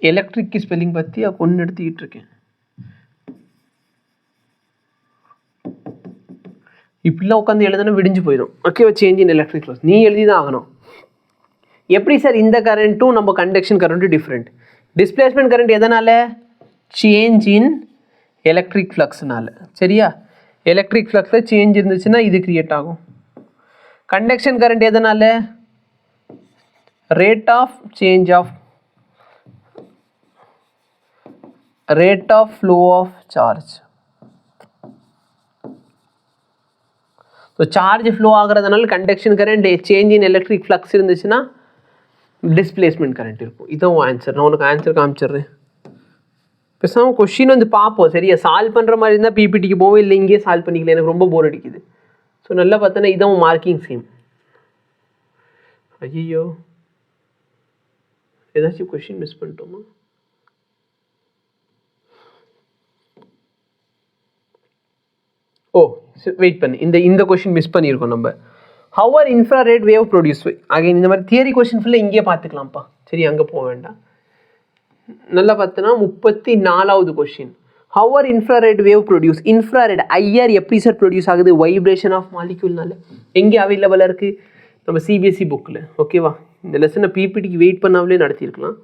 electric spelling பற்றி ஒன்று எடுத்துக்கிட்டு இருக்கேன். இப்படிலாம் உட்காந்து எழுதுனா விடிஞ்சு போயிடும். ஓகேவா? சேஞ்ச் இன் எலக்ட்ரிக் ஃப்ளக்ஸ் நீ எழுதி தான் ஆகணும். எப்படி சார் இந்த கரண்ட்டும் நம்ம கண்டக்ஷன் கரண்ட்டும் டிஃப்ரெண்ட்? டிஸ்பிளேஸ்மெண்ட் கரண்ட் எதனால்? சேஞ்ச் இன் எலக்ட்ரிக் ஃப்ளக்ஸ்னால. சரியா? எலக்ட்ரிக் ஃப்ளக்ஸில் சேஞ்ச் இருந்துச்சுன்னா இது கிரியேட் ஆகும். கண்டக்ஷன் கரண்ட் எதனால்? Rate of change of rate of flow of charge. So charge flow ஆகிறதுனால conduction current, change in electric flux இருந்துச்சுன்னா டிஸ்பிளேஸ்மெண்ட் கரண்ட் இருக்கும். இதுவும் ஆன்சர். நான் உனக்கு ஆன்சர் காமிச்சிடுறேன். பேசாமல் கொஷின் வந்து பார்ப்போம். சரியா? சால்வ் பண்ணுற மாதிரி இருந்தால் பிபிடிக்கு போவோம், இல்லை இங்கேயே சால்வ் பண்ணிக்கல, எனக்கு ரொம்ப போர் அடிக்குது. ஸோ நல்லா பார்த்தோன்னா இதுவும் மார்க்கிங் சேம். ஐயோ, ஏதாச்சும் கொஷின் மிஸ் பண்ணிட்டோமா? ஓ வெயிட் பண்ணு, இந்த கொஷின் மிஸ் பண்ணியிருக்கோம் நம்ம. Have are infrared wave produce? Again இந்த மாதிரி தியரி கொஷின் ஃபுல்லாக இங்கேயே பார்த்துக்கலாம்ப்பா. சரி, அங்கே போக வேண்டாம். நல்லா பார்த்தோன்னா 34வது question. How are infrared wave produce? Infrared IR எப்படி சார் ப்ரொடியூஸ் ஆகுது? வைப்ரேஷன் ஆஃப் மாலிக்யூல்னால. எங்கே அவைலபிளாக இருக்குது? நம்ம சிபிஎஸ்சி புக்கில். ஓகேவா? இந்த லெசனை பிபிடிக்கு வெயிட் பண்ணாமலே நடத்தியிருக்கலாம்.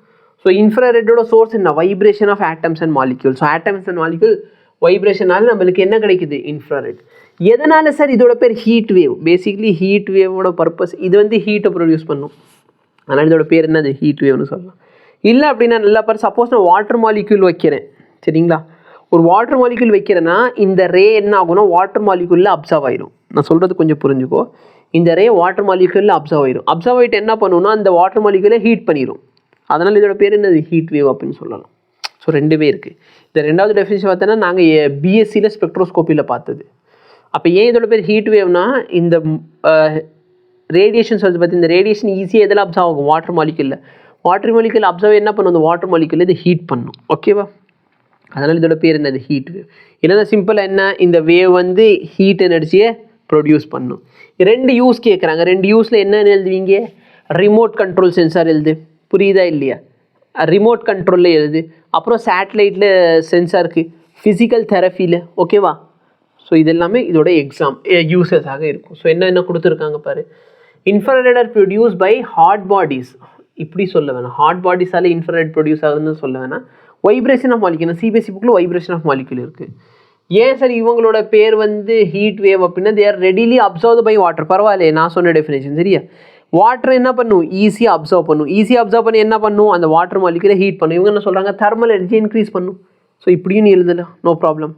ஸோ இன்ஃப்ராரெட்டோட சோர்ஸ் என்ன? Vibration of atoms and molecule. So atoms and molecule வைப்ரேஷனால நம்மளுக்கு என்ன கிடைக்குது? இன்ஃப்ராரெட். எதனால் சார் இதோட பேர் ஹீட் வேவ்? பேசிக்லி ஹீட் வேவோட பர்பஸ் இது வந்து ஹீட்டை ப்ரொடியூஸ் பண்ணும். அதனால் இதோட பேர் என்னது? ஹீட் வேவ்னு சொல்லலாம். இல்லை அப்படின்னா நல்லா பாரு, சப்போஸ் நான் வாட்டர் மாலிக்யூல் வைக்கிறேன். சரிங்களா? ஒரு வாட்டர் மாலிக்யூல் வைக்கிறேன்னா இந்த ரே என்ன ஆகும்னா வாட்டர் மாலிக்யூலில் அப்சர்வ் ஆயிடும். நான் சொல்கிறது கொஞ்சம் புரிஞ்சுக்கோ. இந்த ரே வாட்டர் மாலிக்யூலில் அப்சர்வ் ஆயிடும். அப்சர்வ் ஆகிட்டு என்ன பண்ணுன்னா அந்த வாட்டர் மாலிக்யூலை ஹீட் பண்ணிடும். அதனால் இதோட பேர் என்னது? ஹீட் வேவ் அப்படின்னு சொல்லலாம். ஸோ ரெண்டுமே இருக்குது. இந்த ரெண்டாவது டெஃபினிஷன் பார்த்தோன்னா நாங்கள் பிஎஸ்சியில் ஸ்பெக்ட்ரோஸ்கோப்பியில் பார்த்தது. அப்போ ஏன் இதோட பேர் ஹீட் வேவ்னா இந்த ரேடியேஷன்ஸ் வந்து பார்த்து இந்த ரேடியேஷன் ஈஸியாக எதில் அப்சர்வ் ஆகும்? வாட்டர் மாலிக்யூலில். வாட்டர் மாலிக்யூல் அப்சர்வ் என்ன பண்ணும்? அந்த வாட்டர் மாலிக்யூல் இது ஹீட் பண்ணும். ஓகேவா? அதனால் இதோட பேர் என்னது? Heat wave. இல்லைன்னா சிம்பிளாக என்ன, இந்த வேவ் வந்து ஹீட் எனர்ஜியை ப்ரொடியூஸ் பண்ணும். ரெண்டு யூஸ் கேட்குறாங்க. ரெண்டு யூஸில் என்னென்னு எழுதுவீங்க? ரிமோட் கண்ட்ரோல் சென்சார் எழுது. புரியுதா இல்லையா? ரிமோட் கண்ட்ரோலில் எழுது. அப்புறம் சேட்டலைட்டில் சென்சாருக்கு, ஃபிசிக்கல் தெரப்பியில். ஓகேவா? ஸோ இது எல்லாமே இதோட யூசஸாக இருக்கும். ஸோ என்ன கொடுத்துருக்காங்க பாரு. Infrared are produce by hot bodies. இப்படி சொல்ல வேணாம். ஹாட் பாடிஸால் இன்ஃப்ராரெட் ப்ரொடியூஸ் ஆகுதுன்னு சொல்ல வேணாம். Vibration of molecule. சிபிஎஸ்சி புக்கில் வைப்ரேஷன் ஆஃப் மாலிக்யூல் இருக்குது. ஏன் சார் இவங்களோட பேர் வந்து ஹீட் வேவ் அப்படின்னா they are readily observe by water. பரவாயில்லையே, நான் சொன்ன டெஃபினேஷன் சரியா? வாட்டர் என்ன பண்ணும்? ஈஸியாக அப்சர்வ் பண்ணும். ஈஸியாக அப்சர்வ் பண்ணி என்ன பண்ணும்? அந்த வாட்டர் மாலிக்யூலை ஹீட் பண்ணும். இவங்க என்ன சொல்கிறாங்க? தெர்மல் எனர்ஜி இன்க்ரீஸ் பண்ணும். ஸோ இப்படியும் நீ எழுதலாம், நோ ப்ராப்ளம்.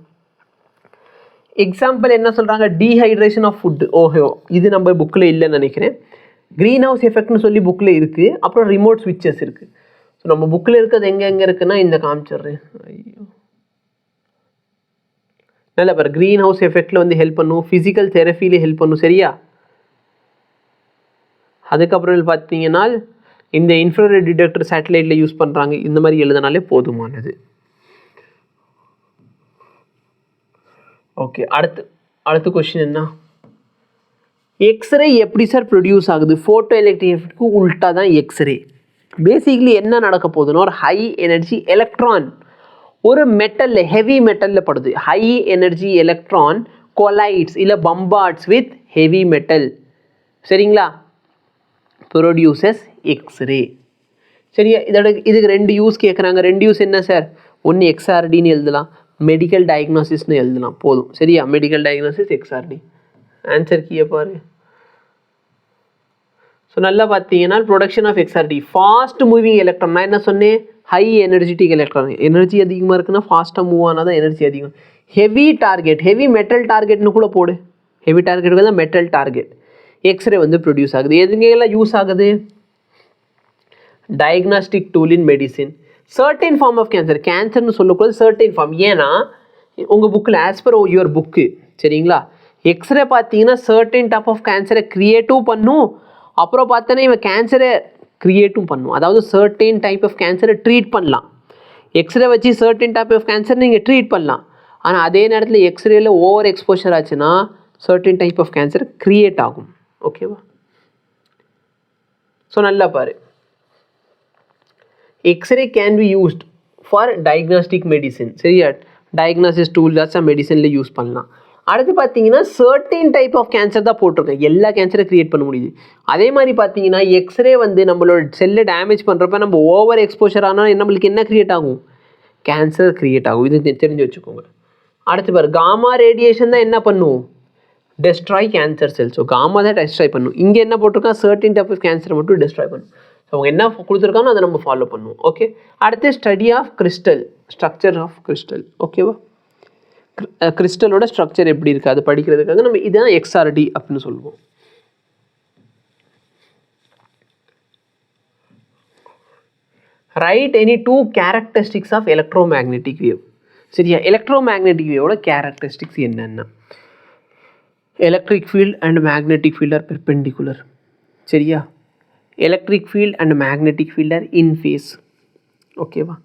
எக்ஸாம்பிள் என்ன சொல்கிறாங்க? Dehydration of food. ஓஹோ, இது நம்ம புக்கில் இல்லைன்னு நினைக்கிறேன். க்ரீன் ஹவுஸ் எஃபெக்ட்னு சொல்லி புக்கில் இருக்குது. அப்புறம் ரிமோட் ஸ்விட்சஸ் இருக்குது. ஸோ நம்ம புக்கில் இருக்கிறது எங்கே இருக்குன்னா இந்த காமிச்சிட்றேன். ஐயோ, நல்லா பாரு. க்ரீன் ஹவுஸ் எஃபெக்டில் வந்து ஹெல்ப் பண்ணும். ஃபிசிக்கல் தெரப்பியில் ஹெல்ப் பண்ணும். சரியா? அதுக்கப்புறம் பார்த்தீங்கன்னா இந்த இன்ஃப்ராரெட் டிடெக்டர் சேட்டலைட்டில் யூஸ் பண்ணுறாங்க. இந்த மாதிரி எழுதினாலே போதுமானது. ஓகே, அடுத்த கொஸ்டின் என்ன? எக்ஸ்ரே எப்படி சார் ப்ரொடியூஸ் ஆகுது? ஃபோட்டோ எலக்ட்ரிக் எஃபெக்ட்க்கு உல்ட்டா தான் எக்ஸ்ரே. பேசிக்லி என்ன நடக்க போகுதுன்னா ஒரு ஹை எனர்ஜி எலக்ட்ரான் ஒரு மெட்டலில், ஹெவி மெட்டலில் படுது. ஹை எனர்ஜி எலக்ட்ரான் கொலைட்ஸ் இல்லை பம்பார்ட்ஸ் வித் ஹெவி மெட்டல். சரிங்களா? Produces X-ray. சரியா? இதுக்கு ரெண்டு யூஸ் கேட்குறாங்க. ரெண்டு யூஸ் என்ன சார்? ஒன்று எக்ஸ்ஆர்டின்னு எழுதலாம், மெடிக்கல் டயக்னோசிஸ்னு எழுதலாம். போதும். சரியா? Medical diagnosis, எக்ஸ்ஆர்டி. ஆன்சர் கீயை பாரு. ஸோ நல்லா பார்த்தீங்கன்னா production of XRD fast moving electron. நான் என்ன சொன்னேன், ஹை எனர்ஜெட்டிக் எலக்ட்ரான். எனர்ஜி அதிகமாக இருக்குன்னா ஃபாஸ்ட்டாக மூவ் ஆனால் தான் எனர்ஜி அதிகம். ஹெவி டார்கெட், ஹெவி மெட்டல் டார்கெட்னு கூட போடு. ஹெவி டார்கெட்டுக்கு தான் மெட்டல் டார்கெட். எக்ஸ்ரே வந்து ப்ரொடியூஸ் ஆகுது. எதுங்கெல்லாம் யூஸ் ஆகுது, diagnostic tool in medicine. Certain form of cancer, கேன்சர்னு சொல்லக்கூடாது, சர்டைன் ஃபார்ம். ஏன்னா உங்கள் புக்கில் ஆஸ் பர் யுவர் புக்கு சரிங்களா, எக்ஸ்ரே பார்த்தீங்கன்னா சர்டைன் டைப் ஆஃப் கேன்சரை க்ரியேட்டும் பண்ணும், அப்புறம் பார்த்தோன்னா இவன் கேன்சரை க்ரியேட்டும் பண்ணும். அதாவது சர்டைன் டைப் ஆஃப் கேன்சரை ட்ரீட் பண்ணலாம். எக்ஸ்ரே வச்சு சர்டைன் டைப் ஆஃப் கேன்சர் நீங்கள் ட்ரீட் பண்ணலாம். ஆனால் அதே நேரத்தில் எக்ஸ்ரேல ஓவர் எக்ஸ்போஷர் ஆச்சுன்னா certain type of cancer create ஆகும். ஓகேவா? ஸோ நல்லா பாரு, X-ray can be used for diagnostic medicine. சரியா, டயக்னாசிஸ் டூல்ஸாக மெடிசனில் யூஸ் பண்ணலாம். அடுத்து பார்த்தீங்கன்னா சர்டைன் டைப் ஆஃப் கேன்சர் தான் போட்டிருக்கேன், எல்லா கேன்சரை க்ரியேட் பண்ண முடியுது. அதே மாதிரி பார்த்தீங்கன்னா எக்ஸ்ரே வந்து நம்மளோட செல்லை டேமேஜ் பண்ணுறப்ப நம்ம ஓவர் எக்ஸ்போஷர் ஆனால் நம்மளுக்கு என்ன க்ரியேட் ஆகும், கேன்சர் க்ரியேட் ஆகும். இது தெரிஞ்சு வச்சுக்கோங்க. அடுத்து பாரு, காமா ரேடியேஷன் தான் என்ன பண்ணும், destroy cancer cells. So gamma தான் டெஸ்ட்ராய் பண்ணும். இங்கே என்ன போட்டிருக்கா, சர்டைன் டைப் ஆஃப் கேன்சரை மட்டும் டெஸ்ட்ராய் பண்ணும். ஸோ அவங்க என்ன கொடுத்துருக்கானோ அதை நம்ம ஃபாலோ பண்ணுவோம். ஓகே, அடுத்து study of crystal, structure of crystal. ஓகேவா, கிறிஸ்டலோட ஸ்ட்ரக்சர் எப்படி இருக்குது அது படிக்கிறதுக்காக நம்ம இதுதான் எக்ஸ்ஆர்டி அப்படின்னு சொல்லுவோம். Write any two characteristics of electromagnetic wave. சரியா, எலக்ட்ரோமேக்னெட்டிக் வேவோட கேரக்டரிஸ்டிக்ஸ் என்னென்ன, electric field and magnetic field are perpendicular. சரியா, electric field and magnetic field are in phase. ஓகேவா,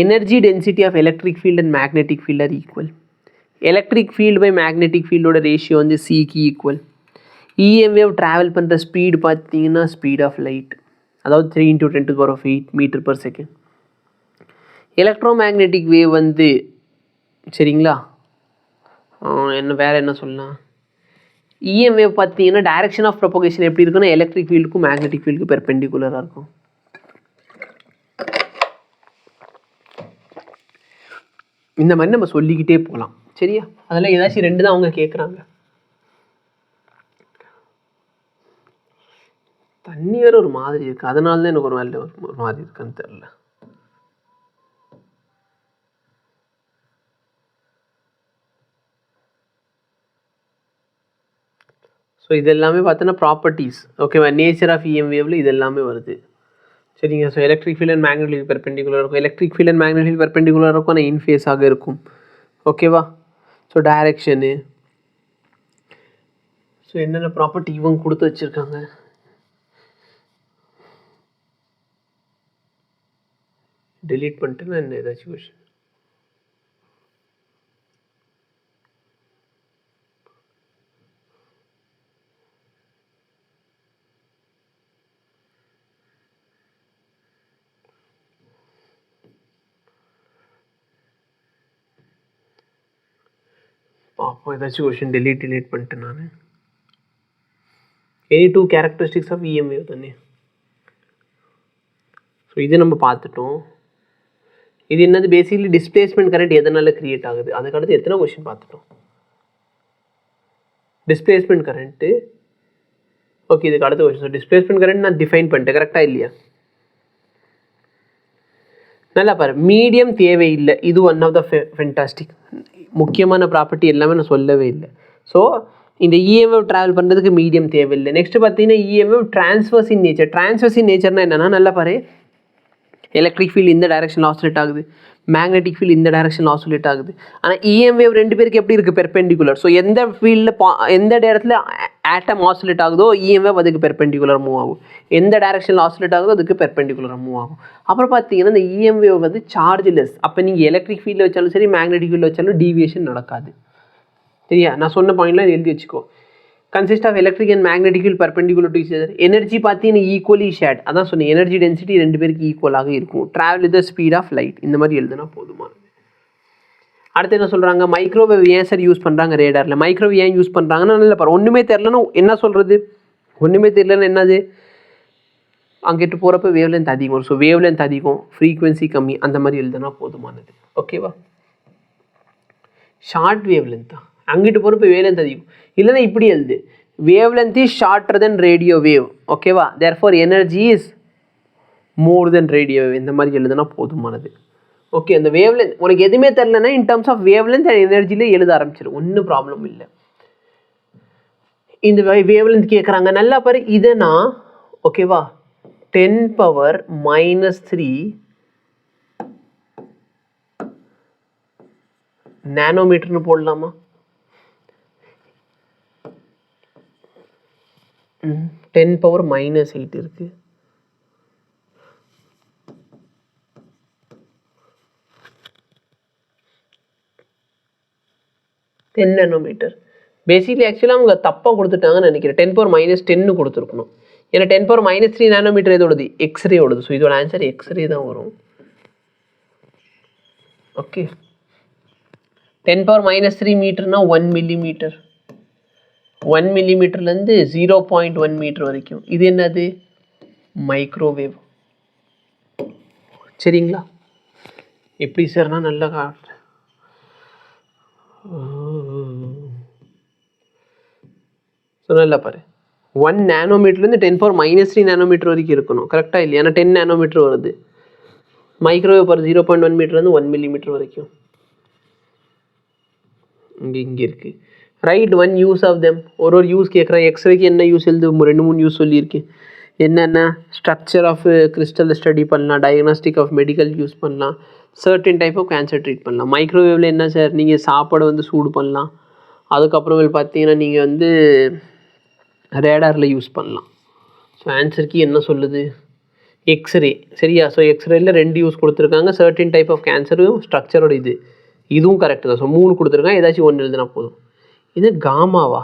energy density of electric field and magnetic field are equal. Electric field by magnetic ஃபீல்டோட ratio வந்து சிக்கு equal. EM wave travel பண்ணுற speed பார்த்தீங்கன்னா speed of light, அதாவது 3 × 10⁸ மீட்டர்/செகண்ட். Electromagnetic wave வந்து சரிங்களா, என்ன வேறு என்ன சொல்லலாம், இஎம் வேவ் பார்த்தீங்கன்னா டைரக்ஷன் ஆஃப் ப்ரொபகேஷன் எப்படி இருக்குன்னா எலக்ட்ரிக் ஃபீல்டுக்கும் மேக்னெட்டிக் ஃபீல்டுக்கும் பெர்பெண்டிகுலராக இருக்கும். இந்த மாதிரி நம்ம சொல்லிக்கிட்டே போகலாம். சரியா, அதெல்லாம் ஏதாச்சும் 2 தான் அவங்க கேட்குறாங்க. தண்ணி வேறு ஒரு மாதிரி இருக்குது, அதனால தான் எனக்கு ஒரு மாதிரி இருக்குன்னு தெரில. ஸோ இது எல்லாமே பார்த்தோன்னா ப்ராப்பர்ட்டிஸ். ஓகேவா, நேச்சர் ஆஃப் இஎம் வேவ்ல இது எல்லாமே வருது. சரிங்க, so electric field and magnetic field perpendicular இருக்கும். Electric field and magnetic field perpendicular இருக்கும், ஆனால் இன்ஃபேஸாக இருக்கும். ஓகேவா, ஸோ டைரக்ஷனு, ஸோ என்னென்ன ப்ராப்பர்ட்டி இவங்க கொடுத்து வச்சுருக்காங்க. டெலீட் பண்ணிட்டுன்னா என்ன ஏதாச்சும் கொஷின். பார்ப்போம் ஏதாச்சும் கொஷின். டெலீட் பண்ணிட்டேன் நான். Any two characteristics of EM wave தானே. ஸோ இது நம்ம பார்த்துட்டோம். இது என்னது, பேசிக்கலி டிஸ்பிளேஸ்மெண்ட் கரண்ட் எதனால கிரியேட் ஆகுது. அதுக்கடுத்து எத்தனை கொஷின் பார்த்துட்டோம். Displacement current. ஓகே, இதுக்கு அடுத்த கொஷின். ஸோ டிஸ்பிளேஸ்மெண்ட் கரண்ட் நான் டிஃபைன் பண்ணிட்டேன், கரெக்டாக இல்லையா. நல்லா பாரு, மீடியம் தேவையில்லை, இது ஒன் ஆஃப் த ஃபென்டாஸ்டிக் முக்கியமான ப்ராப்பர்ட்டி, எல்லாமே நான் சொல்லவே இல்லை. ஸோ இந்த இஎம்எஃப் ட்ராவல் பண்ணுறதுக்கு மீடியம் தேவையில்லை. நெக்ஸ்ட் பார்த்தீங்கன்னா இஎம்எஃப் ட்ரான்ஸ்வர்ஸ் இன் நேச்சர். ட்ரான்ஸ்வர்ஸ் இன் நேச்சர்னா என்னென்னா, நல்லா பாரு, எலக்ட்ரிக் ஃபீல்டு இந்த டைரக்ஷனில் ஆசிலேட் ஆகுது, மேக்னெட்டிக் ஃபீல்டு இந்த டைரக்ஷனில் ஆசிலேட் ஆகுது. ஆனால் இஎம் வேவ் 2 பேருக்கு எப்படி இருக்குது, பெர்பெண்டிகுலர். ஸோ எந்த ஃபீல்டில் எந்த இடத்துல ஆட்டம் ஆசிலேட் ஆகுதோ இஎம் வேவ் அதுக்கு பெர்பெண்டிகுலர் மூவ் ஆகும், எந்த டைரக்ஷனில் ஆசிலேட் ஆகுதோ அதுக்கு பெர்பெண்டிகுலர் மூவ் ஆகும். அப்புறம் பார்த்தீங்கன்னா இந்த இஎம் வேவ் வந்து சார்ஜ்லெஸ். அப்போ நீங்கள் எலக்ட்ரிக் ஃபீல்டில் வச்சாலும் சரி, மேக்னெட்டிக் ஃபீல்டில் வச்சாலும் டீவியேஷன் நடக்காது. சரியா, நான் சொன்ன பாயிண்ட்லாம் எழுதி வச்சுக்கோ. Consist of electric and magnetic field perpendicular to each other. Energy பார்த்தீங்கன்னா ஈக்குவலி ஷேர்ட். அதான் சொன்னேன், எனர்ஜி டென்சிட்டி 2 பேருக்கு ஈக்குவலாக இருக்கும். Travel with the speed of light. இந்த மாதிரி எழுதுனா போதுமானது. அடுத்து என்ன சொல்கிறாங்க, மைக்ரோவேவ் ஏன் சார் யூஸ் பண்ணுறாங்க ரேடாரில். மைக்ரோவேவ் ஏன் யூஸ் பண்ணுறாங்கன்னா, நல்ல பாரு, ஒன்றுமே தெரிலன்னா என்ன சொல்கிறது, ஒன்றுமே தெரியலன்னு என்னது, அங்கிட்டு போகிறப்ப வேவ் லென்த் அதிகம் வரும். ஸோ வேவ் லென்த் அதிகம், ஃப்ரீக்வன்சி கம்மி, அந்த மாதிரி எழுதுனா போதுமானது. ஓகேவா, ஷார்ட் வேவ் லென்த் தான், அங்கிட்டு போகிறப்ப வேவ் லென்த் அதிகம். இல்லைன்னா இப்படி எழுது, wavelength is shorter than radio wave. ஓகேவா, therefore energy is more than radio wave. இந்த மாதிரி எழுதுனா போதுமானது. ஓகே, அந்த வேவ்லென்த் உனக்கு எதுவுமே தெரிலனா in terms of wavelength and எனர்ஜிலே எழுத ஆரம்பிச்சிடும், ஒன்றும் ப்ராப்ளம் இல்லை. இந்த வேவ்லென்த் கேட்குறாங்க, நல்லா பாரு. இதை நான் ஓகேவா 10⁻³ நானோமீட்டர்னு போடலாமா? 10⁻⁸ இருக்கு. நானோமீட்டர் பேசிக்லி ஆக்சுவலாக அவங்க தப்பாக கொடுத்துட்டாங்கன்னு நினைக்கிறேன். 10⁻⁻10 கொடுத்துருக்கணும். ஏன்னா 10⁻³ நானோமீட்டர் எதோடது? எக்ஸ்ரே ஓடுது. ஸோ இதோட ஆன்சர் எக்ஸ்ரே தான் வரும். Okay, 10⁻³ மீட்டர்னா 1 millimetre. 1 மில்லிமீட்டர்லேருந்து 0.1 மீட்டர் வரைக்கும். இது என்னது? மைக்ரோவேவ். சரிங்களா? எப்படி சார்னா நல்லா காட்டுறேன். ஸோ நல்லா பாரு, 1 நானோமீட்டர்லேருந்து 10⁻³ நானோமீட்டர் வரைக்கும் இருக்கணும். கரெக்டாக இல்லையா? ஏன்னா 10 நானோமீட்டர் வருது. மைக்ரோவேவ் பாரு 0.1 மீட்டர்லேருந்து 1 மில்லிமீட்டர் வரைக்கும். இங்கே இருக்குது. Right one use of them. ஒரு யூஸ் கேட்குறேன். எக்ஸ்ரேக்கு என்ன யூஸ் எழுது? 2-3 யூஸ் சொல்லியிருக்கேன். என்னென்ன? ஸ்ட்ரக்சர் ஆஃப் கிறிஸ்டல் ஸ்டடி பண்ணலாம், டயக்னாஸ்டிக் ஆஃப் மெடிக்கல் யூஸ் பண்ணலாம், certain type of cancer treat பண்ணலாம். மைக்ரோவேவில் என்ன சார்? நீங்கள் சாப்பாடு வந்து சூடு பண்ணலாம். அதுக்கப்புறமேல் பார்த்தீங்கன்னா நீங்கள் வந்து ரேடாரில் யூஸ் பண்ணலாம். ஸோ ஆன்சருக்கு என்ன சொல்லுது? எக்ஸ்ரே. சரியா? ஸோ எக்ஸ்ரேயில் 2 யூஸ் கொடுத்துருக்காங்க. சர்டன் டைப் ஆஃப் கேன்சரும் ஸ்ட்ரக்சரோட இதுவும் கரெக்டு தான். ஸோ 3 கொடுத்துருக்காங்க. ஏதாச்சும் 1 எழுதுனா போதும். இது காமாவா?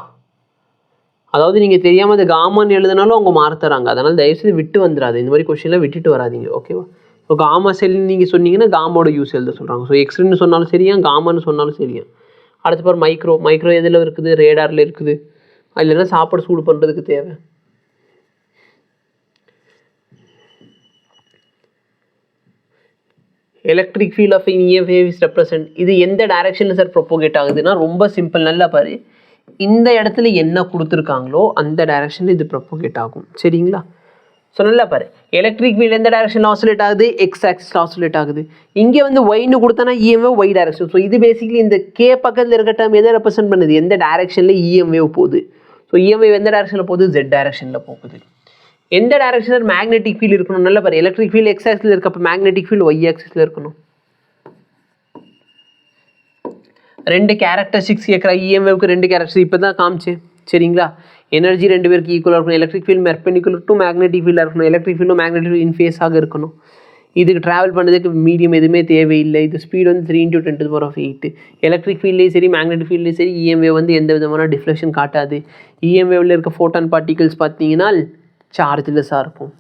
அதாவது நீங்கள் தெரியாமல் அது காமான்னு எழுதுனாலும் அவங்க மாறுத்துறாங்க. அதனால் தயவுசெய்து விட்டு வந்துடாது. இந்த மாதிரி கொஸ்டின்லாம் விட்டுட்டு வராதிங்க. ஓகேவா? ஸோ காமா செல்னு நீங்கள் சொன்னீங்கன்னா காமோட யூஸ் எழுத சொல்கிறாங்க. ஸோ எக்ஸ்ரேன்னு சொன்னாலும் சரியா, காமான்னு சொன்னாலும் சரியா. அடுத்த பாரு மைக்ரோ எதில் இருக்குது? ரேடாரில் இருக்குது. அதில் என்ன? சாப்பாடு சூடு பண்ணுறதுக்கு தேவை. Electric field of EF wave is represent. இது எந்த டைரக்ஷனில் சார் ப்ரொப்போகேட் ஆகுதுன்னா ரொம்ப சிம்பிள். நல்லா பாரு, இந்த இடத்துல என்ன கொடுத்துருக்காங்களோ அந்த டைரக்ஷனில் இது ப்ரொப்போகேட் ஆகும். சரிங்களா? ஸோ நல்லா பாரு, எலக்ட்ரிக் ஃபீல்டு எந்த டைரக்ஷனில் ஆசிலேட் ஆகுது? எக்ஸ் ஆக்சிஸில் ஆசிலேட் ஆகுது. இங்கே வந்து ஒய்னு கொடுத்தனா EM wave Y direction. So இது பேசிக்கலி இந்த கே பக்கத்தில் இருக்க டேர்ம் எதை ரெப்ரசென்ட் பண்ணுது? எந்த டைரக்ஷனில் EM wave போகுது. ஸோ EM wave எந்த டைரக்ஷனில் போகுது? Z டைரக்ஷனில் போகுது. எந்த டைரக்ஷனில் மேக்னெட்டிக் ஃபீல்டு இருக்கணும்? நல்லா பாரு, எலக்ட்ரிக் ஃபீல்டு எக்ஸ் ஆக்சிஸில் இருக்க, அப்போ மேக்னெட்டிக் ஃபீல்டு ஒய் ஆக்சிஸில் இருக்கணும். 2 கேரக்டரிஸ்டிக்ஸ் கேட்குறா. EM waveக்கு 2 கேரக்டரிஸ்டிக் இப்போ தான் காமிச்சேன். சரிங்களா? எனர்ஜி 2 பேருக்கு ஈக்குவலாக இருக்கணும். Electric field perpendicular to magnetic ஃபீல்டாக இருக்கணும். எலக்ட்ரிக் ஃபீல்டும் மேக்னெட்டிக் ஃபீல்டு இன்ஃபேஸாக இருக்கணும். இதுக்கு ட்ராவல் பண்ணுறதுக்கு மீடியம் எதுவுமே தேவையில்லை. இது ஸ்பீடு வந்து 3 × 10⁸. எலக்ட்ரிக் ஃபீல்ட்லேயும் சரி மேக்னெட்டிக் ஃபீல்ட்லேயும் சரி EM wave வந்து எந்த விதமான டிஃப்ளெக்ஷன் காட்டாது. EM waveல இருக்க ஃபோட்டான் பார்ட்டிகல்ஸ் பார்த்தீங்கன்னா சார்ஜ்லெஸ்ஸாக இருக்கும்.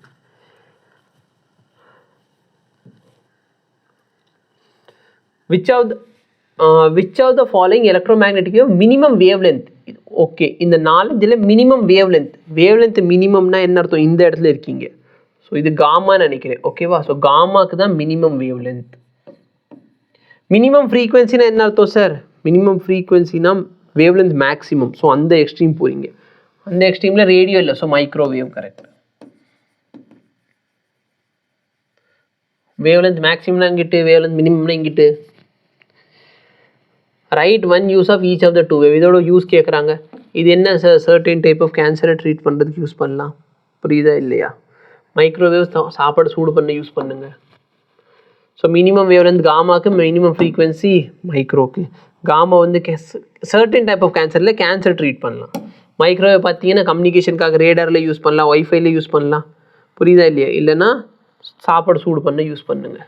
which of the following electromagnetic wave minimum wavelength? Okay, இந்த 4 இதில் மினிமம் வேவ்லென்த் மினிமம்னா என்ன அர்த்தம்? இந்த இடத்துல இருக்கீங்க. ஸோ இது காமான்னு நினைக்கிறேன். ஓகேவா? ஸோ காமாக்கு தான் மினிமம் வேவ்லென்த். மினிமம் ஃப்ரீக்வன்சினா என்ன அர்த்தம் சார்? மினிமம் ஃப்ரீக்வன்சினா வேவ்லென்த் மேக்ஸிமம். ஸோ அந்த எக்ஸ்ட்ரீம் போகிறீங்க. அந்த எக்ஸ்ட்ரீமில் ரேடியோ இல்லை. So microwave correct. வேவ்லென்த் மேக்ஸிமம்னா இங்கிட்டு, வேவ்லென்த் மினிமம்னா இங்கிட்டு. Write one use of each of the 2 wave. இதோட யூஸ் கேட்குறாங்க. இது என்ன சார்? சர்டன் டைப் ஆஃப் கேன்சரை ட்ரீட் பண்ணுறதுக்கு யூஸ் பண்ணலாம். புரியுதா இல்லையா? மைக்ரோவேவ் சாப்பாடு சூடு பண்ண யூஸ் பண்ணுங்க. ஸோ மினிமம் வேவ்லென்த் காமாக்கு, மினிமம் ஃப்ரீக்வன்சி மைக்ரோக்கு. காமா வந்து certain type of cancer treat பண்ணலாம். மைக்ரோவேவ் பார்த்தீங்கன்னா கம்யூனிகேஷனுக்காக ரேடாரில் யூஸ் பண்ணலாம், ஒய்ஃபைல யூஸ் பண்ணலாம். புரியுதா இல்லையா? இல்லைன்னா சாப்பாடு சூடு பண்ண யூஸ் பண்ணுங்க.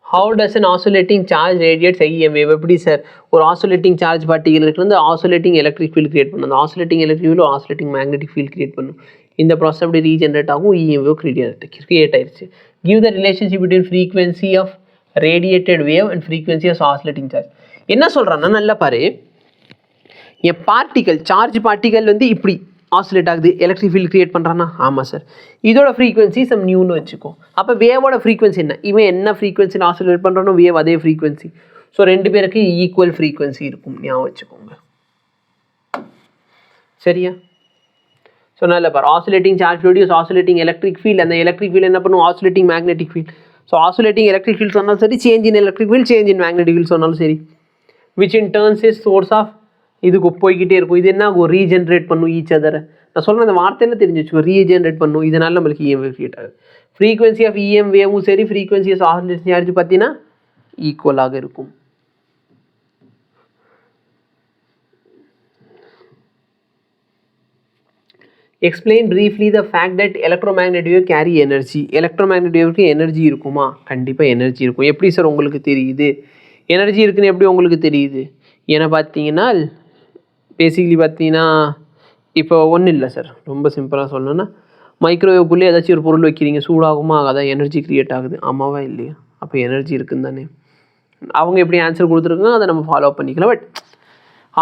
How does an oscillating charge radiates EM wave? எப்படி சார்? ஒரு ஆசிலேட்டிங் சார்ஜ் பார்ட்டிகல் இருக்கு, ஆசிலேட்டிங் எலக்ட்ரிக் ஃபீல்டு கிரியேட் பண்ணும். அந்த oscillating electric field oscillating magnetic field create பண்ணும். இந்த ப்ராசஸ் எப்படி ரீஜென்ரேட் ஆகும்? EM wave கிரியேட் ஆயிடுச்சு. Give the relationship between frequency of radiated wave and frequency of oscillating charge. என்ன சொல்கிறான்னா நல்லா பாரு, என் பார்ட்டிகல் சார்ஜ் பார்ட்டிகல் வந்து இப்படி ஆசிலேட் ஆகுது, எலக்ட்ரிக் ஃபீல்டு கிரியேட் பண்ணுறான்னா? ஆமாம் சார். இதோட ஃப்ரீக்வன்சி சம் நியூன்னு வச்சுக்கோ. அப்போ வேவோட ஃப்ரீக்வன்சி என்ன? இவன் என்ன ஃப்ரீக்வன்சின்னு ஆசிலேட் பண்ணுறானோ வேவ் அதே ஃப்ரீக்வன்சி. ஸோ ரெண்டு பேருக்கு ஈக்குவல் ஃப்ரீக்வன்சி இருக்கும், ஞாபகம் வச்சுக்கோங்க. சரியா? ஸோ நல்ல பார், oscillating charge produce oscillating electric field. அந்த எலக்ட்ரிக் ஃபீல்ட் என்ன பண்ணும்? Oscillating magnetic field. So oscillating electric field சொன்னாலும் சரி, change in electric field, change in magnetic field சொன்னாலும் சரி, which in turns is source of, இதுக்கு போய்கிட்டே இருக்கும். இது என்ன ஆகும்? ரீஜென்ரேட் பண்ணும் ஈச் அதர். நான் சொல்கிறேன் அந்த வார்த்தையில தெரிஞ்சு வச்சுக்கோ, ரீஜென்ரேட் பண்ணும். இதனால நம்மளுக்கு இஎம் வேவ் கிரியேட் ஆகுது. ஃப்ரீக்வன்சி ஆஃப் இஎம் வேவும் சரி, ஃப்ரீக்வன்சி ஆஃப் ஆசிலேட்டிங் சார்ஜ் பார்த்தீங்கன்னா ஈக்குவலாக இருக்கும். Explain briefly the fact that electromagnetic wave carry energy. Electromagnetic வேவ்க்கு எனர்ஜி இருக்குமா? கண்டிப்பாக எனர்ஜி இருக்கும். எப்படி சார் உங்களுக்கு தெரியுது எனர்ஜி இருக்குன்னு? எப்படி உங்களுக்கு தெரியுது? ஏன்னா பார்த்தீங்கன்னா பேசிக்கலி பார்த்தீங்கன்னா இப்போ ஒன்றும் இல்லை சார், ரொம்ப சிம்பிளாக சொல்லணும்னா மைக்ரோவேவ்க்குள்ளே ஏதாச்சும் ஒரு பொருள் வைக்கிறீங்க, சூடாகுமா? அதான் எனர்ஜி க்ரியேட் ஆகுது. ஆமாவா இல்லையா? அப்போ எனர்ஜி இருக்குன்னு தானே. அவங்க எப்படி ஆன்சர் கொடுத்துருக்காங்க அதை நம்ம ஃபாலோ பண்ணிக்கலாம். பட்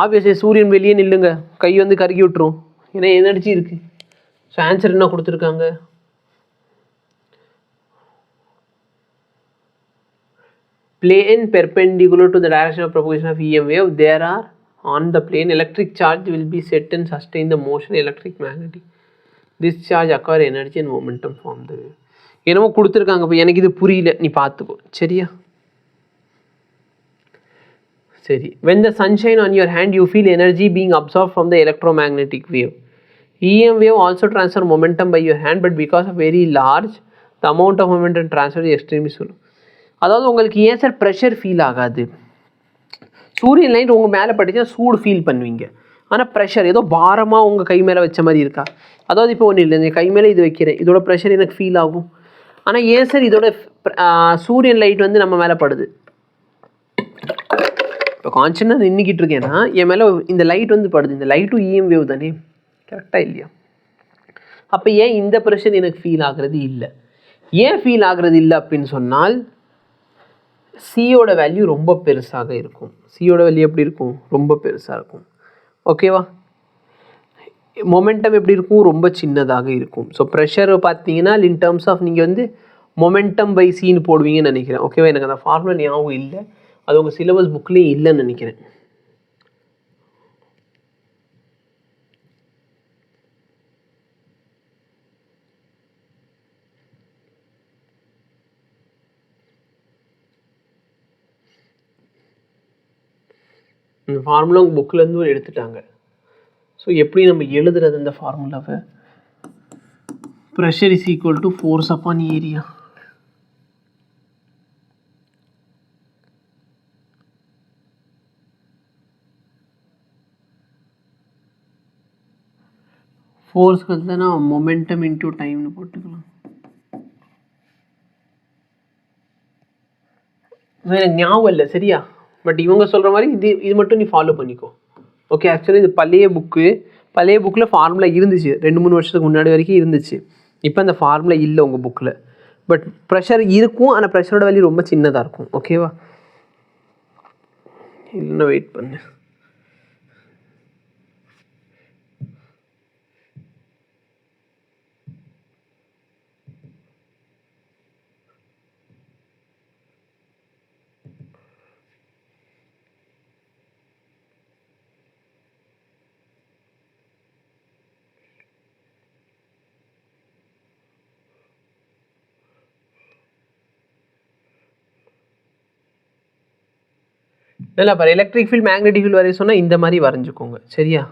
ஆப்வியஸ்லி சூரியன் வெளியே நில்லுங்க, கை வந்து கருகி விட்டுரும், ஏன்னா எனர்ஜி இருக்குது. ஸோ ஆன்சர் என்ன கொடுத்துருக்காங்க? plane perpendicular to the direction of propagation of EM wave, there are on the plane electric charge will be set and sustain the motion electric magnetic. This charge acquire energy and momentum form the wave. என்னமோ கொடுத்துருக்காங்க, இப்போ எனக்கு இது புரியல, நீ பார்த்துக்கோ. சரியா? சரி. when the sunshine on your hand you feel energy being absorbed from the electromagnetic wave. EM wave also transfer momentum by your hand, but because of very large, the amount of momentum transfer is extremely slow. அதாவது உங்களுக்கு ஏன் sir pressure feel ஆகாது? சூரியன் light உங்கள் மேலே பட்டுச்சுன்னா சூடு feel பண்ணுவீங்க, ஆனால் ப்ரெஷர் ஏதோ பாரமாக உங்கள் கை மேலே வச்ச மாதிரி இருக்கா? அதாவது இப்போ ஒன்றும் இல்லை, இந்த கை மேலே இது வைக்கிறேன், இதோட ப்ரெஷர் எனக்கு ஃபீல் ஆகும். ஆனால் ஏன் சார் இதோட சூரியன் லைட் வந்து நம்ம மேலே படுது? இப்போ கான்ஸ்டன்ட்டாக நின்றுக்கிட்டு இருக்கேன்னா என் மேலே இந்த லைட் வந்து படுது, இந்த லைட்டும் இஎம் வேவ் தானே, கரெக்டாக இல்லையா? அப்போ ஏன் இந்த ப்ரெஷர் எனக்கு ஃபீல் ஆகிறது இல்லை? ஏன் ஃபீல் ஆகிறது இல்லை அப்படின்னு சொன்னால் சியோட வேல்யூ ரொம்ப பெருசாக இருக்கும். சியோட வேல்யூ எப்படி இருக்கும்? ரொம்ப பெருசாக இருக்கும். ஓகேவா? மொமெண்டம் எப்படி இருக்கும்? ரொம்ப சின்னதாக இருக்கும். ஸோ ப்ரெஷர் பார்த்தீங்கன்னா இன் டேர்ம்ஸ் ஆஃப் நீங்கள் வந்து மொமெண்டம் பை சின்னு போடுவீங்கன்னு நினைக்கிறேன். ஓகேவா? எனக்கு அந்த ஃபார்முலா ஞாபகம் இல்லை, அது உங்கள் சிலபஸ் புக்லேயும் இல்லைன்னு நினைக்கிறேன். இந்த ஃபார்முலா உங்கள் புக்கிலேருந்து எடுத்துட்டாங்க. ஸோ எப்படி நம்ம எழுதுறது இந்த ஃபார்முலாவை? Pressure is equal to force upon area. ஃபோர்ஸ்க்கு வந்து நான் மொமெண்டம் இன்டூ டைம்னு போட்டுக்கலாம். எனக்கு ஞாபகம் இல்லை சரியா, பட் இவங்க சொல்கிற மாதிரி இது மட்டும் நீ ஃபாலோ பண்ணிக்கோ. ஓகே, ஆக்சுவலி இது பழைய புக்கில் ஃபார்முலா இருந்துச்சு, 2-3 வருஷத்துக்கு முன்னாடி வரைக்கும் இருந்துச்சு. இப்போ அந்த ஃபார்முலா இல்லை உங்கள் புக்கில், பட் ப்ரெஷர் இருக்கும், ஆனால் ப்ரெஷரோட வேல்யூ ரொம்ப சின்னதாக இருக்கும். ஓகேவா? இல்லைன்னா வெயிட் பண்ணு. இல்லை பாரு, எலக்ட்ரிக் ஃபீல்ட் மேக்னெட்டிக் ஃபீல்ட் வரைய சொன்னால் இந்த மாதிரி வரைஞ்சிக்கோங்க. சரியா?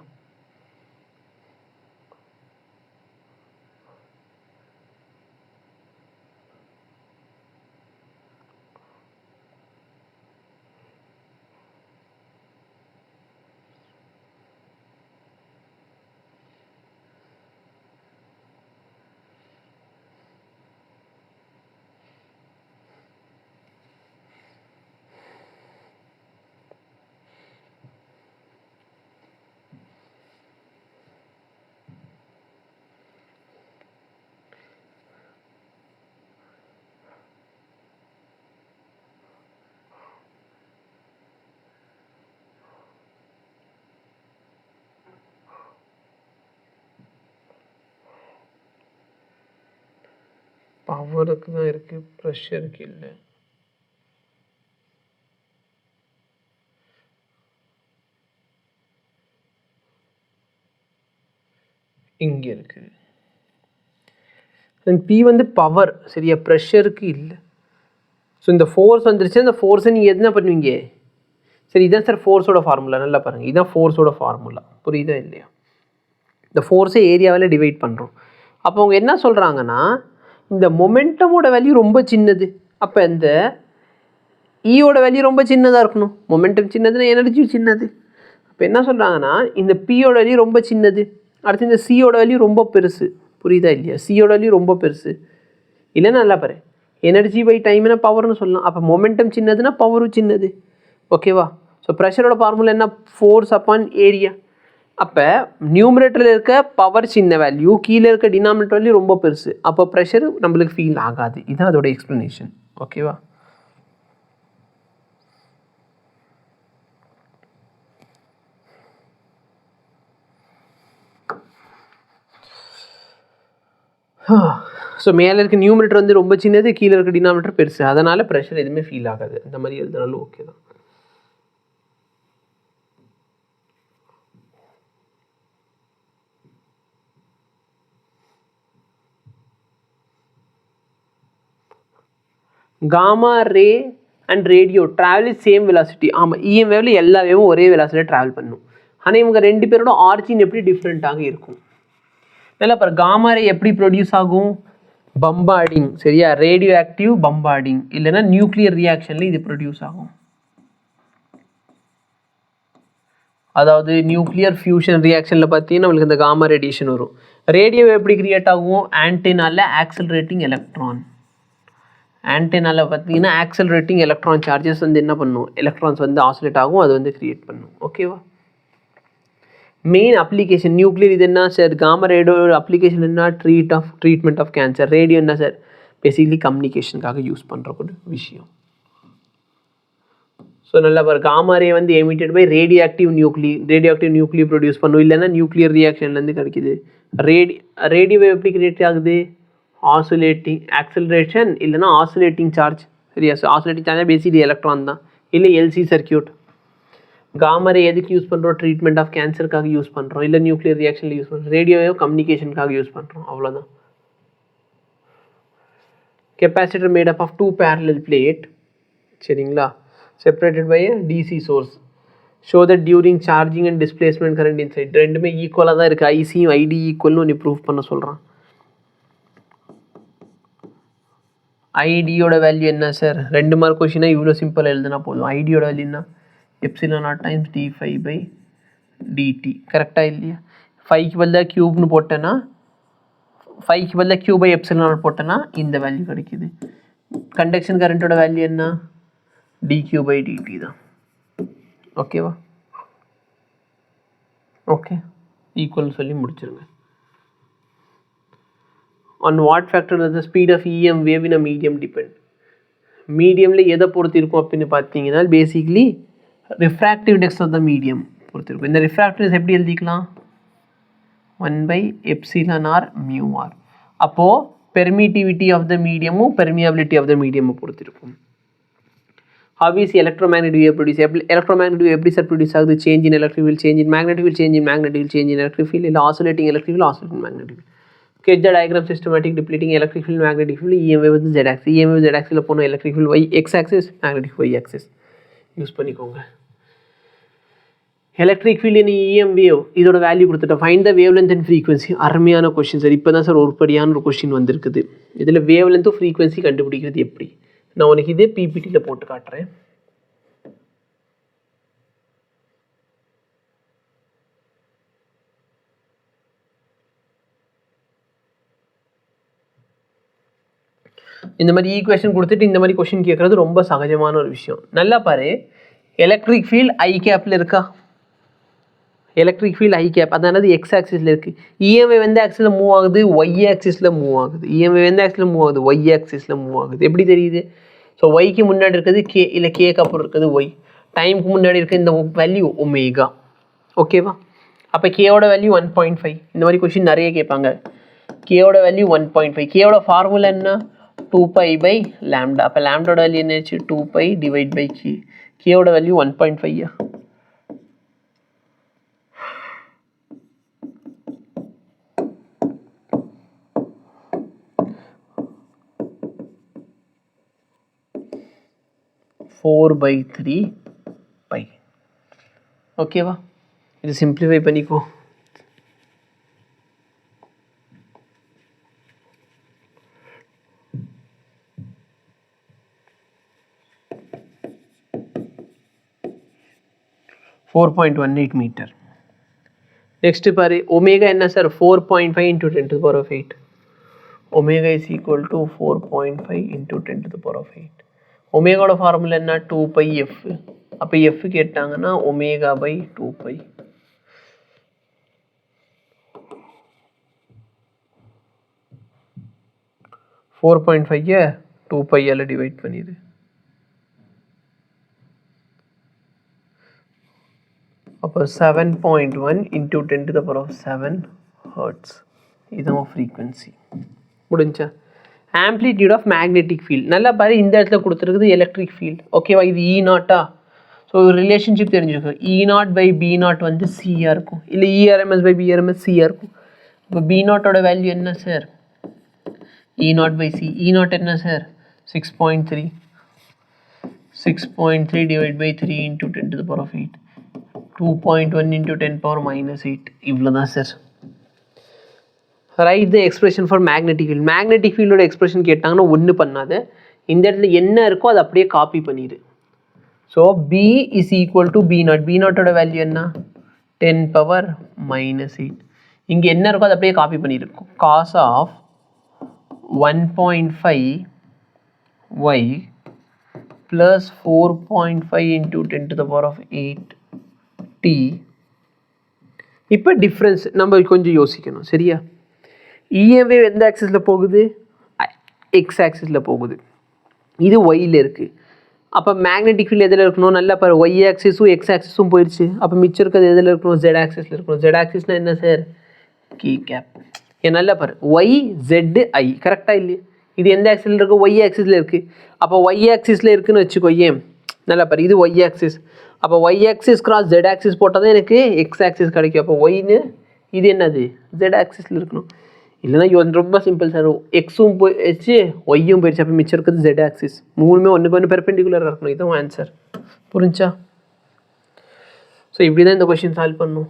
பவருக்கு தான் இருக்குது, ப்ரெஷருக்கு இல்லை. இங்கே இருக்குது. P வந்து பவர், சரியா, ப்ரெஷருக்கு இல்லை. ஸோ இந்த ஃபோர்ஸ் வந்துருச்சு. இந்த ஃபோர்ஸை நீங்கள் என்ன பண்ணுவீங்க? சரி, இதுதான் சார் ஃபோர்ஸோட ஃபார்முலா. நல்லா பாருங்கள், இதுதான் ஃபோர்ஸோட ஃபார்முலா. புரியுதா இல்லையா? இந்த ஃபோர்ஸை ஏரியாவில் டிவைட் பண்ணுறோம். அப்போ அவங்க என்ன சொல்கிறாங்கன்னா, இந்த மொமெண்டமோட வேல்யூ ரொம்ப சின்னது. அப்போ இந்த ஈயோட வேல்யூ ரொம்ப சின்னதாக இருக்கணும். மொமெண்டம் சின்னதுன்னா எனர்ஜி சின்னது. அப்போ என்ன சொல்கிறாங்கன்னா, இந்த பியோட வேல்யூ ரொம்ப சின்னது. அடுத்து இந்த சியோட வேல்யூ ரொம்ப பெருசு. புரியுதா இல்லையா? சியோட வேல்யூ ரொம்ப பெருசு. இல்லைன்னா நல்லா பாரு, எனர்ஜி பை டைம்னா பவர்னு சொல்லலாம். அப்போ மொமெண்டம் சின்னதுன்னா பவரும் சின்னது. ஓகேவா? ஸோ ப்ரெஷரோட ஃபார்முலா என்ன? Force upon area. அப்போ நியூமரேட்டரில் இருக்க பவர் சின்ன வேல்யூ, கீழே இருக்க டினாமினேட்டர் வேல்யூ ரொம்ப பெருசு. அப்போ ப்ரெஷர் நம்மளுக்கு ஃபீல் ஆகாது. இதுதான் அதோட எக்ஸ்ப்ளனேஷன். ஓகேவா? ஸோ மேலே இருக்க நியூமரேட்டர் வந்து ரொம்ப சின்னது, கீழே இருக்க டினாமினேட்டர் பெருசு. அதனால் ப்ரெஷர் எதுவுமே ஃபீல் ஆகாது. அந்த மாதிரி எழுதுனாலும் ஓகே தான். Gamma ray and radio travel is same velocity. ஆமாம், இஎம் வேவில் எல்லா வேவும் ஒரே வெலாசிட்டியில் ட்ராவல் பண்ணும். ஆனால் இவங்க ரெண்டு பேரோட ஆர்ஜின் எப்படி டிஃப்ரெண்ட்டாக இருக்கும்? நல்லா பாரு, காமா ரே எப்படி ப்ரொடியூஸ் ஆகும்? பம்பார்டிங், சரியா, ரேடியோ ஆக்டிவ் பம்பார்டிங், இல்லைன்னா நியூக்ளியர் ரியாக்ஷனில் இது ப்ரொடியூஸ் ஆகும். அதாவது நியூக்ளியர் ஃபியூஷன் ரியாக்ஷனில் பார்த்தீங்கன்னா நம்மளுக்கு இந்த காமா ரேடியேஷன் வரும். ரேடியோ எப்படி கிரியேட் ஆகும்? ஆன்டெனால ஆக்சலரேட்டிங் எலக்ட்ரான். ஆன்டெனால பார்த்தீங்கன்னா ஆக்சலரேட்டிங் எலக்ட்ரான் சார்ஜஸ் வந்து என்ன பண்ணும்? எலக்ட்ரான்ஸ் வந்து ஆசிலேட் ஆகும், அது வந்து கிரியேட் பண்ணும். ஓகேவா? மெயின் அப்ளிகேஷன் நியூக்ளியர் இது என்ன சார்? காமா ரேடியோட அப்ளிகேஷன் என்ன? Treatment of cancer. ரேடியோ என்ன சார்? பேசிக்கலி கம்யூனிகேஷனுக்காக யூஸ் பண்ணுற ஒரு விஷயம். ஸோ நல்லா பாரு, காமா ரே வந்து emitted by radioactive nuclei produce பண்ணும், இல்லைன்னா நியூக்ளியர் ரியாக்ஷன்லேருந்து கிடைக்குது. ரேடியோ எப்படி கிரியேட் ஆகுது? ஆசிலேட்டிங் ஆக்சலரேஷன், இல்லைன்னா ஆசிலேட்டிங் சார்ஜ். சரியா? So oscillating charge basically electron தான், இல்லை எல்சி சர்க்கியூட். காமா ரே எதுக்கு யூஸ் பண்ணுறோம்? ட்ரீட்மெண்ட் ஆஃப் கேன்சருக்காக யூஸ் பண்ணுறோம், இல்லை நியூக்ளியர் ரியாக்ஷனில் யூஸ் பண்ணுறோம். ரேடியோவையோ கம்யூனிகேஷனுக்காக யூஸ் பண்ணுறோம், அவ்வளோதான். Capacitor made up of 2 parallel plate, சரிங்களா, separated by DC source. Show that during charging and displacement current inside ரெண்டுமே ஈக்குவலாக தான் இருக்குது. ஐசியும் ஐடி ஈக்குவல்னு ஒன்று ப்ரூவ் பண்ண சொல்கிறான். ஐடியோட வேல்யூ என்ன சார்? 2 மார்க் கொஷினாக இவ்வளோ சிம்பிளாக எழுதுனா போதும். ஐடியோட வேல்யூ என்ன? Epsilon not times d5/dt. கரெக்டாக இல்லையா? 5க்கு பதிலாக க்யூப்னு போட்டேன்னா, 5க்கு பதிலாக க்யூபை எப்சிலான் நாட் போட்டேன்னா இந்த வேல்யூ கிடைக்குது. கண்டக்ஷன் கரண்ட்டோட வேல்யூ என்ன? dq/dt தான். ஓகேவா? ஓகே, ஈக்குவல் சொல்லி முடிச்சிருங்க. On what factor the speed of EM wave in a medium depend. மீடியமில் எதை பொறுத்து இருக்கும் அப்படின்னு பார்த்தீங்கன்னா basically refractive index of the medium பொறுத்து இருக்கும். இந்த ரிஃப்ராக்டிவ் எப்படி எழுதிக்கலாம்? 1/εr μr. அப்போது பெர்மிட்டிவிட்டி ஆஃப் த மீடியமும் பெர்மியபிலிட்டி ஆஃப் த மீடியமும் பொறுத்து இருக்கும். How is electromagnetic wave produced? Electromagnetic wave எப்படி சார் ப்ரொடியூஸ் ஆகுது? Change in electric field, change in magnetic field, change in magnetic field, change in electric field, இல்லை oscillating electric field, oscillating magnetic field. Sketch the diagram systematic depleting electric field, magnetic field, EM wave with Z axis. EM wave Z axis போனோம், electric field Y X axis, magnetic Y axis use பண்ணிக்கோங்க. Electric field in EM wave இதோட value கொடுத்துட்டோம். Find the wavelength and frequency. அருமையான question sir. இப்போ தான் sir ஒருபடியான ஒரு question வந்திருக்குது. இதில் வேவ் லென்த்தும் ஃப்ரீக்வன்சி கண்டுபிடிக்கிறது எப்படி? நான் உனக்கு இதே பிபிடியில் போட்டு காட்டுறேன். இந்த மாதிரி ஈக்குவேஷன் கொடுத்துட்டு இந்த மாதிரி கொஸ்டின் கேட்குறது ரொம்ப சகஜமான ஒரு விஷயம். நல்லா பாரு, எலக்ட்ரிக் ஃபீல்டு ஐ கேப்பில் இருக்கா? எலக்ட்ரிக் ஃபீல்டு ஐ கேப், அதானது எக்ஸ் ஆக்சிஸில் இருக்குது. இஎம்ஐ எந்த ஆக்சிஸில் மூவ் ஆகுது? ஒய் ஆக்சிஸில் மூவ் ஆகுது. இஎம்ஐ எந்த ஆக்சிஸில் மூவ் ஆகுது? ஒய் ஆக்சிஸில் மூவ் ஆகுது. எப்படி தெரியுது? ஸோ ஒய்க்கு முன்னாடி இருக்கிறது கே, இல்லை கேக்கு அப்புறம் இருக்கிறது ஒய். டைமுக்கு முன்னாடி இருக்க இந்த வேல்யூ ஒமேகா. ஓகேவா? அப்போ கேவோட வேல்யூ 1.5. இந்த மாதிரி கொஸ்டின் நிறைய கேட்பாங்க. கேவோட வேல்யூ 1.5. கேவோட ஃபார்முலா என்ன? 2π/λ. அப்போ லாம்டாவோட வேல்யூ என்னச்சு? 2π/k. கேவோட வேல்யூ 1.5. 4/3 பை. ஓகேவா? இது சிம்பிளிஃபை பண்ணிக்கோ. (4.18 மீட்டர்). நெக்ஸ்ட் பாரு, ஒமேகா என்ன sir? 4.5 × 10⁸. Omega is equal to 4.5 × 10⁸. ஒமேகாவோட ஃபார்முலா என்ன? 2πf. அப்போ எஃப் கேட்டாங்கன்னா ஒமேகா/2π. ஃபோர் 2π டிவைட் பண்ணிடு. அப்போ 7.1 × 10⁷ ஹர்ட்ஸ். இதுதான் ஃப்ரீக்வன்சி. முடிஞ்சா? Amplitude of magnetic field. நல்லா பாரு, இந்த இடத்துல கொடுத்துருக்குது எலக்ட்ரிக் ஃபீல்ட். ஓகேவா? இது E0. ஸோ ரிலேஷன்ஷிப் தெரிஞ்சுக்கணும். E0/B0 வந்து சியாக இருக்கும், இல்லை ERMS/BRMS சியாக இருக்கும். இப்போ B0ஓட வேல்யூ என்ன சார்? E0/C. E0 என்ன சார்? 6.3. 6.3 / 3 × 10⁸. 2.1 × 10⁻⁸. இவ்வளோதான் sir. Write the expression for magnetic field. Magnetic ஃபீல்டோட எக்ஸ்பிரஷன் கேட்டாங்கன்னா ஒன்று பண்ணாத, இந்த இடத்துல என்ன இருக்கோ அதை அப்படியே காப்பி பண்ணிடு. So B is equal to B0. B0ஓட வேல்யூ என்ன? 10⁻⁸. இங்கே என்ன இருக்கோ அதை அப்படியே காப்பி பண்ணியிருக்கோம். Cos of 1.5 y plus 4.5 × 10⁸ t. இப்போ டிஃப்ரென்ஸ் நம்ம கொஞ்சம் யோசிக்கணும், சரியா? EM வேவ் எந்த ஆக்சிஸில் போகுது? எக்ஸ் ஆக்சிஸில் போகுது. இது ஒயில் இருக்குது. அப்போ மேக்னெட்டிக் ஃபீல்டு எதில் இருக்கணும்? நல்லா பாரு, ஒய் ஆக்சிஸும் எக்ஸ் ஆக்சிஸும் போயிடுச்சு. அப்போ மிச்சம் இருக்கிறது எதில் இருக்கணும்? ஜெட் ஆக்சிஸில் இருக்கணும். ஜெட் ஆக்சிஸ்னால் என்ன சார்? K gap. ஏன் நல்லா பாரு, ஒய் ஜெட்டு ஐ கரெக்டாக இல்லையா? இது எந்த ஆக்சிஸில் இருக்குது? ஒய் ஆக்சிஸில் இருக்குது. அப்போ ஒய் ஆக்சிஸில் இருக்குதுன்னு வச்சுக்கோ. ஏன் நல்லா பாரு, இது ஒய் ஆக்சிஸ். அப்போ Y axis cross Z axis போட்டால் தான் எனக்கு எக்ஸ் ஆக்சிஸ் கிடைக்கும். அப்போ ஒய்னு இது என்னது? ஜெட் ஆக்சிஸில் இருக்கணும். இல்லைனா ரொம்ப சிம்பிள் சார், எக்ஸும் போயிடுச்சு ஒய்யும் போயிடுச்சு. அப்போ மிச்சம் இருக்கிறது ஜெட் ஆக்சிஸ். மூணுமே ஒன்றுக்கு ஒன்று பெர்பெண்டிகுலராக இருக்கணும். இதுதான் ஆன்சர். புரிஞ்சா? ஸோ இப்படி தான் இந்த கொஷின் சால்வ் பண்ணணும்.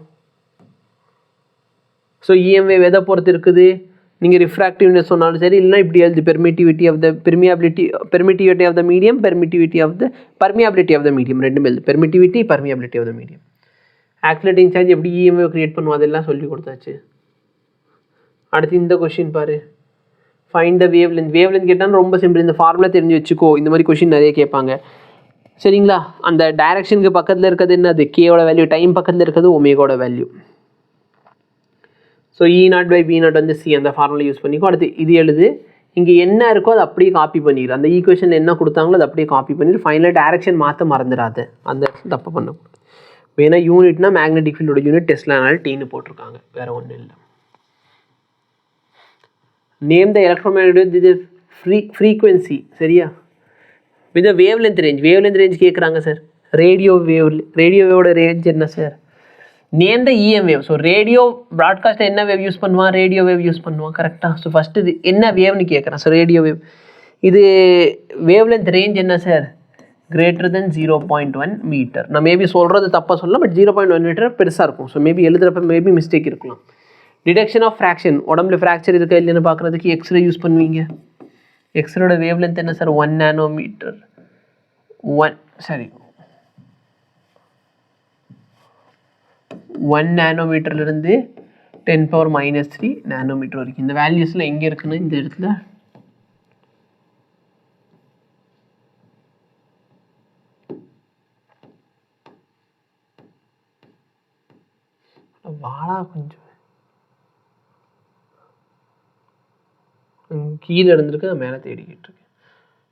ஸோ EM வேவ் எதை பொறுத்து இருக்குது? நீங்கள் ரிஃப்ராக்டிவ்னஸ் சொன்னாலும் சரி, இல்லைனா இப்படி எழுது, permittivity of the permittivity of the medium, permittivity of the permeability of the medium, ரெண்டுமே எழுது. Permittivity, permeability of the medium. Oscillating charge எப்படி EM வேவ் கிரியேட் பண்ணுவோம் அதெல்லாம் சொல்லி கொடுத்தாச்சு. அடுத்து இந்த கொஷின் பாரு, find the wavelength. Wavelength கேட்டாலும் ரொம்ப சிம்பிள், இந்த ஃபார்முலா தெரிஞ்சு வச்சுக்கோ. இந்த மாதிரி கொஷின் நிறைய கேட்பாங்க, சரிங்களா? அந்த டைரக்ஷனுக்கு பக்கத்தில் இருக்கிறது என்னது? கேவோட வேல்யூ. டைம் பக்கத்தில் இருக்கிறது ஒமேகாவோட வேல்யூ. ஸோ E0/B0 வந்து சி, அந்த ஃபார்முலா யூஸ் பண்ணிக்கோ. அடுத்து இது எழுது, இங்கே என்ன இருக்கோ அதை அப்படியே காப்பி பண்ணிடு. அந்த ஈக்குவேஷனில் என்ன கொடுத்தாங்களோ அதை அப்படியே காப்பி பண்ணிடு. ஃபைனலாக டைரக்ஷன் மாற்ற மறந்துடாது, அந்த இடத்துல தப்பு பண்ணக்கூடாது. வேணா யூனிட்னா மேக்னெட்டிக் ஃபீல்டோட யூனிட் டெஸ்லானால டீன்னு போட்டிருக்காங்க, வேறு ஒன்றும் இல்லை. நேம் த எலக்ட்ரோமேக்னெட்டிக் ஃப்ரீக்வன்சி, சரியா? With wavelength range. Wavelength range கேட்குறாங்க சார். ரேடியோ வேவோட ரேஞ்ச் என்ன sir? Name the EM wave. So radio ப்ராட்காஸ்ட்டில் என்ன வேவ் யூஸ் பண்ணுவான்? ரேடியோ வேவ் யூஸ் பண்ணுவான், கரெக்டாக? ஸோ ஃபஸ்ட்டு இது என்ன வேவ்னு கேட்குறேன். So radio wave. இது வேவ் லென்த் ரேஞ்ச் என்ன சார்? greater than 0.1 metre. நான் மேபி சொல்கிறது தப்பாக சொல்லலாம், பட் 0.1 மீட்டர் பெருசாக இருக்கும். ஸோ மேபி எழுதுகிறப்ப மேபி மிஸ்டேக் இருக்கலாம். Detection of fraction. உடம்புல ஃப்ராக்சர் இருக்கா இல்லைன்னு பார்க்குறதுக்கு எக்ஸ்ரே யூஸ் பண்ணுவீங்க. எக்ஸ்ரேயோட வேவ் லென்த் என்ன சார்? 1 நானோமீட்டர். 1 நானோமீட்டர்லேருந்து 10⁻³ நானோமீட்டர் வரைக்கும். இந்த வேல்யூஸில் எங்கே இருக்குன்னு இந்த இடத்துல வாழா கொஞ்சம் கீழே இருந்திருக்கு, நான் மேலே தேடிக்கிட்டு இருக்கேன்.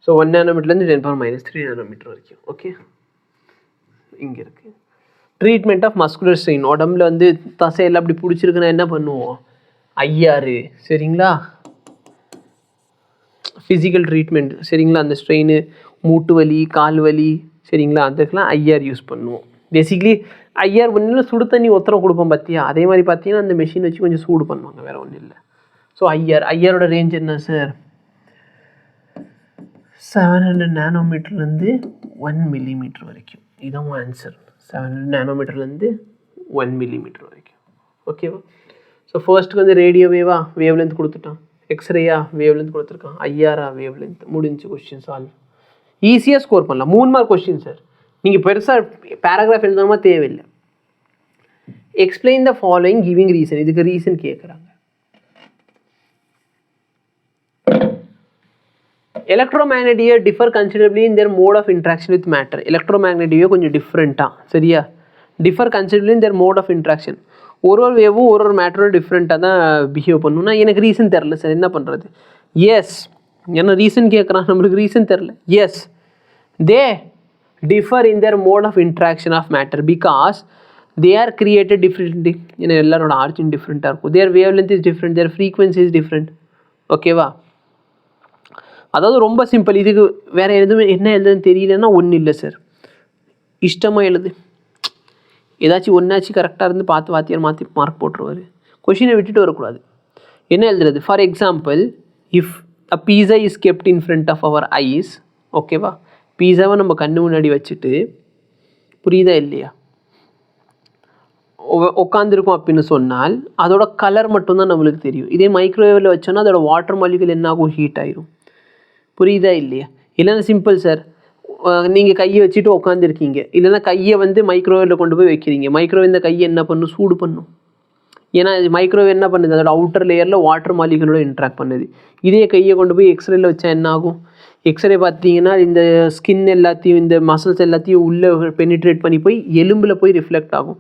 ஸோ 1 நானோமீட்டர்லேருந்து 10⁻³ நானோமீட்டர் வரைக்கும். ஓகே, இங்கே இருக்குது. Treatment of muscular strain. உடம்புல வந்து தசையெல்லாம் அப்படி பிடிச்சிருக்குன்னா என்ன பண்ணுவோம்? IR, சரிங்களா? ஃபிசிக்கல் ட்ரீட்மெண்ட், சரிங்களா? அந்த ஸ்ட்ரெயின், மூட்டு வலி, கால் வலி, சரிங்களா? அதுக்கெலாம் IR யூஸ் பண்ணுவோம். பேசிக்லி IR ஒன்றும் சுடு தண்ணி ஒத்தரம் கொடுப்போம் பார்த்தியா, அதே மாதிரி பார்த்தீங்கன்னா அந்த மெஷின் வச்சு கொஞ்சம் சூடு பண்ணுவாங்க, வேறு ஒன்றும் இல்லை. ஸோ ஐஆரோட ரேஞ்ச் என்ன சார்? 700 நானோமீட்டர்லேருந்து 1 மில்லிமீட்டர் வரைக்கும். இதுதான் ஆன்சர். 700 நானோமீட்டர்லேருந்து 1 மில்லிமீட்டர் வரைக்கும். ஓகேவா? ஸோ ஃபர்ஸ்ட்டுக்கு வந்து ரேடியோ வேவா, வேவ் லென்த் கொடுத்துட்டான். எக்ஸ்ரேயா, வேவ் லென்த் கொடுத்துருக்கான். ஐஆரா, வேவ் லென்த். முடிஞ்சு கொஸ்டின் சால்வ். ஈஸியாக ஸ்கோர் பண்ணலாம். 3 மார்க் கொஸ்டின் சார். நீங்கள் பெருசாக பேராகிராஃப் எழுதாமல் தேவையில்லை. Explain the following giving reason. இதுக்கு ரீசன் கேட்குறாங்க. Electromagnet wave differ considerably in their mode of interaction with matter. Electromagnet wave கொஞ்சம் டிஃப்ரெண்ட்டாக, சரியா? Differ considerably in their mode of interaction. ஒரு வேவும் ஒரு மேட்டரும் டிஃப்ரெண்ட்டாக தான் பிஹேவ் பண்ணணும்னா எனக்கு ரீசன் தெரில சார், என்ன பண்ணுறது? எஸ், என்ன ரீசன் கேட்குறான், நம்மளுக்கு ரீசன் தெரில. Yes, they differ in their mode of interaction of matter because they are created differently. ஏன்னா எல்லாரோட ஆர்ஜின் டிஃப்ரெண்ட்டாக இருக்கும். Their wave length is different, their frequency is different. ஓகேவா? அதாவது ரொம்ப சிம்பிள். இதுக்கு வேறு எதுவும் என்ன எழுதுன்னு தெரியலன்னா ஒன்றும் இல்லை சார், இஷ்டமாக எழுது. ஏதாச்சும் ஒன்றாச்சும் கரெக்டாக இருந்து பார்த்து வாத்தியார் மாற்றி மார்க் போட்டுருவார். கொஷினை விட்டுட்டு வரக்கூடாது. என்ன எழுதுறது? For example, if a pizza is kept in front of our eyes. ஓகேவா? பீஸாவை நம்ம கண்ணு முன்னாடி வச்சுட்டு, புரியுதா இல்லையா, உட்காந்துருக்கும் அப்படின்னு சொன்னால் அதோட கலர் மட்டும்தான் நம்மளுக்கு தெரியும். இதே மைக்ரோவேவில் வச்சோன்னா அதோட வாட்டர் மாலிகுல் என்ன ஆகும்? ஹீட் ஆயிரும். புரியுதா இல்லையா? இல்லைன்னா சிம்பிள் சார், நீங்கள் கையை வச்சுட்டு உட்காந்துருக்கீங்க, இல்லைன்னா கையை வந்து மைக்ரோவேவில் கொண்டு போய் வைக்கிறீங்க. மைக்ரோவேவ் இந்த கையை என்ன பண்ணும்? சூடு பண்ணும். ஏன்னா மைக்ரோவேவ் என்ன பண்ணுது? அதோட அவுட்டர் லேயரில் வாட்டர் மாலிகுலோட இன்ட்ராக்ட் பண்ணுது. இதே கையை கொண்டு போய் எக்ஸ்ரேல வச்சா என்ன ஆகும்? எக்ஸ்ரே பார்த்தீங்கன்னா இந்த ஸ்கின் எல்லாத்தையும், இந்த மசில்ஸ் எல்லாத்தையும் உள்ளே பெனிட்ரேட் பண்ணி போய் எலும்பில் போய் ரிஃப்ளெக்ட் ஆகும்.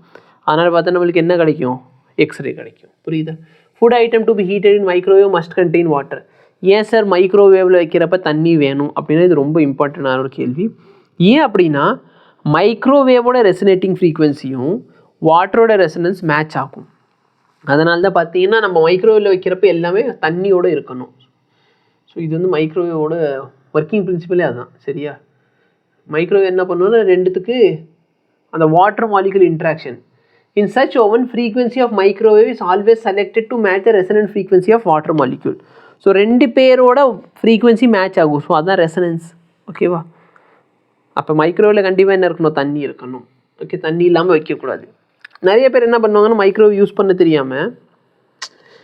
அதனால் பார்த்தா நம்மளுக்கு என்ன கிடைக்கும்? எக்ஸ்ரே கிடைக்கும். புரியுதா? Food item to be heated in microwave must contain water. ஏன் சார் மைக்ரோவேவில் வைக்கிறப்ப தண்ணி வேணும் அப்படின்னா இது ரொம்ப இம்பார்ட்டண்டான ஒரு கேள்வி. ஏன் அப்படின்னா மைக்ரோவேவோட ரெசனேட்டிங் ஃப்ரீக்வன்சியும் வாட்டரோட ரெசனன்ஸ் மேட்ச் ஆகும். அதனால தான் பார்த்தீங்கன்னா நம்ம மைக்ரோவேவில் வைக்கிறப்ப எல்லாமே தண்ணியோடு இருக்கணும். ஸோ இது வந்து மைக்ரோவேவோட ஒர்க்கிங் பிரின்சிபலே அதுதான், சரியா? மைக்ரோவேவ் என்ன பண்ணுவோன்னா ரெண்டுத்துக்கு அந்த water molecule interaction. In such oven, frequency of microwave is always selected to match the resonant frequency of water molecule. So ரெண்டு பேரோட ஃப்ரீக்வன்சி மேட்ச் ஆகும். ஸோ அதுதான் ரெசனன்ஸ். ஓகேவா? அப்போ மைக்ரோவேவில் கண்டிப்பாக என்ன இருக்கணும்? தண்ணி இருக்கணும். ஓகே, தண்ணி இல்லாமல் வைக்கக்கூடாது. நிறைய பேர் என்ன பண்ணுவாங்கன்னா மைக்ரோவேவ் யூஸ் பண்ண தெரியாமல்,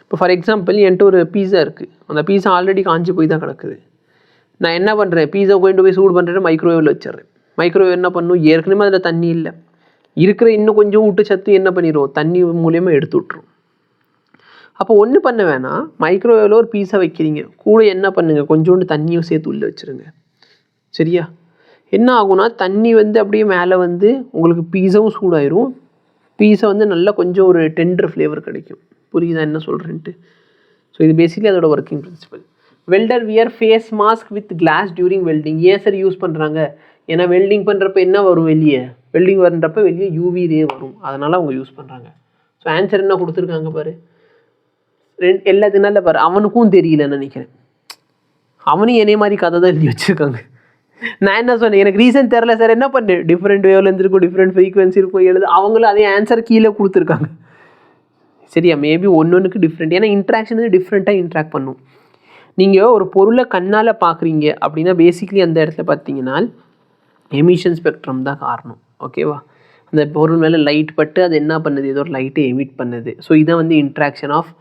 இப்போ ஃபார் எக்ஸாம்பிள் என்கிட்ட ஒரு பீஸா இருக்குது. அந்த பீஸா ஆல்ரெடி காஞ்சி போய் தான் கிடக்குது. நான் என்ன பண்ணுறேன்? பீஸா கொண்டு போய் சூடு பண்ணுறேன், மைக்ரோவேவில் வச்சிடுறேன். மைக்ரோவேவ் என்ன பண்ணும்? ஏற்கனவே அதில் தண்ணி இல்லை, இருக்கிற இன்னும் கொஞ்சம் ஊட்டச்சத்து என்ன பண்ணிடும்? தண்ணி மூலியமாக எடுத்து விட்ரும். அப்போ ஒன்று பண்ண வேணாம், மைக்ரோவேவில் ஒரு பீஸா வைக்கிறீங்க, கூட என்ன பண்ணுங்கள்? கொஞ்சோண்டு தண்ணியும் சேர்த்து உள்ளே வச்சுருங்க. சரியா? என்ன ஆகும்னா தண்ணி வந்து அப்படியே மேலே வந்து உங்களுக்கு பீஸாவும் சூடாயிரும். பீஸா வந்து நல்லா கொஞ்சம் ஒரு டெண்டர் ஃப்ளேவர் கிடைக்கும். புரியுதா என்ன சொல்கிறேன்ட்டு? ஸோ இது பேசிக்கலி அதோட working principle. Welder wear face mask with glass during welding. ஏன் சார் யூஸ் பண்ணுறாங்க? ஏன்னா வெல்டிங் பண்ணுறப்ப என்ன வரும்? வெளியே வெல்டிங் வரன்றப்ப வெளியே யூவி ரே வரும். அதனால் அவங்க யூஸ் பண்ணுறாங்க. ஸோ ஆன்சர் என்ன கொடுத்துருக்காங்க பாரு, எல்லாத்தினால பாரு. அவனுக்கும் தெரியலன்னு நினைக்கிறேன். அவனும் என்னைய மாதிரி கதை தான் எழுதி வச்சுருக்காங்க. நான் என்ன சொன்னேன்? எனக்கு ரீசன் தெரில சார். என்ன பண்ணேன்? டிஃப்ரெண்ட் வேவ்லேருந்து இருக்கும், டிஃப்ரெண்ட் ஃப்ரீக்வன்சி இருக்கும் எழுது. அவங்களும் அதே ஆன்சர் கீழே கொடுத்துருக்காங்க. சரியா? மேபி ஒன்றுக்கு டிஃப்ரெண்ட். ஏன்னா இன்ட்ராக்ஷன் வந்து டிஃப்ரெண்ட்டாக இன்ட்ராக்ட் பண்ணும். நீங்கள் ஒரு பொருளை கண்ணால் பார்க்குறீங்க அப்படின்னா பேசிக்கலி அந்த இடத்துல பார்த்தீங்கன்னா எமிஷன் ஸ்பெக்ட்ரம் தான் காரணம். ஓகேவா? அந்த பொருள் மேலே லைட் பட்டு அது என்ன பண்ணுது? ஏதோ ஒரு லைட்டை எமிட் பண்ணுது. ஸோ இதான் வந்து இன்ட்ராக்ஷன் ஆஃப்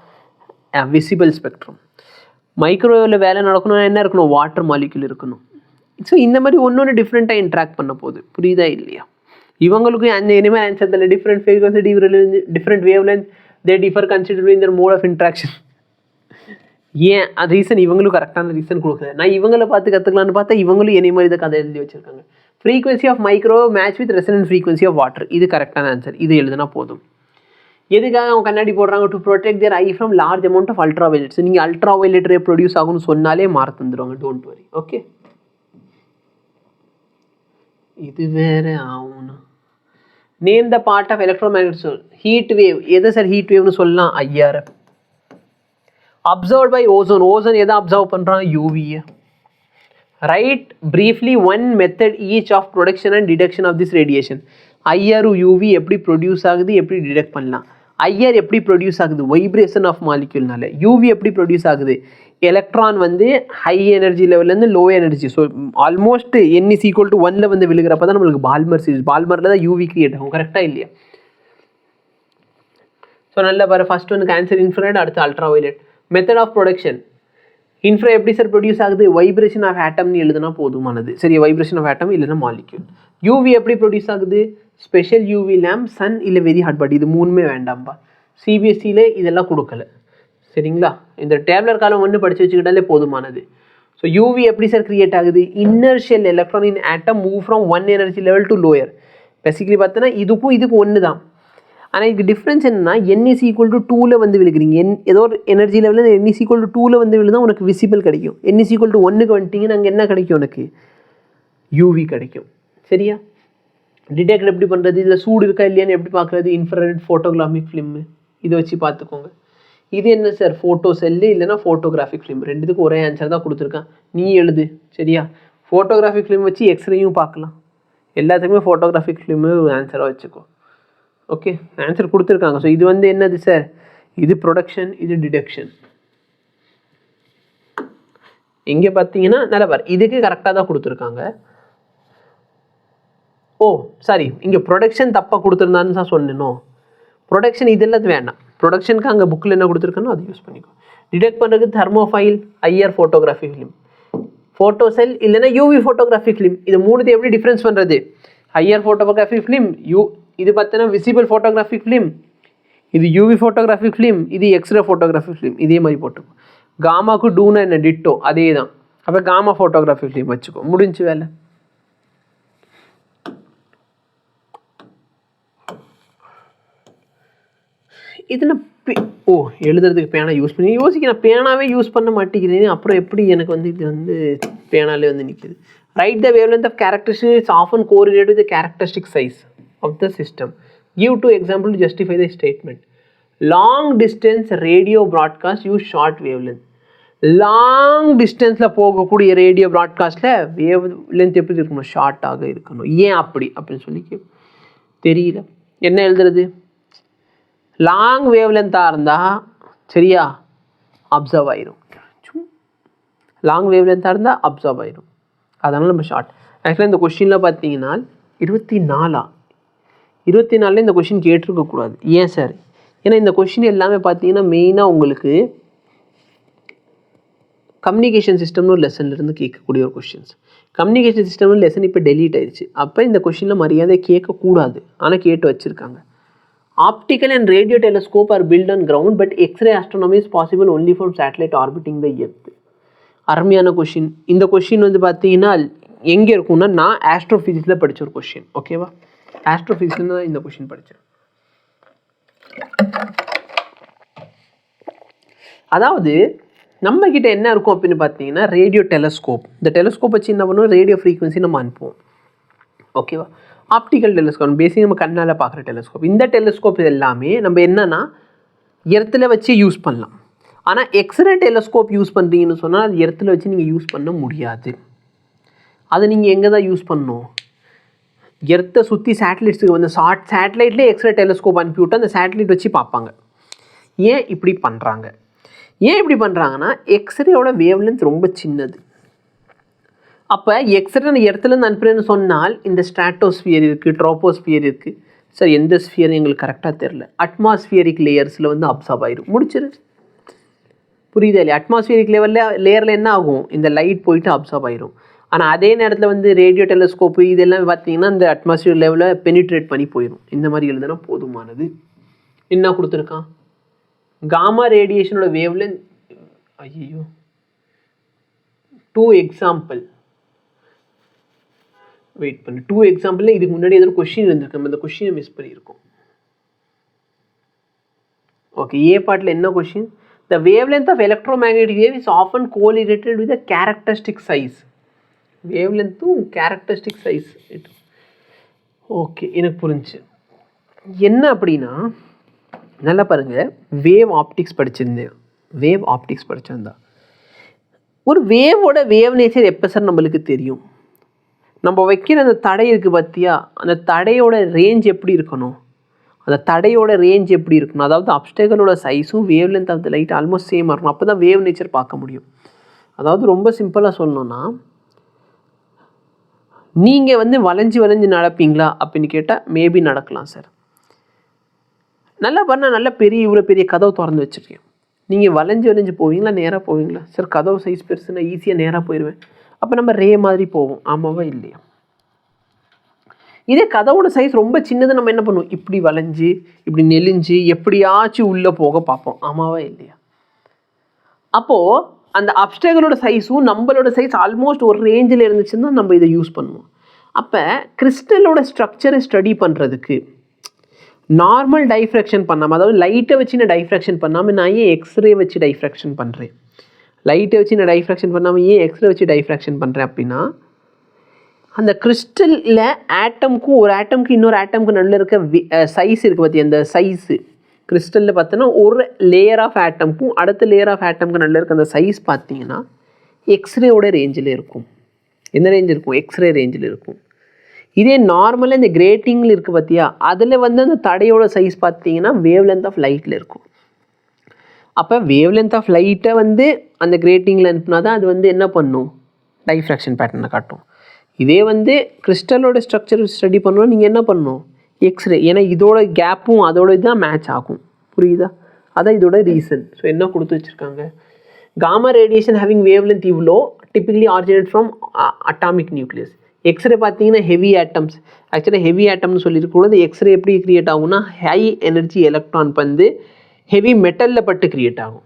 விசிபிள் ஸ்பெக்ட்ரம். மைக்ரோவேவில் வேலை நடக்கணும்னா என்ன இருக்கணும்? வாட்டர் மாலிகுல் இருக்கணும். ஸோ இந்த மாதிரி ஒன்று டிஃப்ரெண்ட்டாக இன்ட்ராக்ட் பண்ண போகுது. புரியுதா இல்லையா? இவங்களுக்கும் அந்த இனிமேல் ஆன்சர் தெரியல. Different frequency, different wavelength, they differ considerably in their mode of interaction. ஏன் அது ரீசன் இவங்களும் கரெக்டான ரீசன் கொடுக்கல. நான் இவங்களை பார்த்து கற்றுக்கலான்னு பார்த்தா இவங்களும் என்னை மாதிரி இதை கதை எழுதி வச்சுருக்காங்க. Frequency of micro match with resonant frequency of water. இது கரெக்டான ஆன்சர். இது எழுதுனா போதும். எதுக்காக அவங்க கண்ணாடி போடுறாங்க? To protect their eye from large amount of ultraviolets. நீங்கள் அல்ட்ரா வயலட் ரே ப்ரொடியூஸ் ஆகும்னு சொன்னாலே மார்க் தந்துடுவாங்க. Don't worry. ஓகே, இது வேற ஆகும்னா name the part of electromagnetic சொல். Heat wave. எது சார் ஹீட் வேவ்னு சொல்லலாம்? ஐஆர். அப்சர்வ் பை ஓசோன். ஓசோன் எதை அப்சர்வ் பண்ணுறான்? யூவியை. Write briefly one method each of production and detection of this radiation. IR UV எப்படி ப்ரொடியூஸ் ஆகுது, எப்படி டிடெக்ட் பண்ணலாம்? IR எப்படி ப்ரொடியூஸ் ஆகுது? வைப்ரேஷன் ஆஃப் மாலிக்யூல்னால. UV எப்படி ப்ரொடியூஸ் ஆகுது? எலக்ட்ரான் வந்து ஹை எனர்ஜி லெவல்லேருந்து low energy, so almost n is equal to 1ல் வந்து விழுகிறப்ப தான் நம்மளுக்கு பால்மர் சீரிஸ், பால்மரில் தான் யூவி கிரியேட் ஆகும். கரெக்டாக இல்லையா? ஸோ நல்லா பாரு, ஃபர்ஸ்ட் வந்து கேன்சர் இன்ஃப்ராரெட், அடுத்து ultraviolet. Method of production, infra எப்படி சார் ப்ரொடியூஸ் ஆகுது? வைப்ரேஷன் ஆஃப் ஆட்டம்னு எழுதுனா போதுமானது. சரி, வைப்ரேஷன் ஆஃப் ஆட்டம் இல்லைன்னா மாலிக்யூல். யூவி எப்படி ப்ரொடியூஸ் ஆகுது? ஸ்பெஷல் யூவி லேம்ப், சன் இல்லை வெரி ஹாட் பாடி, இது மூணுமே வேண்டாம்பா. சிபிஎஸ்சியில் இதெல்லாம் கொடுக்கல. சரிங்களா? இந்த டேப்லர் காலம் ஒன்று படித்து வச்சுக்கிட்டாலே போதுமானது. ஸோ யூவி எப்படி சார் கிரியேட் ஆகுது? Inner shell electron in atom move from 1 energy level to lower. Basically பார்த்தோன்னா இதுக்கும் ஒன்று தான். ஆனால் இதுக்கு டிஃப்ரென்ஸ் என்னன்னா, n இஸ் ஈக்குவல் டு 2ல் வந்து விழுகிறீங்க. ஏதோ ஒரு எனர்ஜி லெவலில் n இஸ் ஈக்குவல் டு 2ல் வந்து விழுந்தால் உனக்கு விசிபிள் கிடைக்கும். n இஸ் ஈக்குவல் டு 1க்கு வந்துட்டிங்கன்னா அங்கே என்ன கிடைக்கும்? உனக்கு யூவி கிடைக்கும். சரியா? டிடெக்ட் எப்படி பண்ணுறது? இதில் சூடு இருக்கா இல்லையான்னு எப்படி பார்க்குறது? இன்ஃப்ராரெட் ஃபோட்டோகிராஃபிக் ஃபிலிம்மு இதை வச்சு பார்த்துக்கோங்க. இது என்ன சார்? ஃபோட்டோ செல்லு இல்லைனா ஃபோட்டோகிராஃபிக் ஃபிலிம், ரெண்டுத்துக்கும் ஒரே ஆன்சர் தான் கொடுத்துருக்கேன். நீ எழுது. சரியா? ஃபோட்டோகிராஃபிக் ஃபிலிம் வச்சு எக்ஸ்ரேயும் பார்க்கலாம். எல்லாத்துக்குமே ஃபோட்டோகிராஃபிக் ஃபிலிமு ஆன்சராக வச்சுக்கோ. ஓகே, ஆன்சர் கொடுத்துருக்காங்க. ஸோ இது வந்து என்னது சார்? இது ப்ரொடக்ஷன், இது டிடெக்ஷன். இங்கே பார்த்தீங்கன்னா நல்லா பாரு, இதுக்கு கரெக்டாக தான் கொடுத்துருக்காங்க. ஓ சாரி, இங்கே ப்ரொடக்ஷன் தப்பாக கொடுத்துருந்தான்னு தான் சொன்னேனோ. ப்ரொடக்ஷன் இதெல்லாம் வேண்டாம். ப்ரொடக்ஷனுக்கு அங்கே புக்கில் என்ன கொடுத்துருக்கனோ அதை யூஸ் பண்ணிக்கோ. டிடெக்ட் பண்ணுறதுக்கு thermopile, IR photography film, photo cell இல்லைனா யூவி ஃபோட்டோகிராஃபி ஃபிலிம். இது மூணுத்தை எப்படி டிஃப்ரென்ஸ் பண்ணுறது? ஐஆர் ஃபோட்டோகிராஃபி ஃபிலிம், இது பார்த்தீங்கன்னா விசிபிள் ஃபோட்டோகிராஃபி ஃபிலிம், இது யூவி ஃபோட்டோகிராஃபி ஃபிலிம், இது எக்ஸ்ரே ஃபோட்டோகிராஃபி ஃபிலிம். இதே மாதிரி போட்டுக்கோ. காமாக்கு டூனா என்ன? டிட்டோ, அதே தான். அப்போ காமா ஃபோட்டோகிராஃபி ஃபிலிம் வச்சுக்கோ. முடிஞ்சு வேலை. இதில் எழுதுறதுக்கு பேனா யூஸ் பண்ணி யோசிக்கிறேன். பேனாவே யூஸ் பண்ண மாட்டேங்கிறேன். அப்புறம் எப்படி எனக்கு வந்து இது வந்து பேனாலே வந்து நிற்கிது. Right the wavelength of characteristics often correlate with the characteristic size of the system. Give to example to justify the statement. Long distance radio broadcast use short wavelength. Long டிஸ்டன்ஸில் போகக்கூடிய ரேடியோ ப்ராட்காஸ்ட்டில் வேவ் லென்த் எப்படி இருக்கணும்? ஷார்ட்டாக இருக்கணும். ஏன் அப்படின்னு சொல்லி தெரியல. என்ன எழுதுறது? லாங் வேவ் லென்த்தாக இருந்தால் சரியா அப்சர்வ் ஆயிரும். லாங் வேவ் லென்த்தாக இருந்தால் அப்சர்வ் ஆயிரும். அதனால் நம்ம ஷார்ட். ஆக்சுவலாக இந்த கொஷினில் பார்த்தீங்கன்னா 24 இந்த கொஷின் கேட்டிருக்கக்கூடாது. ஏன் சார்? ஏன்னா இந்த கொஷின் எல்லாமே பார்த்தீங்கன்னா மெயினாக உங்களுக்கு கம்யூனிகேஷன் சிஸ்டம்னு ஒரு லெசன்லேருந்து கேட்கக்கூடிய ஒரு கொஷின்ஸ். கம்யூனிகேஷன் சிஸ்டம்னு லெசன் இப்போ டெலீட் ஆயிடுச்சு. அப்போ இந்த கொஷினில் மரியாதை கேட்கக்கூடாது, ஆனால் கேட்டு வச்சுருக்காங்க. Optical and radio telescope are built on ground, but X-ray astronomy is possible only from satellite orbiting the Earth. அருமையான கொஷின். இந்த கொஷின் வந்து பார்த்தீங்கன்னா எங்கே இருக்கும்னா, நான் ஆஸ்ட்ரோஃபிசிக்ஸில் படித்த ஒரு கொஷின். ஓகேவா? ஆஸ்ட்ரோஃபிசிக்ஸில் தான் இந்த கொஷின் படித்தேன். அதாவது நம்மக்கிட்ட என்ன இருக்கும் அப்படின்னு பார்த்தீங்கன்னா ரேடியோ டெலஸ்கோப். இந்த டெலஸ்கோப் வச்சு என்ன பண்ணுவோம்? ரேடியோ ஃப்ரீக்வன்சி நம்ம அனுப்புவோம். ஓகேவா? ஆப்டிக்கல் டெலஸ்கோப் பேசிக் நம்ம கண்ணால் பார்க்குற டெலஸ்கோப். இந்த டெலஸ்கோப் எல்லாமே நம்ம என்னென்னா எர்த்தில் வச்சு யூஸ் பண்ணலாம். ஆனால் எக்ஸ்ரே டெலஸ்கோப் யூஸ் பண்ணுறீங்கன்னு சொன்னால் அது எர்த்தில் வச்சு நீங்கள் யூஸ் பண்ண முடியாது. அதை நீங்கள் எங்கே தான் யூஸ் பண்ணணும்? எர்த்தை சுற்றி சேட்டலைட்ஸுக்கு வந்து சேட்டலைட்லேயே எக்ஸ்ரே டெலஸ்கோப் அனுப்பிவிட்டு அந்த சேட்டலைட் வச்சு பார்ப்பாங்க. ஏன் இப்படி பண்ணுறாங்க? பண்ணுறாங்கன்னா எக்ஸ்ரேயோட வேவ் லென்த் ரொம்ப சின்னது. அப்போ எக்ஸ்ரே நான் எர்த்துலேருந்து அனுப்புகிறேன்னு சொன்னால் இந்த ஸ்ட்ராட்டோஸ்பியர் இருக்குது, ட்ரோபோஸ்பியர் இருக்குது. சார் எந்த ஸ்பியர் எங்களுக்கு கரெக்டாக தெரில. அட்மாஸ்பியரிக் லேயர்ஸில் வந்து அப்சர்வ் ஆயிரும். முடிச்சிரு. புரியுதா இல்லையா? அட்மாஸ்பியரிக் லேயரில் என்ன ஆகும்? இந்த லைட் போயிட்டு அப்சர்வ் ஆயிரும். ஆனால் அதே நேரத்தில் வந்து ரேடியோ டெலஸ்கோப்பு இதெல்லாம் பார்த்தீங்கன்னா இந்த அட்மாஸ்பியர் லெவலில் பெனிட்ரேட் பண்ணி போயிடும். இந்த மாதிரி எழுதுனா போதுமானது. என்ன கொடுத்துருக்கான்? காமா ரேடியேஷனோட வேவ்லென்த். ஐயோ, 2 எக்ஸாம்பிள். வெயிட் பண்ணு. 2 எக்ஸாம்பிளில் இதுக்கு முன்னாடி ஏதோ கொஷின் இருந்திருக்கு. நம்ம இந்த கொஷினை மிஸ் பண்ணியிருக்கோம். ஓகே, ஏ பார்ட்டில் என்ன question? The wavelength of electromagnetic wave is often correlated with the characteristic size. வேவ் லென்த்தும் கேரக்டரிஸ்டிக் சைஸ். ஓகே, எனக்கு புரிஞ்சு. என்ன அப்படின்னா நல்லா பாருங்கள், வேவ் ஆப்டிக்ஸ் படிச்சிருந்தா ஒரு வேவோட வேவ் நேச்சர் எப்போ சார் நம்மளுக்கு தெரியும்? நம்ம வைக்கிற அந்த தடை இருக்குது பார்த்தியா, அந்த தடையோட ரேஞ்ச் எப்படி இருக்கணும்? அந்த தடையோட ரேஞ்ச் எப்படி இருக்கணும், அதாவது அப்டேக்கலோட சைஸும் wavelength of the light almost சேமாக இருக்கணும். அப்போ தான் வேவ் நேச்சர் பார்க்க முடியும். அதாவது ரொம்ப சிம்பிளாக சொல்லணும்னா, நீங்கள் வந்து வளைஞ்சு நடப்பீங்களா அப்படின்னு கேட்டால் மேபி நடக்கலாம் சார். நல்லா பண்ணால் நல்ல இவ்வளோ பெரிய கதவு திறந்து வச்சுருக்கேன். நீங்கள் வளைஞ்சு போவீங்களா, நேராக போவீங்களா? சார் கதவு சைஸ் பெருசுன்னா ஈஸியாக நேராக போயிடுவேன். அப்போ நம்ம ரே மாதிரி போவோம், ஆமாவா இல்லையா? இதே கதவோட சைஸ் ரொம்ப சின்னது, நம்ம என்ன பண்ணுவோம், இப்படி வளைஞ்சு இப்படி நெளிஞ்சு எப்படியாச்சும் உள்ளே போக பார்ப்போம், ஆமாவா இல்லையா? அப்போது அந்த அப்டேக்கலோட சைஸும் நம்மளோட சைஸ் ஆல்மோஸ்ட் ஒரு ரேஞ்சில் இருந்துச்சுன்னா நம்ம இதை யூஸ் பண்ணுவோம். அப்போ கிறிஸ்டலோட ஸ்ட்ரக்சரை ஸ்டடி பண்ணுறதுக்கு நார்மல் டைஃப்ராக்ஷன் பண்ணாமல், அதாவது லைட்டை வச்சு நான் டைஃப்ராக்ஷன் பண்ணாமல் நான் ஏன் எக்ஸ்ரே வச்சு டைஃப்ராக்ஷன் பண்ணுறேன், லைட்டை வச்சு நான் டைஃப்ராக்ஷன் பண்ணாமல் ஏன் எக்ஸ்ரே வச்சு டைஃப்ராக்ஷன் பண்ணுறேன் அப்படின்னா, அந்த கிறிஸ்டலில் ஆட்டம்க்கும் ஒரு ஆட்டம்க்கு இன்னொரு ஆட்டம்க்கு நடுவில் இருக்க சைஸ் இருக்குது பார்த்தி, அந்த சைஸு கிறிஸ்டலில் பார்த்தோன்னா ஒரு லேயர் ஆஃப் ஆட்டம்க்கும் அடுத்த லேயர் ஆஃப் ஆட்டம்க்கு நடுவில் இருக்க அந்த சைஸ் பார்த்தீங்கன்னா எக்ஸ்ரேவோட ரேஞ்சில் இருக்கும். எந்த ரேஞ்சில் இருக்கும்? எக்ஸ்ரே ரேஞ்சில் இருக்கும். இதே நார்மலாக இந்த கிரேட்டிங்கில் இருக்குது பார்த்தியா, அதில் வந்து அந்த தடையோட சைஸ் பார்த்தீங்கன்னா வேவ் லென்த் ஆஃப் லைட்டில் இருக்கும். அப்போ வேவ் லென்த் ஆஃப் லைட்டை வந்து அந்த கிரேட்டிங்கில் அனுப்புனா தான் அது வந்து என்ன பண்ணும், டைஃப்ராக்ஷன் பேட்டர்னை காட்டும். இதே வந்து கிறிஸ்டலோட ஸ்ட்ரக்சர் ஸ்டடி பண்ணணும், நீங்கள் என்ன பண்ணணும், எக்ஸ்ரே. ஏன்னா இதோட கேப்பும் அதோட இதுதான் மேட்ச் ஆகும், புரியுதா? அதான் இதோட ரீசன். ஸோ என்ன கொடுத்து வச்சுருக்காங்க, gamma radiation having wavelength இவ்வளோ typically originate from atomic nucleus. X ray பார்த்தீங்கன்னா ஹெவி ஆட்டம்ஸ், ஆக்சுவலாக ஹெவி ஆட்டம்னு சொல்லியிருக்கூடாது. எக்ஸ்ரே எப்படி க்ரியேட் ஆகும்னா ஹை எனர்ஜி எலக்ட்ரான் வந்து ஹெவி மெட்டலில் பட்டு க்ரியேட் ஆகும்.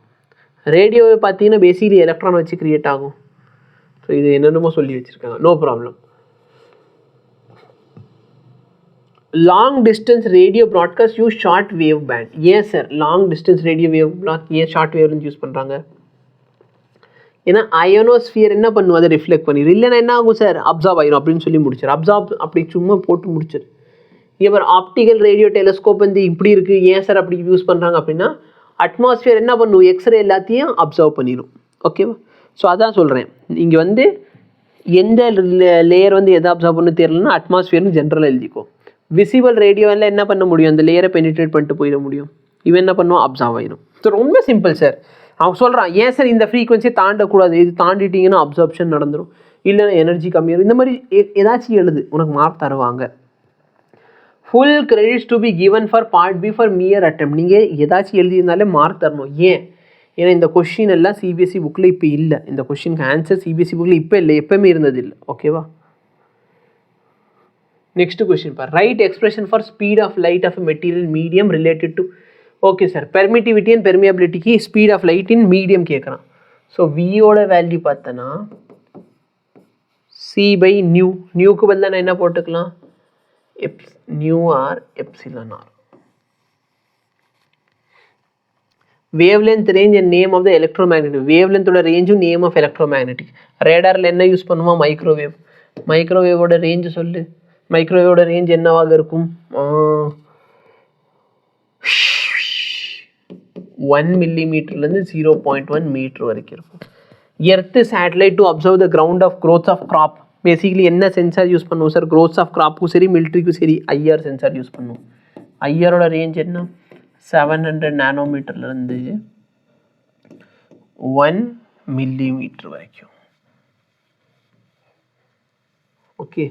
ரேடியோவை பார்த்தீங்கன்னா பேசிக்கலி எலக்ட்ரான் வச்சு க்ரியேட் ஆகும். ஸோ இது என்னென்னமோ சொல்லி வச்சுருக்காங்க, no problem. Long distance radio broadcast use short wave band. ஏன் sir long distance radio wave block ஏன் ஷார்ட் வேவ்லேருந்து யூஸ் பண்ணுறாங்க? ஏன்னா அயோனோஸ்பியர் என்ன பண்ணுவோம், அதை ரிஃப்ளெக்ட் பண்ணிடு, இல்லைன்னா என்ன ஆகும் சார், அப்சார்ப் ஆயிரும் அப்படின்னு சொல்லி முடிச்சார். அப்சார்ப் அப்படி சும்மா போட்டு முடிச்சார். இவர் ஆப்டிக்கல் ரேடியோ டெலிஸ்கோப் வந்து இப்படி இருக்குது, ஏன் சார் அப்படி யூஸ் பண்ணுறாங்க அப்படின்னா, அட்மாஸ்பியர் என்ன பண்ணும், எக்ஸ்ரே எல்லாத்தையும் அப்சர்வ் பண்ணிடும். ஓகேவா? ஸோ அதான் சொல்கிறேன், இங்கே வந்து எந்த லேயர் வந்து எதை அப்சர்வ் பண்ணு தெரியலன்னா அட்மாஸ்பியர்னு ஜென்ரலாக எழுதிக்கோ. விசிபிள் ரேடியோவில் என்ன பண்ண முடியும், அந்த லேயரை பெனிட்ரேட் பண்ணிட்டு போயிட முடியும். இவன் என்ன பண்ணுவான், அப்சர்வ் ஆயிடும். ஸோ ரொம்ப சிம்பிள் சார். அவன் சொல்கிறான், ஏன் சார் இந்த ஃப்ரீக்வன்சியை தாண்டக்கூடாது, இது தாண்டிட்டிங்கன்னா அப்சர்ப்ஷன் நடந்துடும், இல்லைன்னா எனர்ஜி கம்மியாகும், இந்த மாதிரி ஏதாச்சும் எழுது, உனக்கு மார்க் தருவாங்க. Full credits to be given for part B for mere attempt. நீங்கள் ஏதாச்சும் எழுதியிருந்தாலே மார்க் தரணும். ஏன்? ஏன்னா இந்த கொஷின் எல்லாம் சிபிஎஸ்சி புக்கில் இப்போ இல்லை. இந்த கொஷினுக்கு ஆன்சர் சிபிஎஸ்சி புக்கில் இப்போ இல்லை, எப்போவுமே இருந்தது இல்லை. ஓகேவா? நெக்ஸ்ட் கொஷின் பார், write expression for speed of light of material medium related to. Okay sir, permittivity and பெர்மியபிலிட்டிக்கு speed of light in medium கேட்குறான். ஸோ வியோட வேல்யூ பார்த்தோன்னா சி பை நியூ. நியூக்கு பதிலாக நான் என்ன போட்டுக்கலாம், mu r epsilon r. Wavelength range and name of the electromagnetic. வேவ்லென்த்தோட ரேஞ்சும் நேம் ஆஃப் எலக்ட்ரோமேக்னெட்டிக். ரேடாரில் என்ன யூஸ் பண்ணுவோம், மைக்ரோவேவ். மைக்ரோவேவோட ரேஞ்சு சொல்லு, மைக்ரோவேவோட ரேஞ்ச் என்னவாக இருக்கும், 1 millimeterலேருந்து 0.1 மீட்டர் வரைக்கும் இருக்கும். Earth satellite to observe the ground of growth of crop. Basically என்ன சென்சார் யூஸ் பண்ணுவோம் சார், க்ரோத்ஸ் ஆஃப் கிராப்புக்கும் சரி மிலிட்ரிக்கும் சரி ஐஆர் சென்சார் யூஸ் பண்ணுவோம். ஐஆரோட ரேஞ்ச் என்ன, 700 நானோமீட்டர்லேருந்து 1 millimeter வரைக்கும். ஓகே,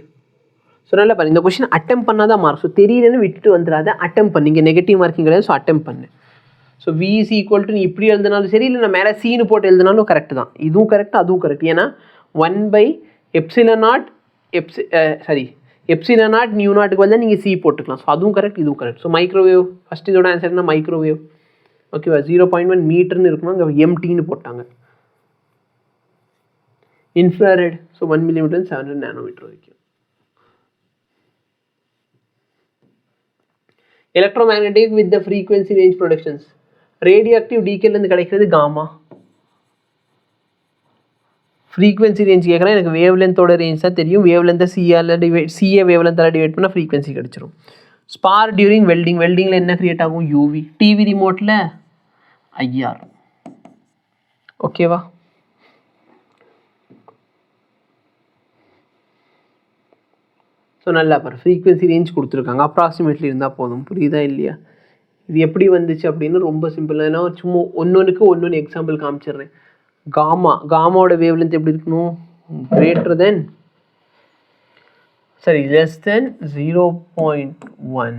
ஸோ நல்லா பண்ணு. இந்த கொஸ்டின் அட்டெம்ப்ட் பண்ணாதான் மார்க். ஸோ தெரியலன்னு விட்டுட்டு வந்துடாத, அட்டெம்ப்ட் பண்ணு. இங்கே நெகட்டிவ் மார்க்கிங் கிடையாது, ஸோ அட்டெம்ப்ட் பண்ணு. So V is equal to நீ இப்படி எழுதினாலும் சரி, இல்லை நான் மேலே சீனு போட்டு எழுதினாலும் கரெக்டு தான். இதுவும் கரெக்ட், அதுவும் கரெக்ட். ஏன்னா 1/ε0 ε0 நியூ நாட்டுக்கு வந்து நீங்கள் சி போட்டுக்கலாம். ஸோ அதுவும் கரெக்ட், இதுவும் கரெக்ட். ஸோ மைக்ரோவேவ் ஃபஸ்ட் இதோட ஆன்சர் என்ன, மைக்ரோவேவ். ஓகேவா? 0.1 மீட்டர்னு இருக்கணும், அங்கே எம்டின்னு போட்டாங்க. இன்ஃப்ராரெட், ஸோ 1 millimeter 700 நானோமீட்டர் வரைக்கும். Electromagnetic with the frequency range productions. Radioactive டீகேலேருந்து கிடைக்கிறது காமா. ஃப்ரீக்வன்சி ரேஞ்ச் கேட்குறேன், எனக்கு வேவ் லென்த்தோட ரேஞ்ச் தான் தெரியும். வேவ் லென்த்தை சிஏ வேவ் லென்த்தால் டிவைட் பண்ணால் ஃப்ரீக்வன்சி கிடச்சிரும். Spark during welding. வெல்டிங்கில் என்ன க்ரியேட் ஆகும், யூவி. டிவி ரிமோட்டில் ஐஆர். ஓகேவா? ஸோ நல்லா பாரு ஃப்ரீக்வன்சி ரேஞ்ச் கொடுத்துருக்காங்க, அப்ராக்சிமேட்லி இருந்தால் போதும். புரியுதா இல்லையா? இது எப்படி வந்துச்சு அப்படின்னு ரொம்ப சிம்பிள். ஏன்னா சும்மா ஒன்று எக்ஸாம்பிள் காமிச்சிடுறேன். காமாவோட வேவ் லென்த் எப்படி இருக்கணும்? Greater than less than 0.1,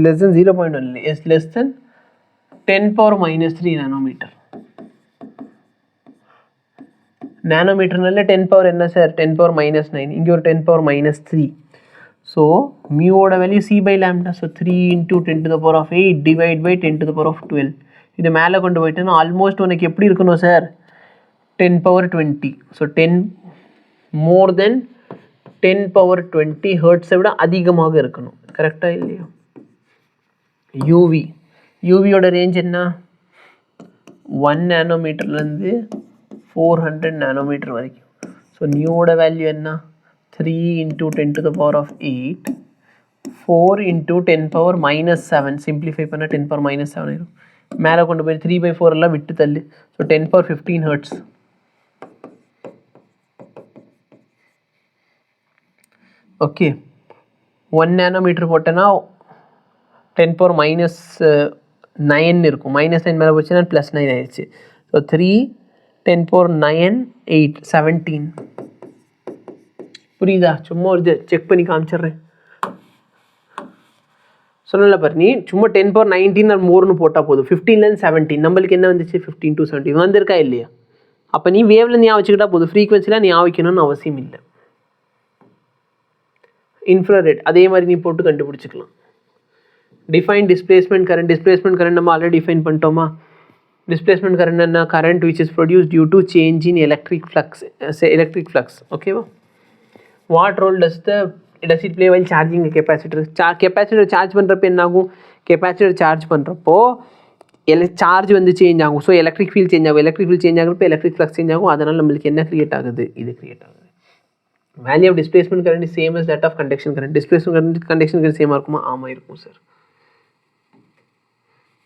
less than 0.1 is less than 10 power minus 3 nanometer. நானோமீட்டர்னால 10 பவர் என்ன சார்? 10 பவர் மைனஸ் 9, இங்கே ஒரு 10 பவர் மைனஸ் 3. ஸோ மியூவோட value c by lambda. So 3 into 10 to the power of 8 divide by 10 to the power of 12. இது மேலே கொண்டு போயிட்டேன்னா almost உனக்கு எப்படி இருக்கணும் சார்? 10 பவர் 20. ஸோ 10 மோர் தென் 10 பவர் 20 ஹெர்ட்ஸை விட அதிகமாக இருக்கணும். கரெக்டாக இல்லையா? யூவியோட ரேஞ்ச் என்ன? 1 நானோமீட்டர்லேருந்து 400 நானோமீட்டர் வரைக்கும். ஸோ நியூவோட வேல்யூ என்ன? 3 into 10 to the power of 8, 4 into 10 power minus 7. Simplify பண்ணால் 10 power minus 7 ஆயிரும். மேலே கொண்டு போய் 3/4 எல்லாம் விட்டு தள்ளு. So 10 power 15 hertz. Okay, 1 nanometre போட்டேன்னா 10 பவர் மைனஸ் 9 இருக்கும். மைனஸ் 9 மேலே போச்சுன்னா ப்ளஸ் 9 ஆயிடுச்சு. So 3 10 power 9 8 17. புரியுதா? சும்மா ஒரு செக் பண்ணி காமிச்சிட்றேன். சொல்லல பாரு, நீ சும்மா 10 பவர் 19 ஆர் மோர்னு போட்டால் போதும். 15லேருந்து 17 நம்மளுக்கு என்ன வந்துச்சு? 15 to 17 வந்திருக்கா இல்லையா? அப்போ நீ வேவ்ல ஞாபகம் வச்சுக்கிட்டா போதும், ஃப்ரீக்வன்சிலாம் ஞாபகம் வைக்கணும்னு அவசியம் இல்லை. இன்ஃப்ராரெட் அதே மாதிரி நீ போட்டு கண்டுபிடிச்சிக்கலாம். டிஃபைன் டிஸ்பிளேஸ்மெண்ட் கரண்ட் நம்ம ஆல்ரெடி டிஃபைன் பண்ணிட்டோமா? டிஸ்பிளேஸ்மெண்ட் கரண்ட் என்ன? Current which is produce due to change in electric flux. ஓகேவா? What role does it play while charging capacitor? Capacitor charge பண்ணுறப்ப என்ன ஆகும்? கெப்பாசிட்டர் சார்ஜ் பண்ணுறப்போ சார்ஜ் வந்து சேஞ்ச் ஆகும். ஸோ எலக்ட்ரிக் ஃபீல்ட் சேஞ்ச் ஆகும். எலக்ட்ரிக் ஃபீல்ட் சேஞ்ச் ஆகிறப்போ electric flux change ஆகும். அதனால் நம்மளுக்கு என்ன க்ரியேட் ஆகுது? இது க்ரியேட் ஆகுது. Value of displacement current is same as that of conduction current. Displacement current conduction current சேமாக இருக்குமா? ஆமாம் இருக்கும் சார்.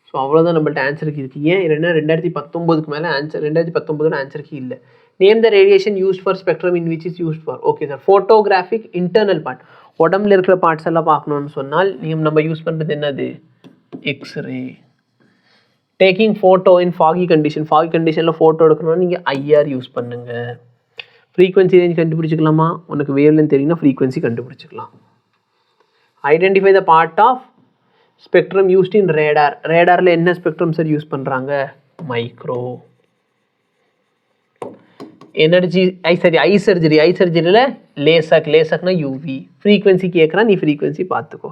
ஸோ அவ்வளோதான் நம்மள்ட்ட ஆன்சருக்கு இருக்குது. ஏன் இல்லைன்னா 2019 மேலே ஆன்சர், 2019 ஆன்சருக்கு இல்லை. Name the radiation use for spectrum in which is use for. Okay sir, photographic internal part, உடம்புல இருக்கிற பார்ட்ஸ் எல்லாம் பார்க்கணுன்னு சொன்னால் நம்ம யூஸ் பண்ணுறது என்னது? X ray. Taking photo in foggy கண்டிஷனில் ஃபோட்டோ எடுக்கணும்னா நீங்கள் ஐஆர் யூஸ் பண்ணுங்கள். ஃப்ரீக்வன்சி ரேஞ்ச் கண்டுபிடிச்சிக்கலாமா? உனக்கு வேவ்லென்த் தெரியும்னா ஃப்ரீக்வன்சி கண்டுபிடிச்சிக்கலாம். Identify the part of spectrum used in radar. ரேடாரில் என்ன ஸ்பெக்ட்ரம் சார் யூஸ் பண்ணுறாங்க? மைக்ரோ. ஐ சர்ஜரியில் லேசக்னா யூவி. ஃப்ரீக்வன்சி கேட்குறா, நீ ஃப்ரீக்வன்சி பார்த்துக்கோ.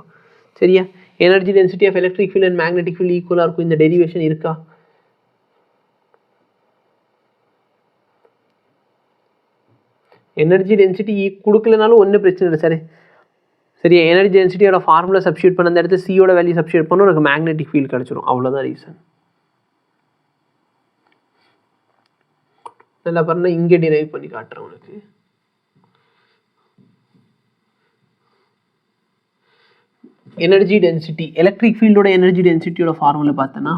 சரியா? Energy density of electric field and magnetic field ஈக்குவலாக இருக்கும். இந்த டெரிவேஷன் இருக்கா? எனர்ஜி டென்சிட்டி கொடுக்கலனாலும் ஒன்றும் பிரச்சனை இல்லை சார். சரியா? எனர்ஜி டென்சிட்டியோட ஃபார்முலா சப்ஸ்டியூட் பண்ண அந்த இடத்துல சியோட வேல்யூ சப்ஸ்டியூட் பண்ணணும், எனக்கு மேக்னெட்டிக் ஃபீல்ட் கிடச்சிரும். அவ்வளோதான் ரீசன். நல்லா பாருன்னா இங்கே டிரைவ் பண்ணி காட்டுறேன் உனக்கு. எனர்ஜி டென்சிட்டி, எலக்ட்ரிக் ஃபீல்டோட எனர்ஜி டென்சிட்டியோட ஃபார்முலா பார்த்தோன்னா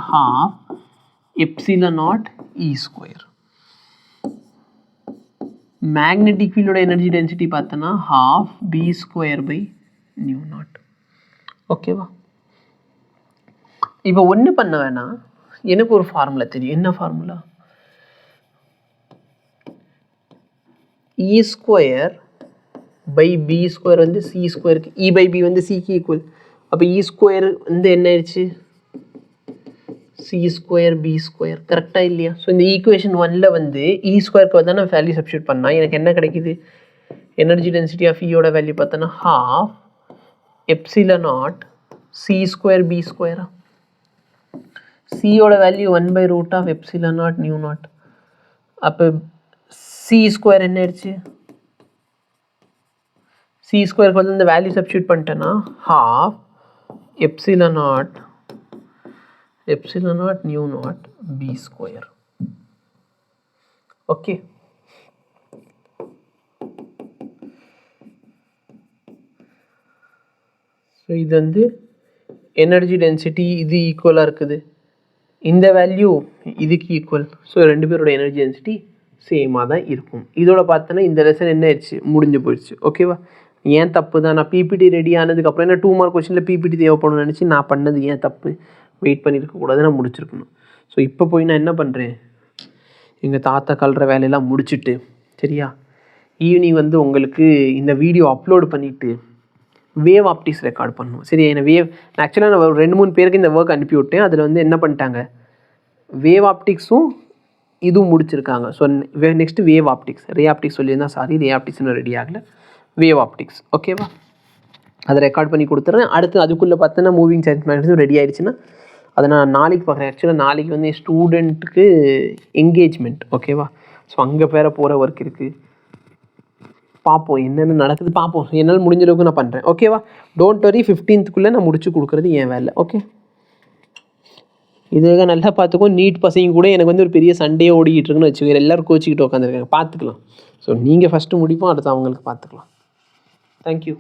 ½ε0 E². மேக்னெட்டிக் ஃபீல்டோட எனர்ஜி டென்சிட்டி பார்த்தோன்னா ½B²/μ0. ஓகேவா? இப்போ ஒன்று பண்ண வேணாம், எனக்கு ஒரு ஃபார்முலா தெரியும். என்ன ஃபார்முலா? E²/B² வந்து C²க்கு, E/B வந்து Cக்கு ஈக்குவல். அப்போ E² வந்து என்ன ஆயிடுச்சு? C²B². கரெக்டாக இல்லையா? ஸோ இந்த ஈக்குவேஷன் 1ல் வந்து E²க்கு வந்து நான் வேல்யூ சப்ஸ்டியூட் பண்ணால் எனக்கு என்ன கிடைக்குது? எனர்ஜி டென்சிட்டி ஆஃப் ஈயோட வேல்யூ பார்த்தோன்னா ½ C²B². சியோட வேல்யூ 1/√ε0 அப்போ C² என்ன ஆயிடுச்சு? C²க்கு வந்து இந்த வேல்யூ சப்ஸ்டியூட் பண்ணிட்டேன்னா ½ ε0 ஓகே. ஸோ இது வந்து எனர்ஜி டென்சிட்டி, இது ஈக்குவலாக இருக்குது. இந்த வேல்யூ இதுக்கு ஈக்குவல். ஸோ ரெண்டு பேரோட எனர்ஜி டென்சிட்டி சேமாக தான் இருக்கும். இதோட பார்த்தோன்னா இந்த லெசன் என்ன ஆயிடுச்சு, முடிஞ்சு போயிடுச்சு. ஓகேவா? ஏன் தப்பு தான், நான் பிபிடி ரெடி ஆனதுக்கப்புறம் என்ன 2 மார்க் கொஸ்டினில் பிபிடி தேவைப்படும்னு நினச்சி நான் பண்ணது ஏன் தப்பு, வெயிட் பண்ணியிருக்கக்கூடாது, நான் முடிச்சிருக்கணும். ஸோ இப்போ போய் நான் என்ன பண்ணுறேன், எங்கள் தாத்தா கல்ற வேலையெல்லாம் முடிச்சுட்டு சரியா, ஈவினிங் வந்து உங்களுக்கு இந்த வீடியோ அப்லோடு பண்ணிவிட்டு வேவ் ஆப்டிக்ஸ் ரெக்கார்ட் பண்ணணும். சரி, என்ன ஆக்சுவலாக நான் 2-3 பேருக்கு இந்த ஒர்க் அனுப்பி விட்டேன். அதில் வந்து என்ன பண்ணிட்டாங்க, வேவ் ஆப்டிக்ஸும் இதுவும் முடிச்சிருக்காங்க. So next wave optics, ray optics சொல்லியிருந்தா சாரி, ரே ஆப்டிக்ஸ் இன்னும் ரெடி ஆகலை, வேவ் ஆப்டிக்ஸ். ஓகேவா? அதை ரெக்கார்ட் பண்ணி கொடுத்துட்றேன். அடுத்து அதுக்குள்ளே பார்த்தோன்னா மூவிங் சார்ஜ் மேக்னட்டிசம் ரெடி ஆகிடுச்சுன்னா அதை நான் நாளைக்கு பார்க்குறேன். ஆக்சுவலாக நாளைக்கு வந்து என் ஸ்டூடெண்ட்டுக்கு என்கேஜ்மெண்ட். ஓகேவா? ஸோ அங்கே பேர போகிற ஒர்க் இருக்குது. பார்ப்போம் என்னென்ன நடக்குது, பார்ப்போம். என்னால் முடிஞ்ச அளவுக்கு நான் பண்ணுறேன். ஓகேவா? டோன்ட் வரி, 15th நான் முடிச்சு கொடுக்குறது என் வேலை. ஓகே, இதுக்காக நல்லா பார்த்துக்கோ. நீட் பசங்க கூட எனக்கு வந்து ஒரு பெரிய சண்டே ஓடிக்கிட்டு இருக்குன்னு வச்சுக்கோங்க. எல்லோரும் கோச்சிக்கிட்டு உட்காந்துருக்காங்க. பார்த்துக்கலாம். ஸோ நீங்கள் ஃபஸ்ட்டு முடிப்போம், அடுத்து அவங்களுக்கு பார்த்துக்கலாம். தேங்க்யூ.